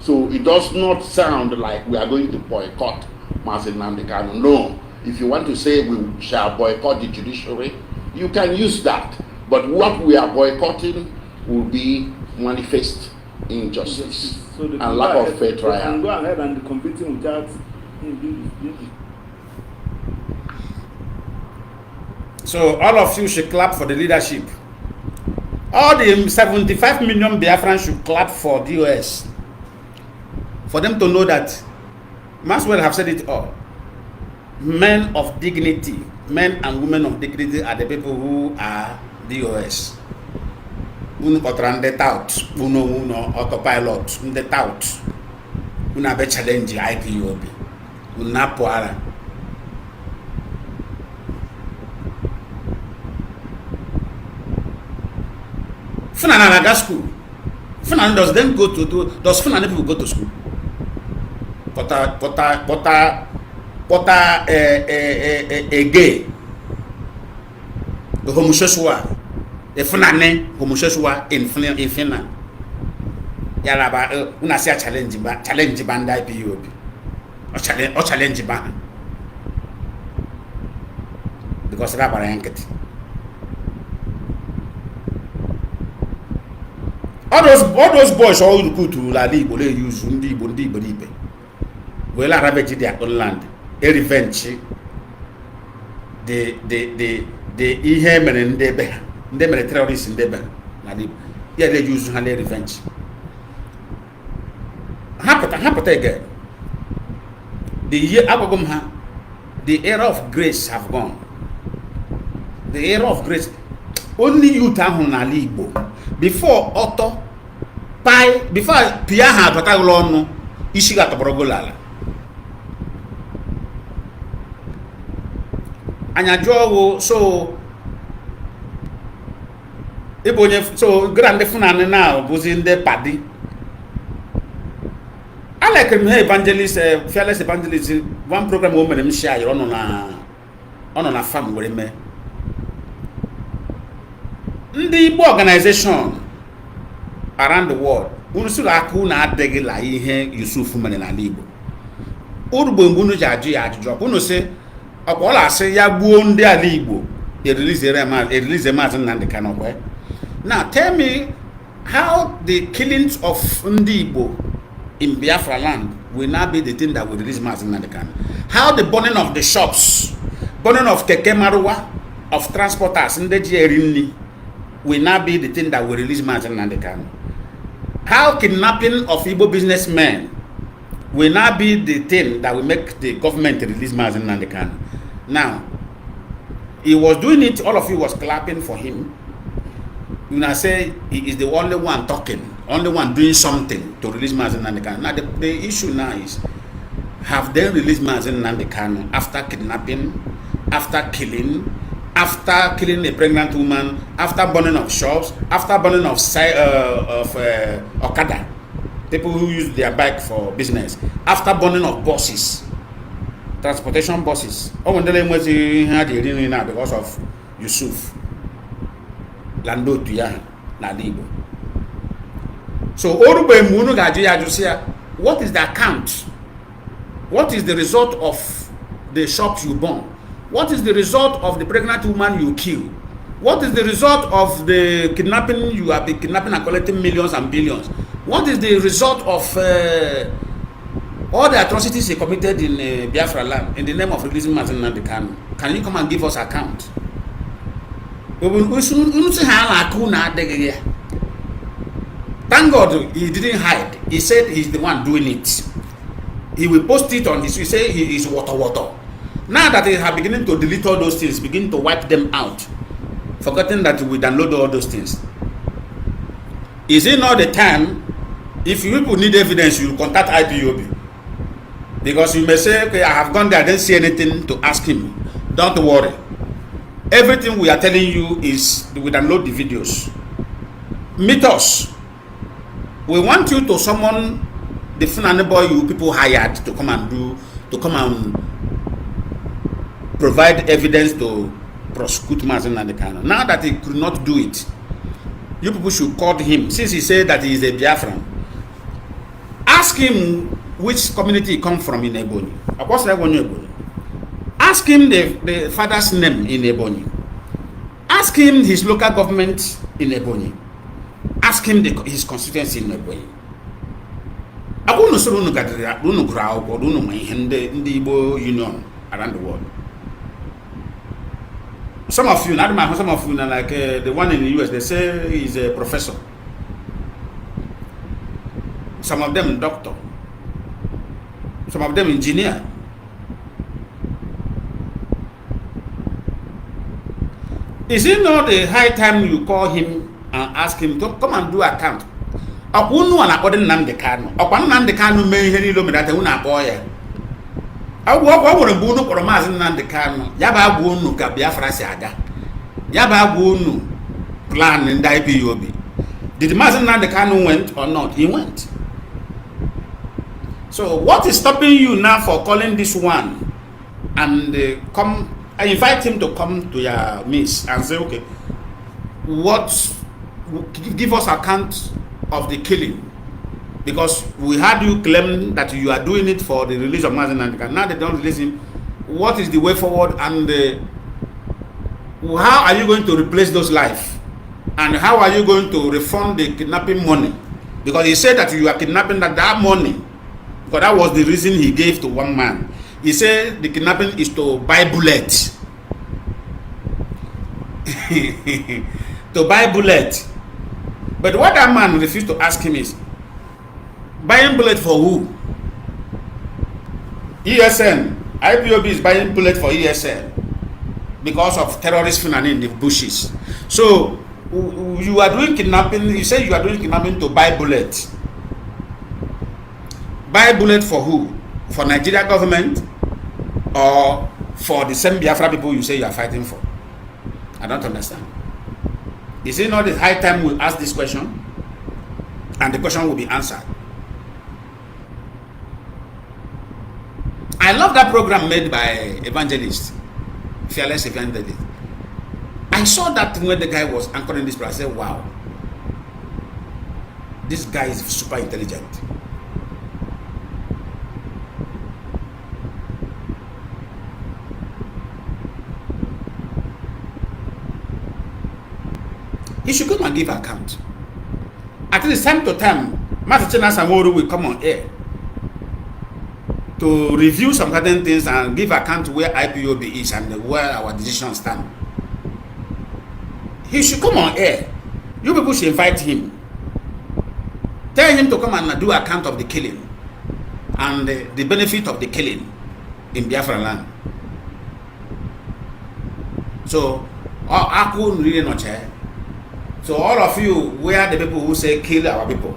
So it does not sound like we are going to boycott Mazi Kanu. No. If you want to say we shall boycott the judiciary, you can use that. But what we are boycotting will be manifest injustice so and lack of fair trial. Can go ahead and convict him without So all of you should clap for the leadership. All the 75 million Biafrans should clap for the US. For them to know that Maxwell have said it all. Men of dignity, men and women of dignity are the people who are DOS. Uno kotrande tout, uno autopilot, the tout. Una be challenge IPOB. Una poara. Funana naga school. Funana does them go to does Funana people go to school? A gay, the homosexual, a Funane homosexual in Finland. Yalaba, una say challenge band IPOB or challenge band because Rabba Yankett. All those boys all recruit to La Libo, they use Bondi. Well, I have their own land. A revenge. the ihe mere ndị mere terrorists ndị be na Igbo ya dey use ha revenge hapụta again the year agwagom ha the era of grace have gone. The era of grace only youth ahụ n'ala Igbo before ọtọ before pia ha batagolo ọnụ isi ga-atọbọrọgolo ala anya jụọ so ịbụ onye so grand funani na bụzi ndị padi I like him evangelist fearless evangelist one program o mere m share ọ nọ na farm were mee ndị Igbo organization around the world unu sụrụ aka unu adịghị la ihe Yusuf mere n'ala Igbo urugbo mgbe unu ji ajụ ya ajụjụ unu sị ọkwa ọla asị ya gbuo ndị ala Igbo erelease Mazi Nnamdi Kanu. Now tell me how the killings of ndị Igbo in Biafra land will now be the thing that will release Mazi Nnamdi Kanu. How the burning of the shops, burning of keke maruwa, of transporters in the GRN will now be the thing that will release Mazi Nnamdi Kanu. How kidnapping of Igbo businessmen will now be the thing that will make the government release Mazi Nnamdi Kanu. Now, he was doing it, all of you was clapping for him. You now say he is the only one talking, only one doing something to release Mazi Nnamdi Kanu. Now the issue now is, have they released Mazi Nnamdi Kanu after kidnapping, after killing a pregnant woman, after burning of shops, after burning of Okada, people who use their bike for business, after burning of buses, transportation buses. Oh, when they was now because of Yusuf Lando Tuya Nalibo. So Orube Munu Gaji, what is the account? What is the result of the shops you burn? What is the result of the pregnant woman you kill? What is the result of the kidnapping? You have been kidnapping and collecting millions and billions. What is the result of all the atrocities he committed in Biafra land in the name of releasing Mazi Nnamdi Kanu? Can you come and give us account? Thank God he didn't hide. He said he's the one doing it. He will post it on his. He say he is water. Now that they are beginning to delete all those things, begin to wipe them out, forgetting that we download all those things. Is it not the time? If you people need evidence, you contact IPOB, because you may say, okay, I have gone there, I didn't see anything to ask him. Don't worry. Everything we are telling you is we download the videos. Meet us. We want you to summon the Funani boy you people hired to come and provide evidence to prosecute Mazi Nnamdi Kanu. Now that he could not do it, you people should call him, since he said that he is a Biafran. Ask him which community he comes from in Ebonyi. Ask him the father's name in Ebonyi. Ask him his local government in Ebonyi. Ask him his constituency in Ebonyi. Union around the world. Some of you, not some of you, like the one in the US, they say he's a professor. Some of them doctor. Some of them engineer. Is it not the high time you call him and ask him to come and do account? Akunu and according Nnamdi Kanu. Akwan Nnamdi Kanu may hear you that una boy. I want to go for Mazi Nnamdi Kanu. Yaba wonu ka Biafra si aga. Yaba wonu plan in the IPOB. Did Mazi Nnamdi Kanu went or not? He went. So what is stopping you now for calling this one and come? I invite him to come to your midst and say, okay, give us account of the killing, because we had you claim that you are doing it for the release of Mazi Nnamdi Kanu. Now they don't release him. What is the way forward, and how are you going to replace those lives, and how are you going to refund the kidnapping money? Because he said that you are kidnapping that money, because that was the reason he gave to one man. He said the kidnapping is to buy bullets. to buy bullet. But what that man refused to ask him is, buying bullet for who? ESN. IPOB is buying bullet for ESN because of terrorist phenomenon in the bushes. So you are doing kidnapping. You say you are doing kidnapping to buy bullet. Buy bullet for who? For Nigeria government or for the same Biafra people you say you are fighting for? I don't understand. Is it not the high time we ask this question and the question will be answered? I love that program made by Evangelist, Fearless Evangelist. I saw that when the guy was anchoring this program, I said, wow, this guy is super intelligent. He should come and give account. At least time to time, Master Chena Samoru will come on air to review some certain things and give account where IPOB is and where our decisions stand. He should come on air. You people should invite him. Tell him to come and do account of the killing and the benefit of the killing in Biafra land. So, I couldn't really not share. So all of you, where the people who say kill our people,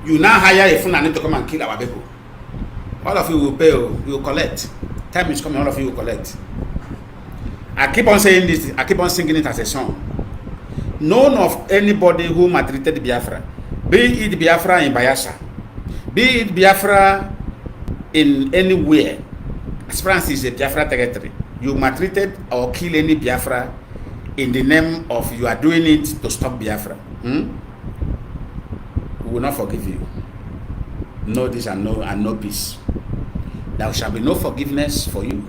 you now hire a Fulani to come and kill our people. All of you will pay, you will collect. Time is coming, all of you will collect. I keep on saying this, I keep on singing it as a song. None of anybody who maltreated Biafra, be it Biafra in Bayelsa, be it Biafra in anywhere, as France is a Biafra territory, you maltreated or kill any Biafra in the name of you are doing it to stop Biafra. We will not forgive you. No this and no peace. There shall be no forgiveness for you.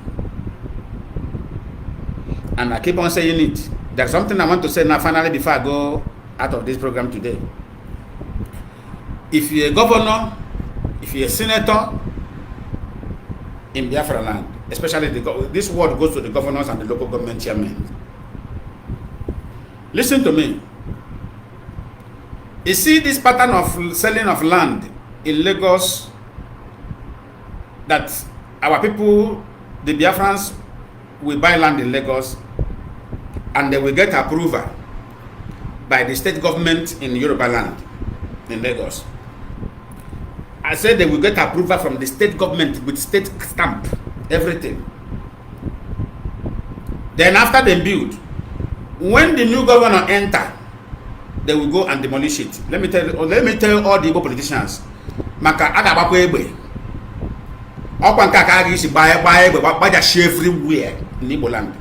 And I keep on saying it. There's something I want to say now finally before I go out of this program today. If you're a governor, if you're a senator in Biafra land, especially this word goes to the governors and the local government chairmen. Listen to me. You see this pattern of selling of land in Lagos that our people, the Biafrans, will buy land in Lagos and they will get approval by the state government in Yoruba land in Lagos. I said they will get approval from the state government with state stamp, everything. Then after they build, when the new governor enter, they will go and demolish it. Let me tell all the Igbo politicians. Maka agabakwa egbe. Okwa nka ka isi buy everywhere in Igbo land.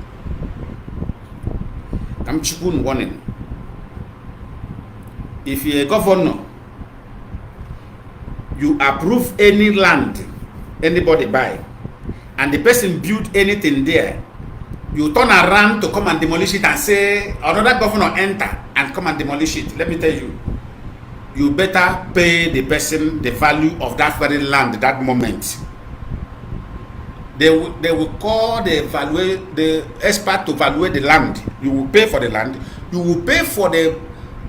I'm chukun warning. If you're a governor, you approve any land anybody buy, and the person build anything there, you turn around to come and demolish it and say another governor enter and come and demolish it. Let me tell you, you better pay the person the value of that very land at that moment. They will call the expert to evaluate the land. You will pay for the land. You will pay for the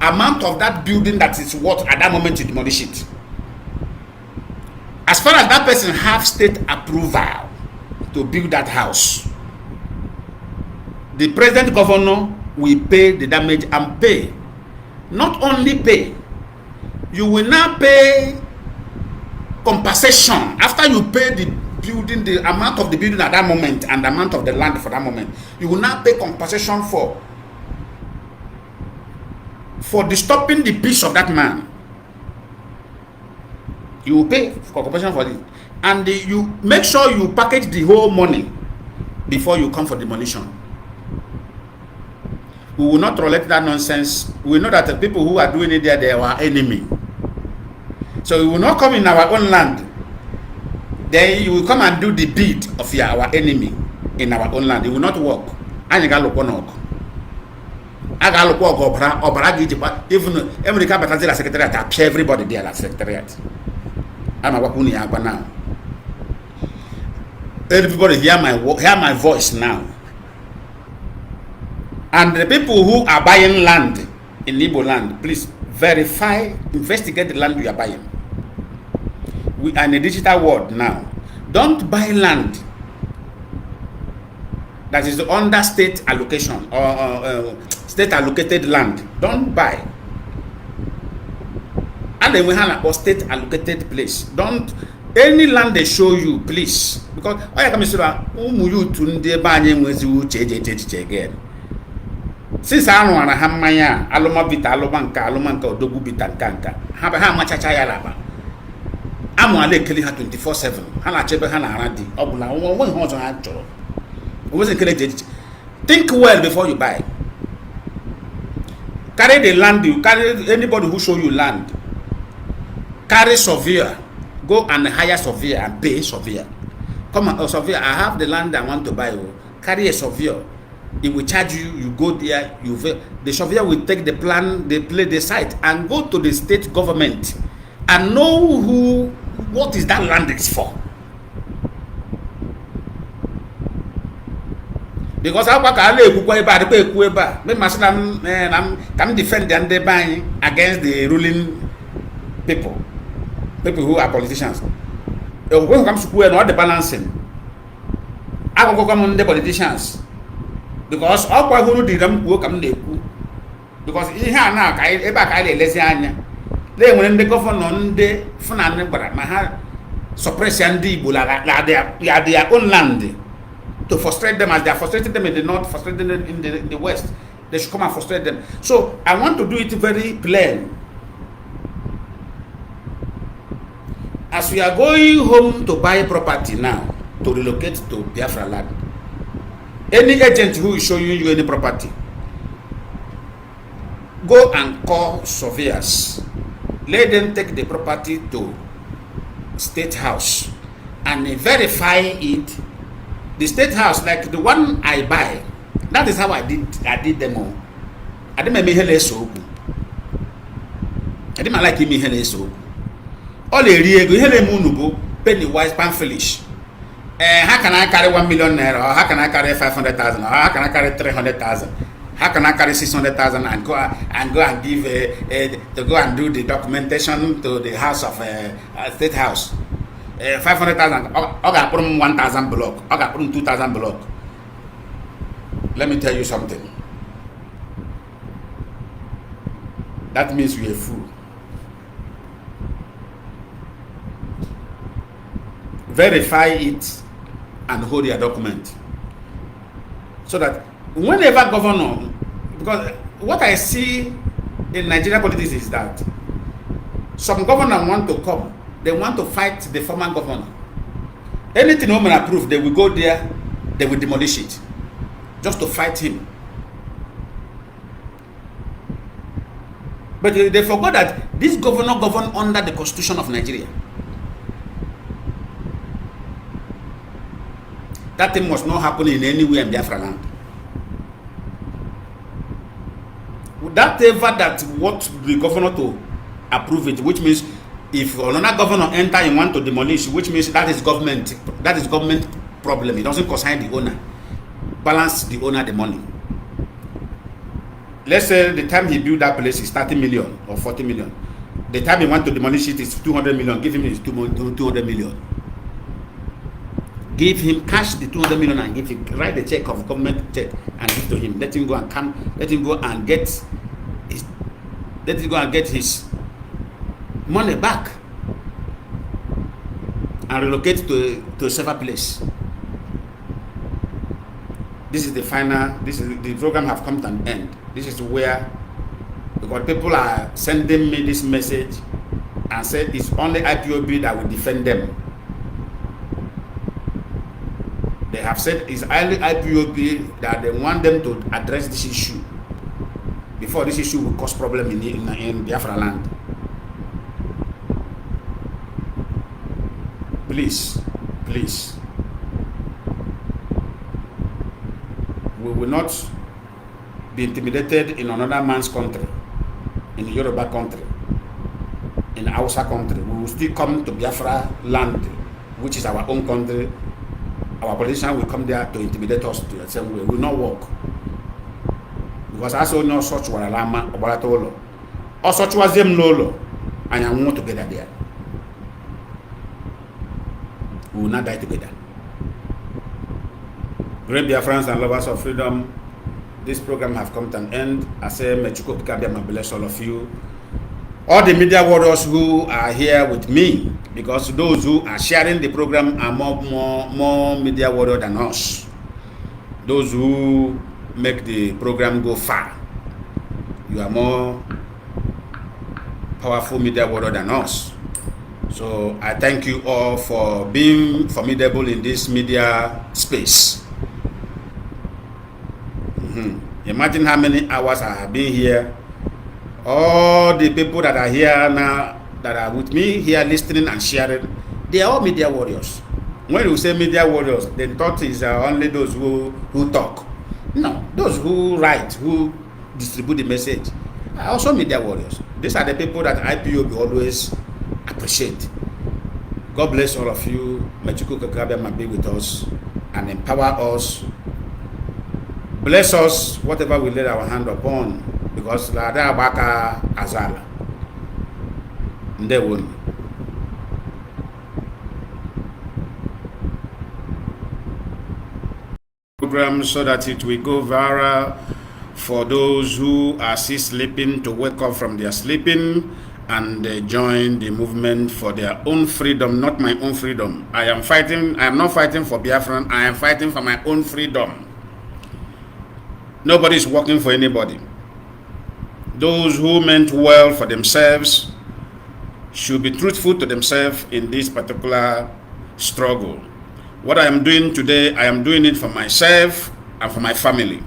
amount of that building that is worth at that moment to demolish it. As far as that person have state approval to build that house, the present governor will pay the damage and pay. Not only pay, you will now pay compensation after you pay the building, the amount of the building at that moment and the amount of the land for that moment. You will now pay compensation for disturbing the peace of that man. You will pay for compensation for it, and you make sure you package the whole money before you come for demolition. We will not tolerate that nonsense. We know that the people who are doing it there, they are our enemy. So we will not come in our own land. Then you will come and do the deed of our enemy in our own land. It will not work. Even America, but as a secretariat, I pay everybody there at secretariat. I'm a wakuni now. Everybody hear my voice now. And the people who are buying land in Igbo land, please verify, investigate the land you are buying. We are in a digital world now. Don't buy land that is under state allocation or state allocated land. Don't buy. And then we have a state allocated place. Don't, any land they show you, please, because I come to again. Since I know na hamaya aloma bita alomanka odogu bita nkanka ha machacha ya laba amu ale kele ha 24/7 ha na chebe ha na aradi obula won ho so ha choro o we kele jeje. Think well before you buy. Carry the land, you carry anybody who show you land, carry surveyor, go and hire surveyor and pay surveyor. Come on, surveyor, I have the land I want to buy. Carry a surveyor. He will charge you, you go there, the surveyor will take the plan, they play the site and go to the state government and know what is that land is for. Because I can defend the underbuying against the ruling people who are politicians. When it comes to not the balancing, I will come on the politicians. Because all who did them work on the because he had now a back Lesiania. They when the governor the Funan, but my heart suppression Dibula, their own land to frustrate them as they are frustrated them in the north, frustrated them in the west. They should come and frustrate them. So I want to do it very plain. As we are going home to buy property now, to relocate to Biafra land, any agent who is showing you any property, go and call surveyors. Let them take the property to State House and verify it. The State House, like the one I buy, that is how I did them all. I didn't make hele so. I didn't like me hele so. All the real hele munubo penny wise pamphilish. How can I carry 1 million naira, or how can I carry 500,000, or how can I carry 300,000? How can I carry 600,000 and go and give to go and do the documentation to the house of State House? 500,000. I got put 1,000 block. I got put 2,000 block. Let me tell you something. That means you're a fool. Verify it and hold your document, so that whenever governor, because what I see in Nigerian politics is that some governor want to come, they want to fight the former governor. Anything women approve, they will go there, they will demolish it, just to fight him. But they forgot that this governor governed under the Constitution of Nigeria. That thing must not happen in anywhere in Biafra land. Would that ever that what the governor to approve it, which means if another governor enter and want to demolish, which means that is government problem. It doesn't concern the owner. Balance the owner the money. Let's say the time he built that place is 30 million or 40 million. The time he want to demolish it is 200 million. Give him his 200 million. Give him cash the 200 million and give him, write the check of government check and give to him. Let him go and come. Let him go and get his. Let him go and get his money back and relocate to a safer place. This is the final. This is the program have come to an end. This is where, because people are sending me this message and said it's only IPOB that will defend them. They have said it's only IPOB that they want them to address this issue before this issue will cause problem in Biafra land. Please, please. We will not be intimidated in another man's country, in Yoruba country, in Hausa country. We will still come to Biafra land, which is our own country. Our politicians will come there to intimidate us to the same way. It will not work. because I saw no such waralama obaratolo. Or such was them lolo, and I want together there. We will not die together. Great Biafrans and lovers of freedom, this program have come to an end. I say, may Chukwuka Kabiyama bless all of you. All the media warriors who are here with me, because those who are sharing the program are more media warrior than us. Those who make the program go far, you are more powerful media warrior than us. So I thank you all for being formidable in this media space. Imagine how many hours I have been here. All the people that are here now, that are with me here listening and sharing, they are all media warriors. When you say media warriors, the thought is only those who talk. No, those who write, who distribute the message, are also media warriors. These are the people that IPOB always appreciate. God bless all of you. May Chukwuka Kabiyama be with us and empower us. Bless us, whatever we lay our hand upon, because la da baka azala. Ndewon. Program so that it will go viral for those who are still sleeping to wake up from their sleeping and join the movement for their own freedom, not my own freedom. I am not fighting for Biafran, I am fighting for my own freedom. Nobody is working for anybody. Those who meant well for themselves should be truthful to themselves in this particular struggle. What I am doing today, I am doing it for myself and for my family.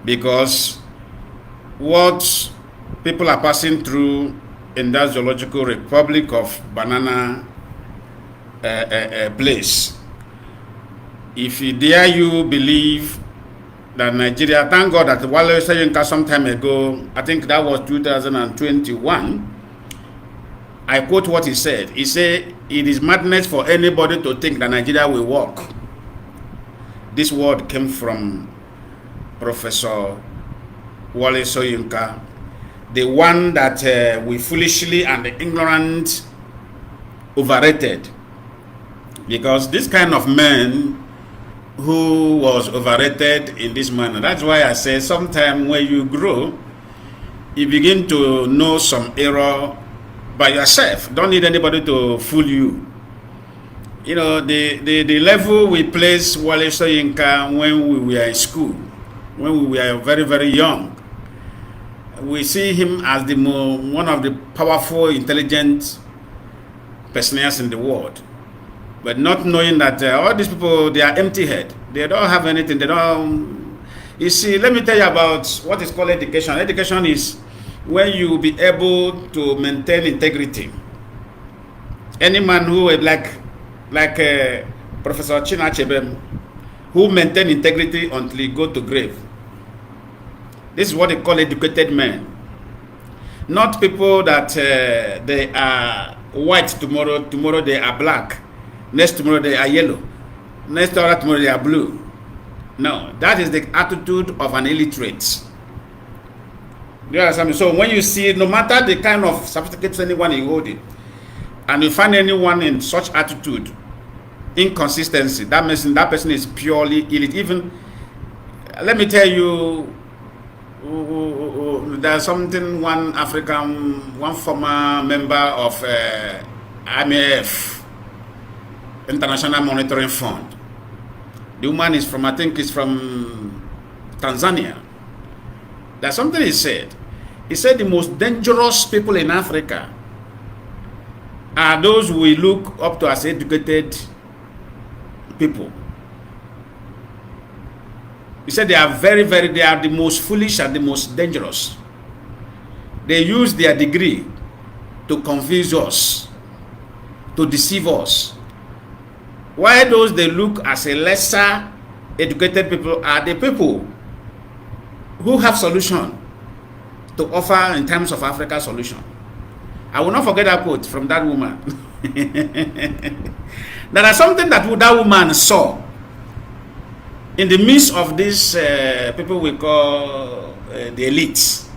Because what people are passing through in that zoological republic of banana place, if you dare you believe that Nigeria, thank God that Wale Soyinka some time ago, I think that was 2021, I quote what he said. He said, it is madness for anybody to think that Nigeria will work. This word came from Professor Wale Soyinka, the one that we foolishly and ignorant overrated. Because this kind of man who was overrated in this manner. That's why I say sometimes when you grow, you begin to know some error by yourself. Don't need anybody to fool you. You know, the level we place Wale Soyinka when we were in school, when we were very, very young, we see him as one of the powerful, intelligent personalities in the world. But not knowing that all these people, they are empty head. They don't have anything. They don't. You see, let me tell you about what is called education. Education is when you be able to maintain integrity. Any man who like Professor Chinachebe, who maintain integrity until he go to grave. This is what they call educated men. Not people that they are white tomorrow they are black. Next tomorrow they are yellow. Next tomorrow they are blue. No, that is the attitude of an illiterate. Do you understand me? So when you see, no matter the kind of certificates anyone is holding, and you find anyone in such attitude, inconsistency, that means that person is purely illiterate. Even, let me tell you, there's something one former member of IMF, International Monetary Fund. The woman is from, I think it's from Tanzania. There's something he said. He said the most dangerous people in Africa are those we look up to as educated people. He said they are they are the most foolish and the most dangerous. They use their degree to confuse us, to deceive us. Why those they look as a lesser educated people are the people who have solution to offer in terms of Africa solution. I will not forget that quote from that woman. There is something that woman saw in the midst of these people we call the elites,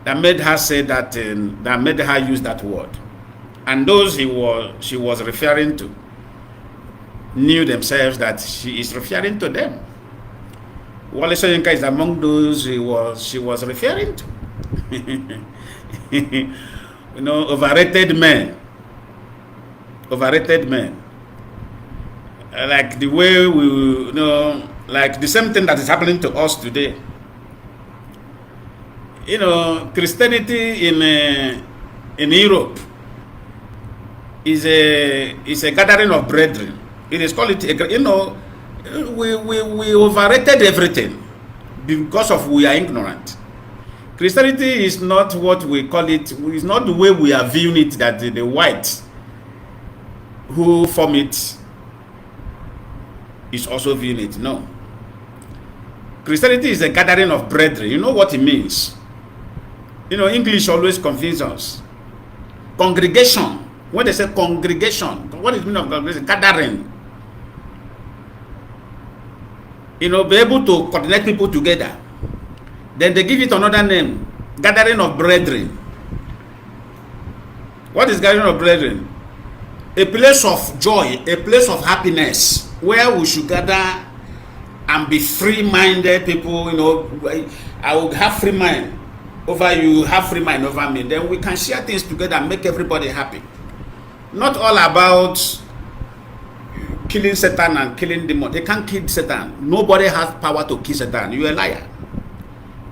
that made her say that, that made her use that word. And those she was referring to knew themselves that she is referring to them. Wale Soyinka is among those she was referring to. You know, overrated men. Overrated men. Like the way we, you know, like the same thing that is happening to us today. You know, Christianity in Europe is a gathering of brethren. It is called, you know, we overrated everything because of we are ignorant. Christianity is not what we call it. It's not the way we are viewing it, that the whites who form it is also viewing it. No. Christianity is a gathering of brethren. You know what it means? You know, English always confuses us. Congregation. When they say congregation, what is the meaning of congregation? Gathering. You know, be able to coordinate people together. Then they give it another name. Gathering of brethren. What is gathering of brethren? A place of joy, a place of happiness, where we should gather and be free-minded people. You know, I will have free mind over you, have free mind over me. Then we can share things together and make everybody happy. Not all about killing Satan and killing demons. They can't kill Satan. Nobody has power to kill Satan. You're a liar.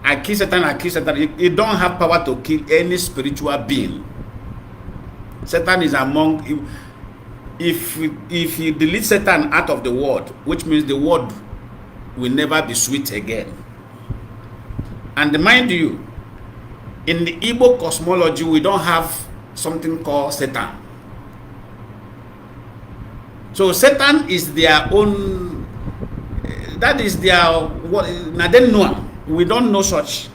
I kill Satan, I kill Satan. You don't have power to kill any spiritual being. Satan is among you. If you delete Satan out of the world, which means the world will never be sweet again. And mind you, in the Igbo cosmology, we don't have something called Satan. So Satan is their own, that is their, what, we don't know such.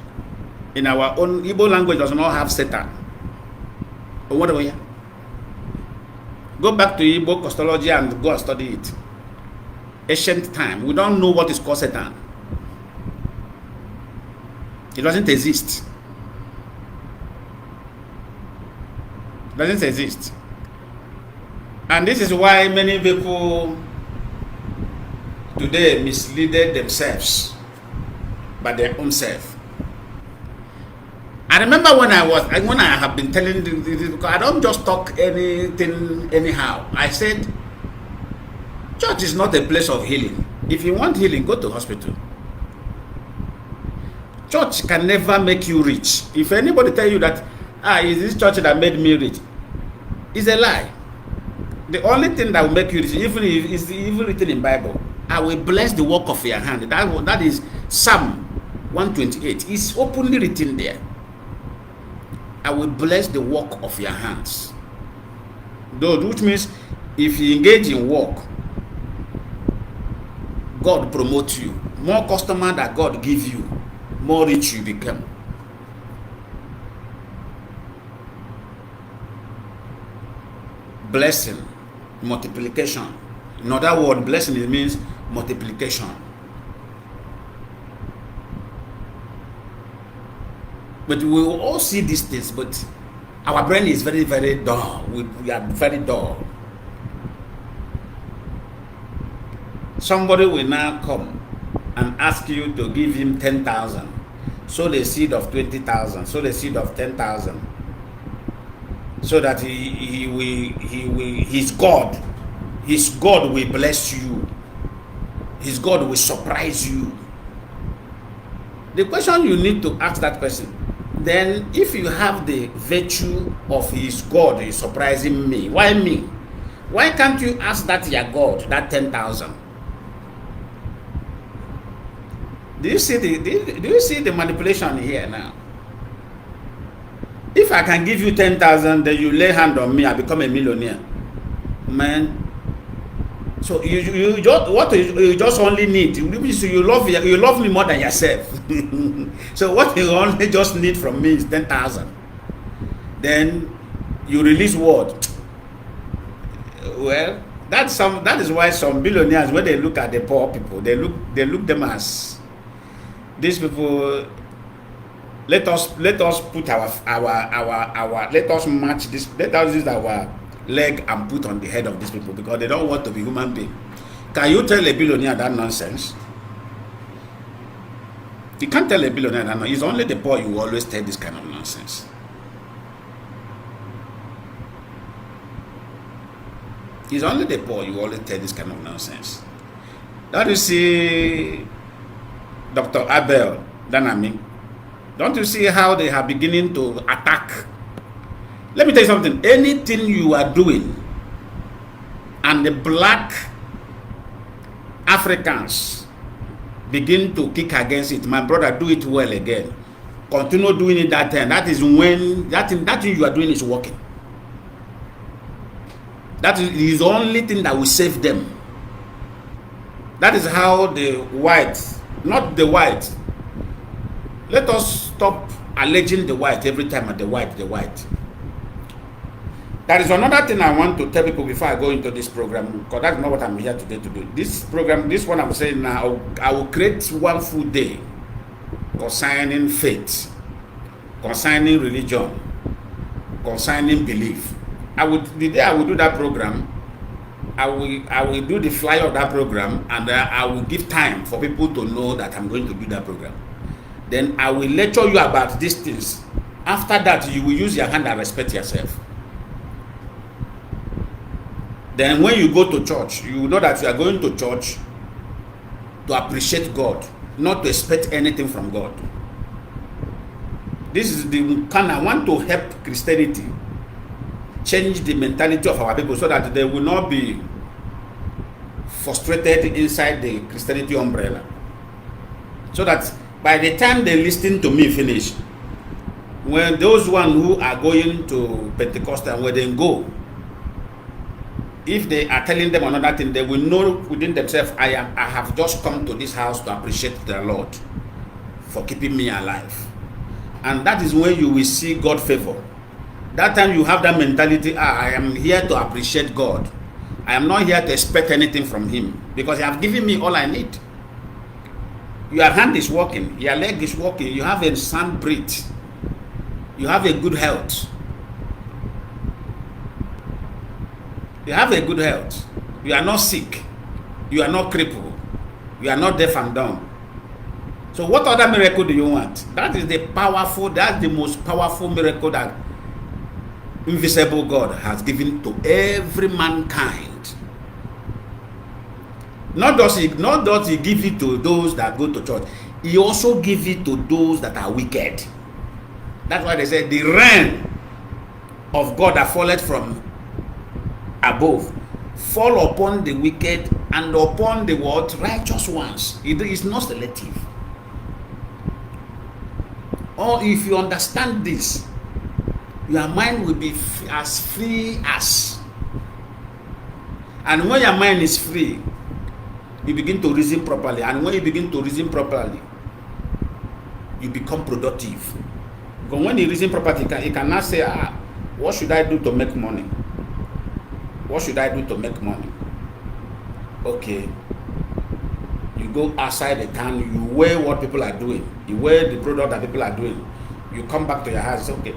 In our own Igbo language does not have Satan. But what do we have? Go back to Igbo cosmology and go and study it. Ancient time, we don't know what is called Satan. It doesn't exist. It doesn't exist. And this is why many people today misleaded themselves by their own self. I remember when I have been telling this, because I don't just talk anything anyhow. I said, church is not a place of healing. If you want healing, go to hospital. Church can never make you rich. If anybody tell you that, is this church that made me rich, it's a lie. The only thing that will make you rich, even if it's even written in Bible, I will bless the work of your hand. That is Psalm 128. It's openly written there. I will bless the work of your hands. Which means if you engage in work, God promotes you. More customer that God gives you, more rich you become. Blessing, multiplication. In other words, blessing, it means multiplication. But we will all see these things, but our brain is very, very dull. We are very dull. Somebody will now come and ask you to give him 10,000. Sow the seed of 20,000. Sow the seed of 10,000. So that his God will bless you. His God will surprise you. The question you need to ask that person, then if you have the virtue of his God is surprising me, why me? Why can't you ask that your God, that 10,000? Do you see the manipulation here now? If I can give you 10,000, then you lay hand on me, I become a millionaire. Man. So you just only need, you love me more than yourself. So what you only just need from me is 10,000. Then you release word. Well, That is why some billionaires, when they look at the poor people, they look them as these people. Let us put our let us match this. Let us use our leg and put on the head of these people because they don't want to be human beings. Can you tell a billionaire that nonsense? You can't tell a billionaire that nonsense. It's only the poor you always tell this kind of nonsense. It's only the poor you always tell this kind of nonsense. Don't you see Dr. Abel Danami? Don't you see how they are beginning to attack? Let me tell you something. Anything you are doing and the black Africans begin to kick against it, my brother, do it well again. Continue doing it that time. That is when that thing you are doing is working. That is the only thing that will save them. That is how the white, not the white. Let us stop alleging the white every time at the white. There is another thing I want to tell people before I go into this program, because that's not what I'm here today to do. This program, this one I'm saying now, I will create one full day concerning faith, concerning religion, concerning belief. The day I will do that program, I will do the flyer of that program, and I will give time for people to know that I'm going to do that program. Then I will lecture you about these things. After that, you will use your hand and respect yourself. Then when you go to church, you will know that you are going to church to appreciate God, not to expect anything from God. This is the kind I want to help Christianity change the mentality of our people so that they will not be frustrated inside the Christianity umbrella. So that by the time they listen to me finish, when those ones who are going to Pentecostal, when they go, if they are telling them another thing, they will know within themselves, I have just come to this house to appreciate the Lord for keeping me alive. And that is when you will see God favor. That time you have that mentality, I am here to appreciate God. I am not here to expect anything from Him because He has given me all I need. Your hand is working, your leg is working, you have a sound breath, you have a good health. You have a good health. You are not sick. You are not crippled. You are not deaf and dumb. So what other miracle do you want? That's the most powerful miracle that invisible God has given to every mankind. Not does he give it to those that go to church. He also gives it to those that are wicked. That's why they say the rain of God that falleth from above fall upon the wicked and upon the righteous ones. It is not selective. Or if you understand this, your mind will be as free as. And when your mind is free, you begin to reason properly. And when you begin to reason properly, you become productive. Because when you reason properly, you cannot say, what should I do to make money? What should I do to make money? Okay. You go outside the town, you weigh what people are doing. You weigh the product that people are doing. You come back to your house, okay,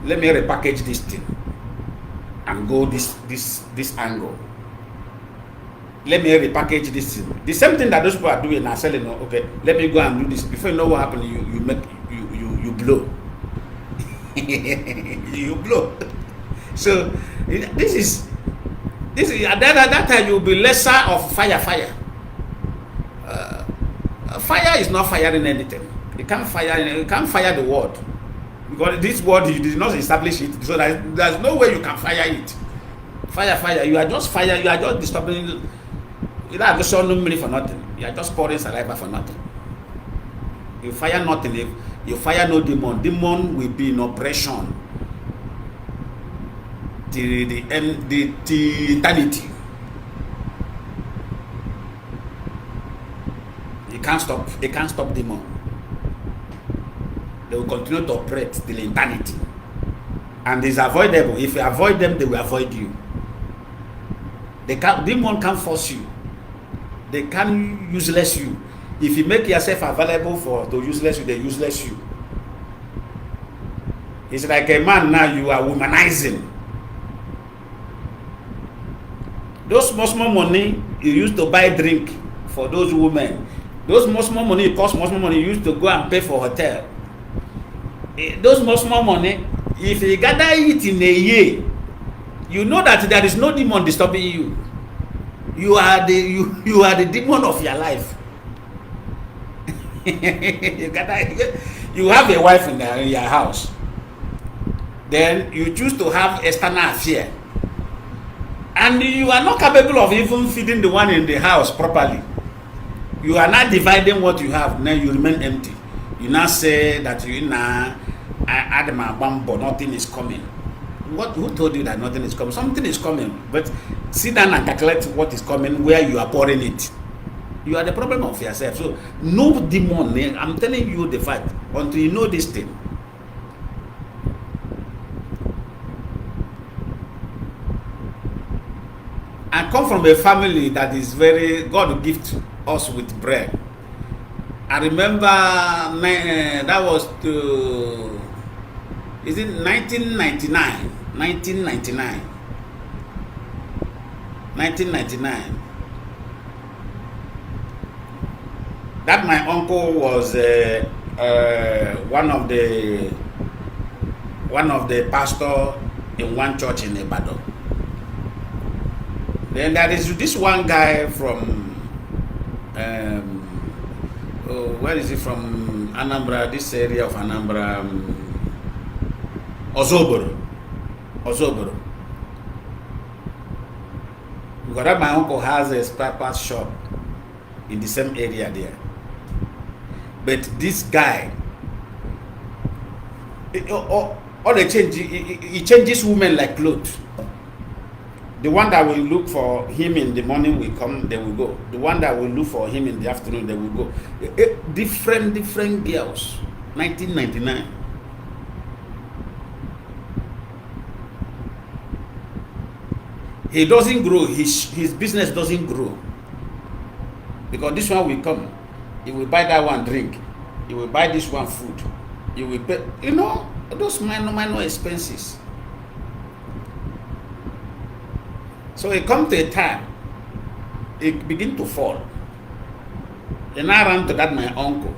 let me repackage this thing and go this angle. Let me repackage this thing. The same thing that those people are doing are selling. Okay, let me go and do this. Before you know what happened, you blow. You blow. So this is at that time you will be lesser of fire. Fire is not firing anything. You can't fire the word. Because this word, you did not establish it, so there's no way you can fire it. Fire. You are just disturbing. You don't have to show no money for nothing. You are just pouring saliva for nothing. You fire nothing. If you fire no demon, demon will be in operation till the eternity. You can't stop demon. They will continue to operate till eternity. And it's avoidable. If you avoid them, they will avoid you. Demon can't force you. They can useless you. If you make yourself available to useless you, they useless you. It's like a man now, you are womanizing. Those small money you used to buy drink for those women. Those small money, it costs more money you used to go and pay for hotel. Those small money, if you gather it in a year, you know that there is no demon disturbing you. You are the demon of your life. You have a wife in your house. Then you choose to have external affair. And you are not capable of even feeding the one in the house properly. You are not dividing what you have, now you remain empty. You now say that you now add my bumbo, nothing is coming. Who told you that nothing is coming? Something is coming, but sit down and calculate what is coming, where you are pouring it. You are the problem of yourself. So no demon, I'm telling you the fact, until you know this thing. I come from a family that is very, God gift us with bread. I remember that was is it 1999? 1999. That my uncle was one of the pastor in one church in Ibadan. Then there is this one guy from where is he from? Anambra, this area of Anambra, Ozoboro. Because that my uncle has a spare parts shop in the same area there. But this guy, all the change, he changes women like clothes. The one that will look for him in the morning will come, they will go. The one that will look for him in the afternoon, they will go. Different girls. 1999. He doesn't grow. His business doesn't grow. Because this one will come. He will buy that one drink. He will buy this one food. He will pay, those minor expenses. So it come to a time, it begin to fall. And I ran to that my uncle.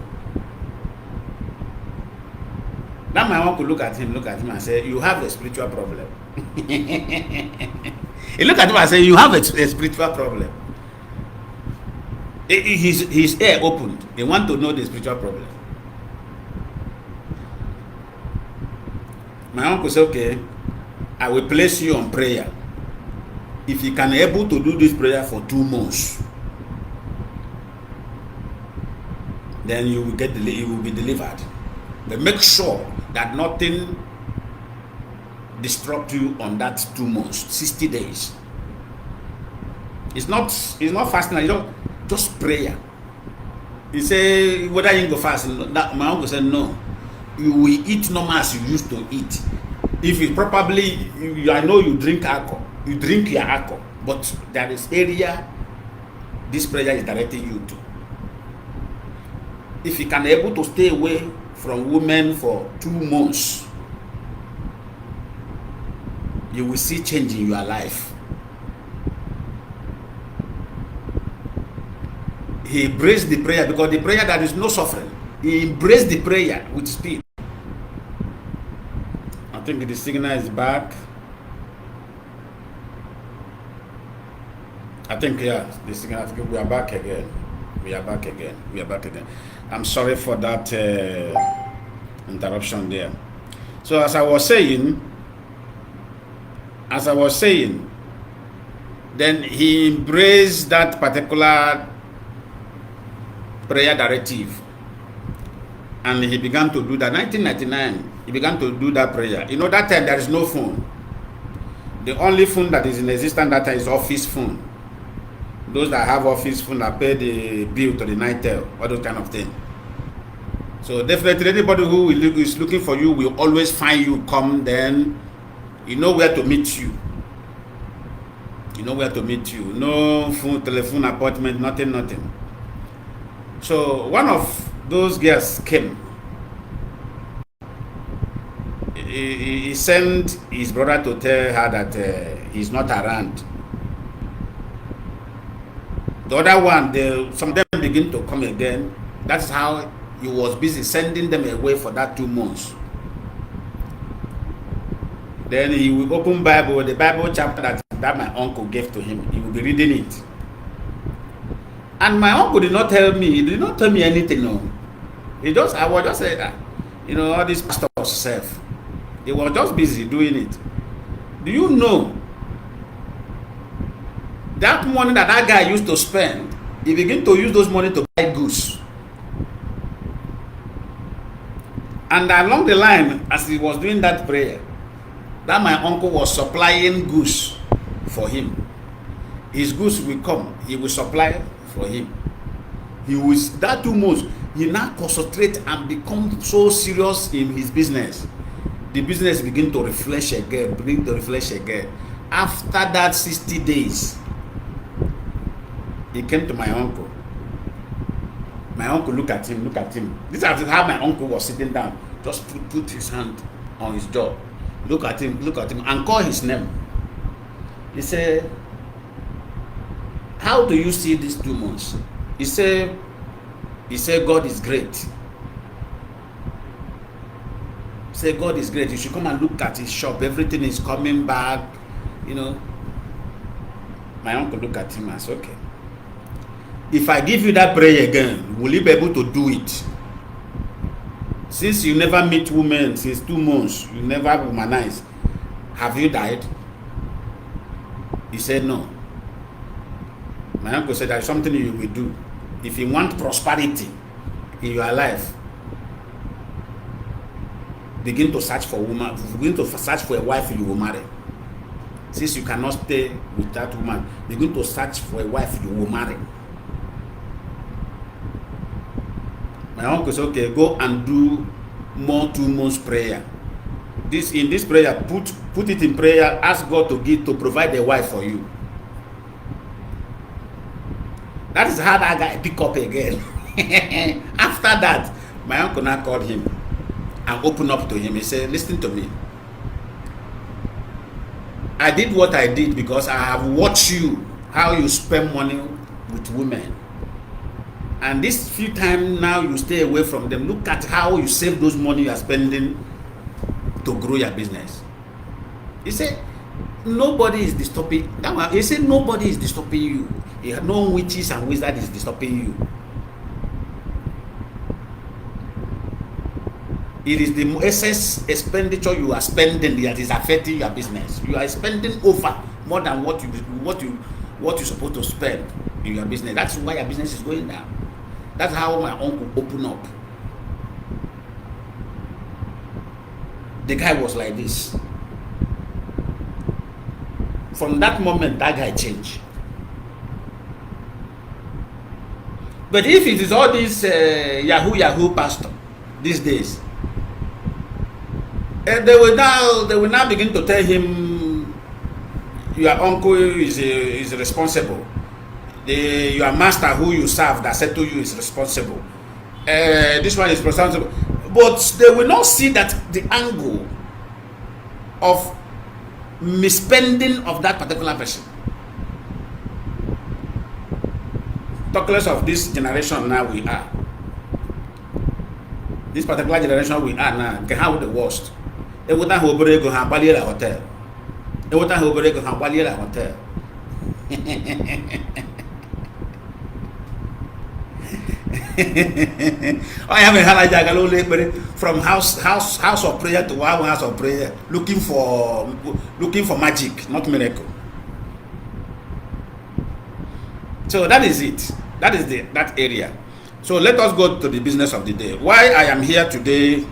That my uncle look at him and say, you have a spiritual problem. He look at him and say, you have a spiritual problem. His ear opened. He want to know the spiritual problem. My uncle said, okay, I will place you on prayer. If you can able to do this prayer for 2 months, then you will be delivered. But make sure that nothing disrupt you on that 2 months, 60 days. It's not fasting, just prayer. He say whether you go fast. My uncle said no. You will eat normal as you used to eat. If you probably, I know you drink alcohol. You drink your alcohol, but there is area this prayer is directing you to. If you can able to stay away from women for 2 months, you will see change in your life. He embraced the prayer because the prayer there is no suffering. He embraced the prayer with speed. I think the signal is back. I think, yeah, we are back again. We are back again. I'm sorry for that interruption there. So as I was saying, then he embraced that particular prayer directive. And he began to do that. 1999, he began to do that prayer. That time there is no phone. The only phone that is in existence that time is office phone. Those that have office phone that pay the bill to the Nitel, all those kind of things. So definitely anybody who is looking for you will always find you, come then, you know where to meet you. You know where to meet you. No phone, telephone appointment, nothing. So one of those girls came. He sent his brother to tell her that he's not around. The other one, some of them begin to come again. That's how he was busy sending them away for that 2 months. Then he will open Bible, the Bible chapter that my uncle gave to him. He will be reading it. And my uncle did not tell me. He did not tell me anything. No, I was just saying that, all these pastors self. He was just busy doing it. Do you know that money that guy used to spend? He began to use those money to buy goods. And along the line, as he was doing that prayer, that my uncle was supplying goods for him. His goods will come, he will supply for him. That 2 months, he now concentrate and become so serious in his business. The business begin to refresh again. After that 60 days, he came to my uncle. My uncle look at him. This is how my uncle was sitting down. Just put his hand on his jaw. Look at him, and call his name. He said, how do you see these 2 months? He said, God is great. He said, God is great. You should come and look at his shop. Everything is coming back. My uncle looked at him and said, okay. If I give you that prayer again, will you be able to do it? Since you never meet women since 2 months, you never womanize, have you died? He said no. My uncle said there's something you will do. If you want prosperity in your life, begin to search for a wife you will marry. Since you cannot stay with that woman, begin to search for a wife you will marry. My uncle said, okay, go and do more 2 months prayer. In this prayer, put it in prayer, ask God to provide a wife for you. That is how that guy pick up again. After that, my uncle now called him and opened up to him. He said, listen to me. I did what I did because I have watched you, how you spend money with women. And this few times now you stay away from them. Look at how you save those money you are spending to grow your business. He said, nobody is disturbing. He said, nobody is disturbing you. No witches and wizards is disturbing you. It is the excess expenditure you are spending that is affecting your business. You are spending over more than what you're supposed to spend in your business. That's why your business is going down. That's how my uncle opened up. The guy was like this. From that moment, that guy changed. But if it is all this Yahoo pastor these days, they will now begin to tell him your uncle is responsible. Your master who you serve that said to you is responsible. This one is responsible. But they will not see that the angle of misspending of that particular person. Talk less of this generation now we are. This particular generation we are now can have the worst. Every time we go and buy a hotel. Every time we go and buy a hotel. I have a halajagalole from house of prayer to house of prayer, looking for magic, not miracle. So that is it. That is that area. So let us go to the business of the day. Why I am here today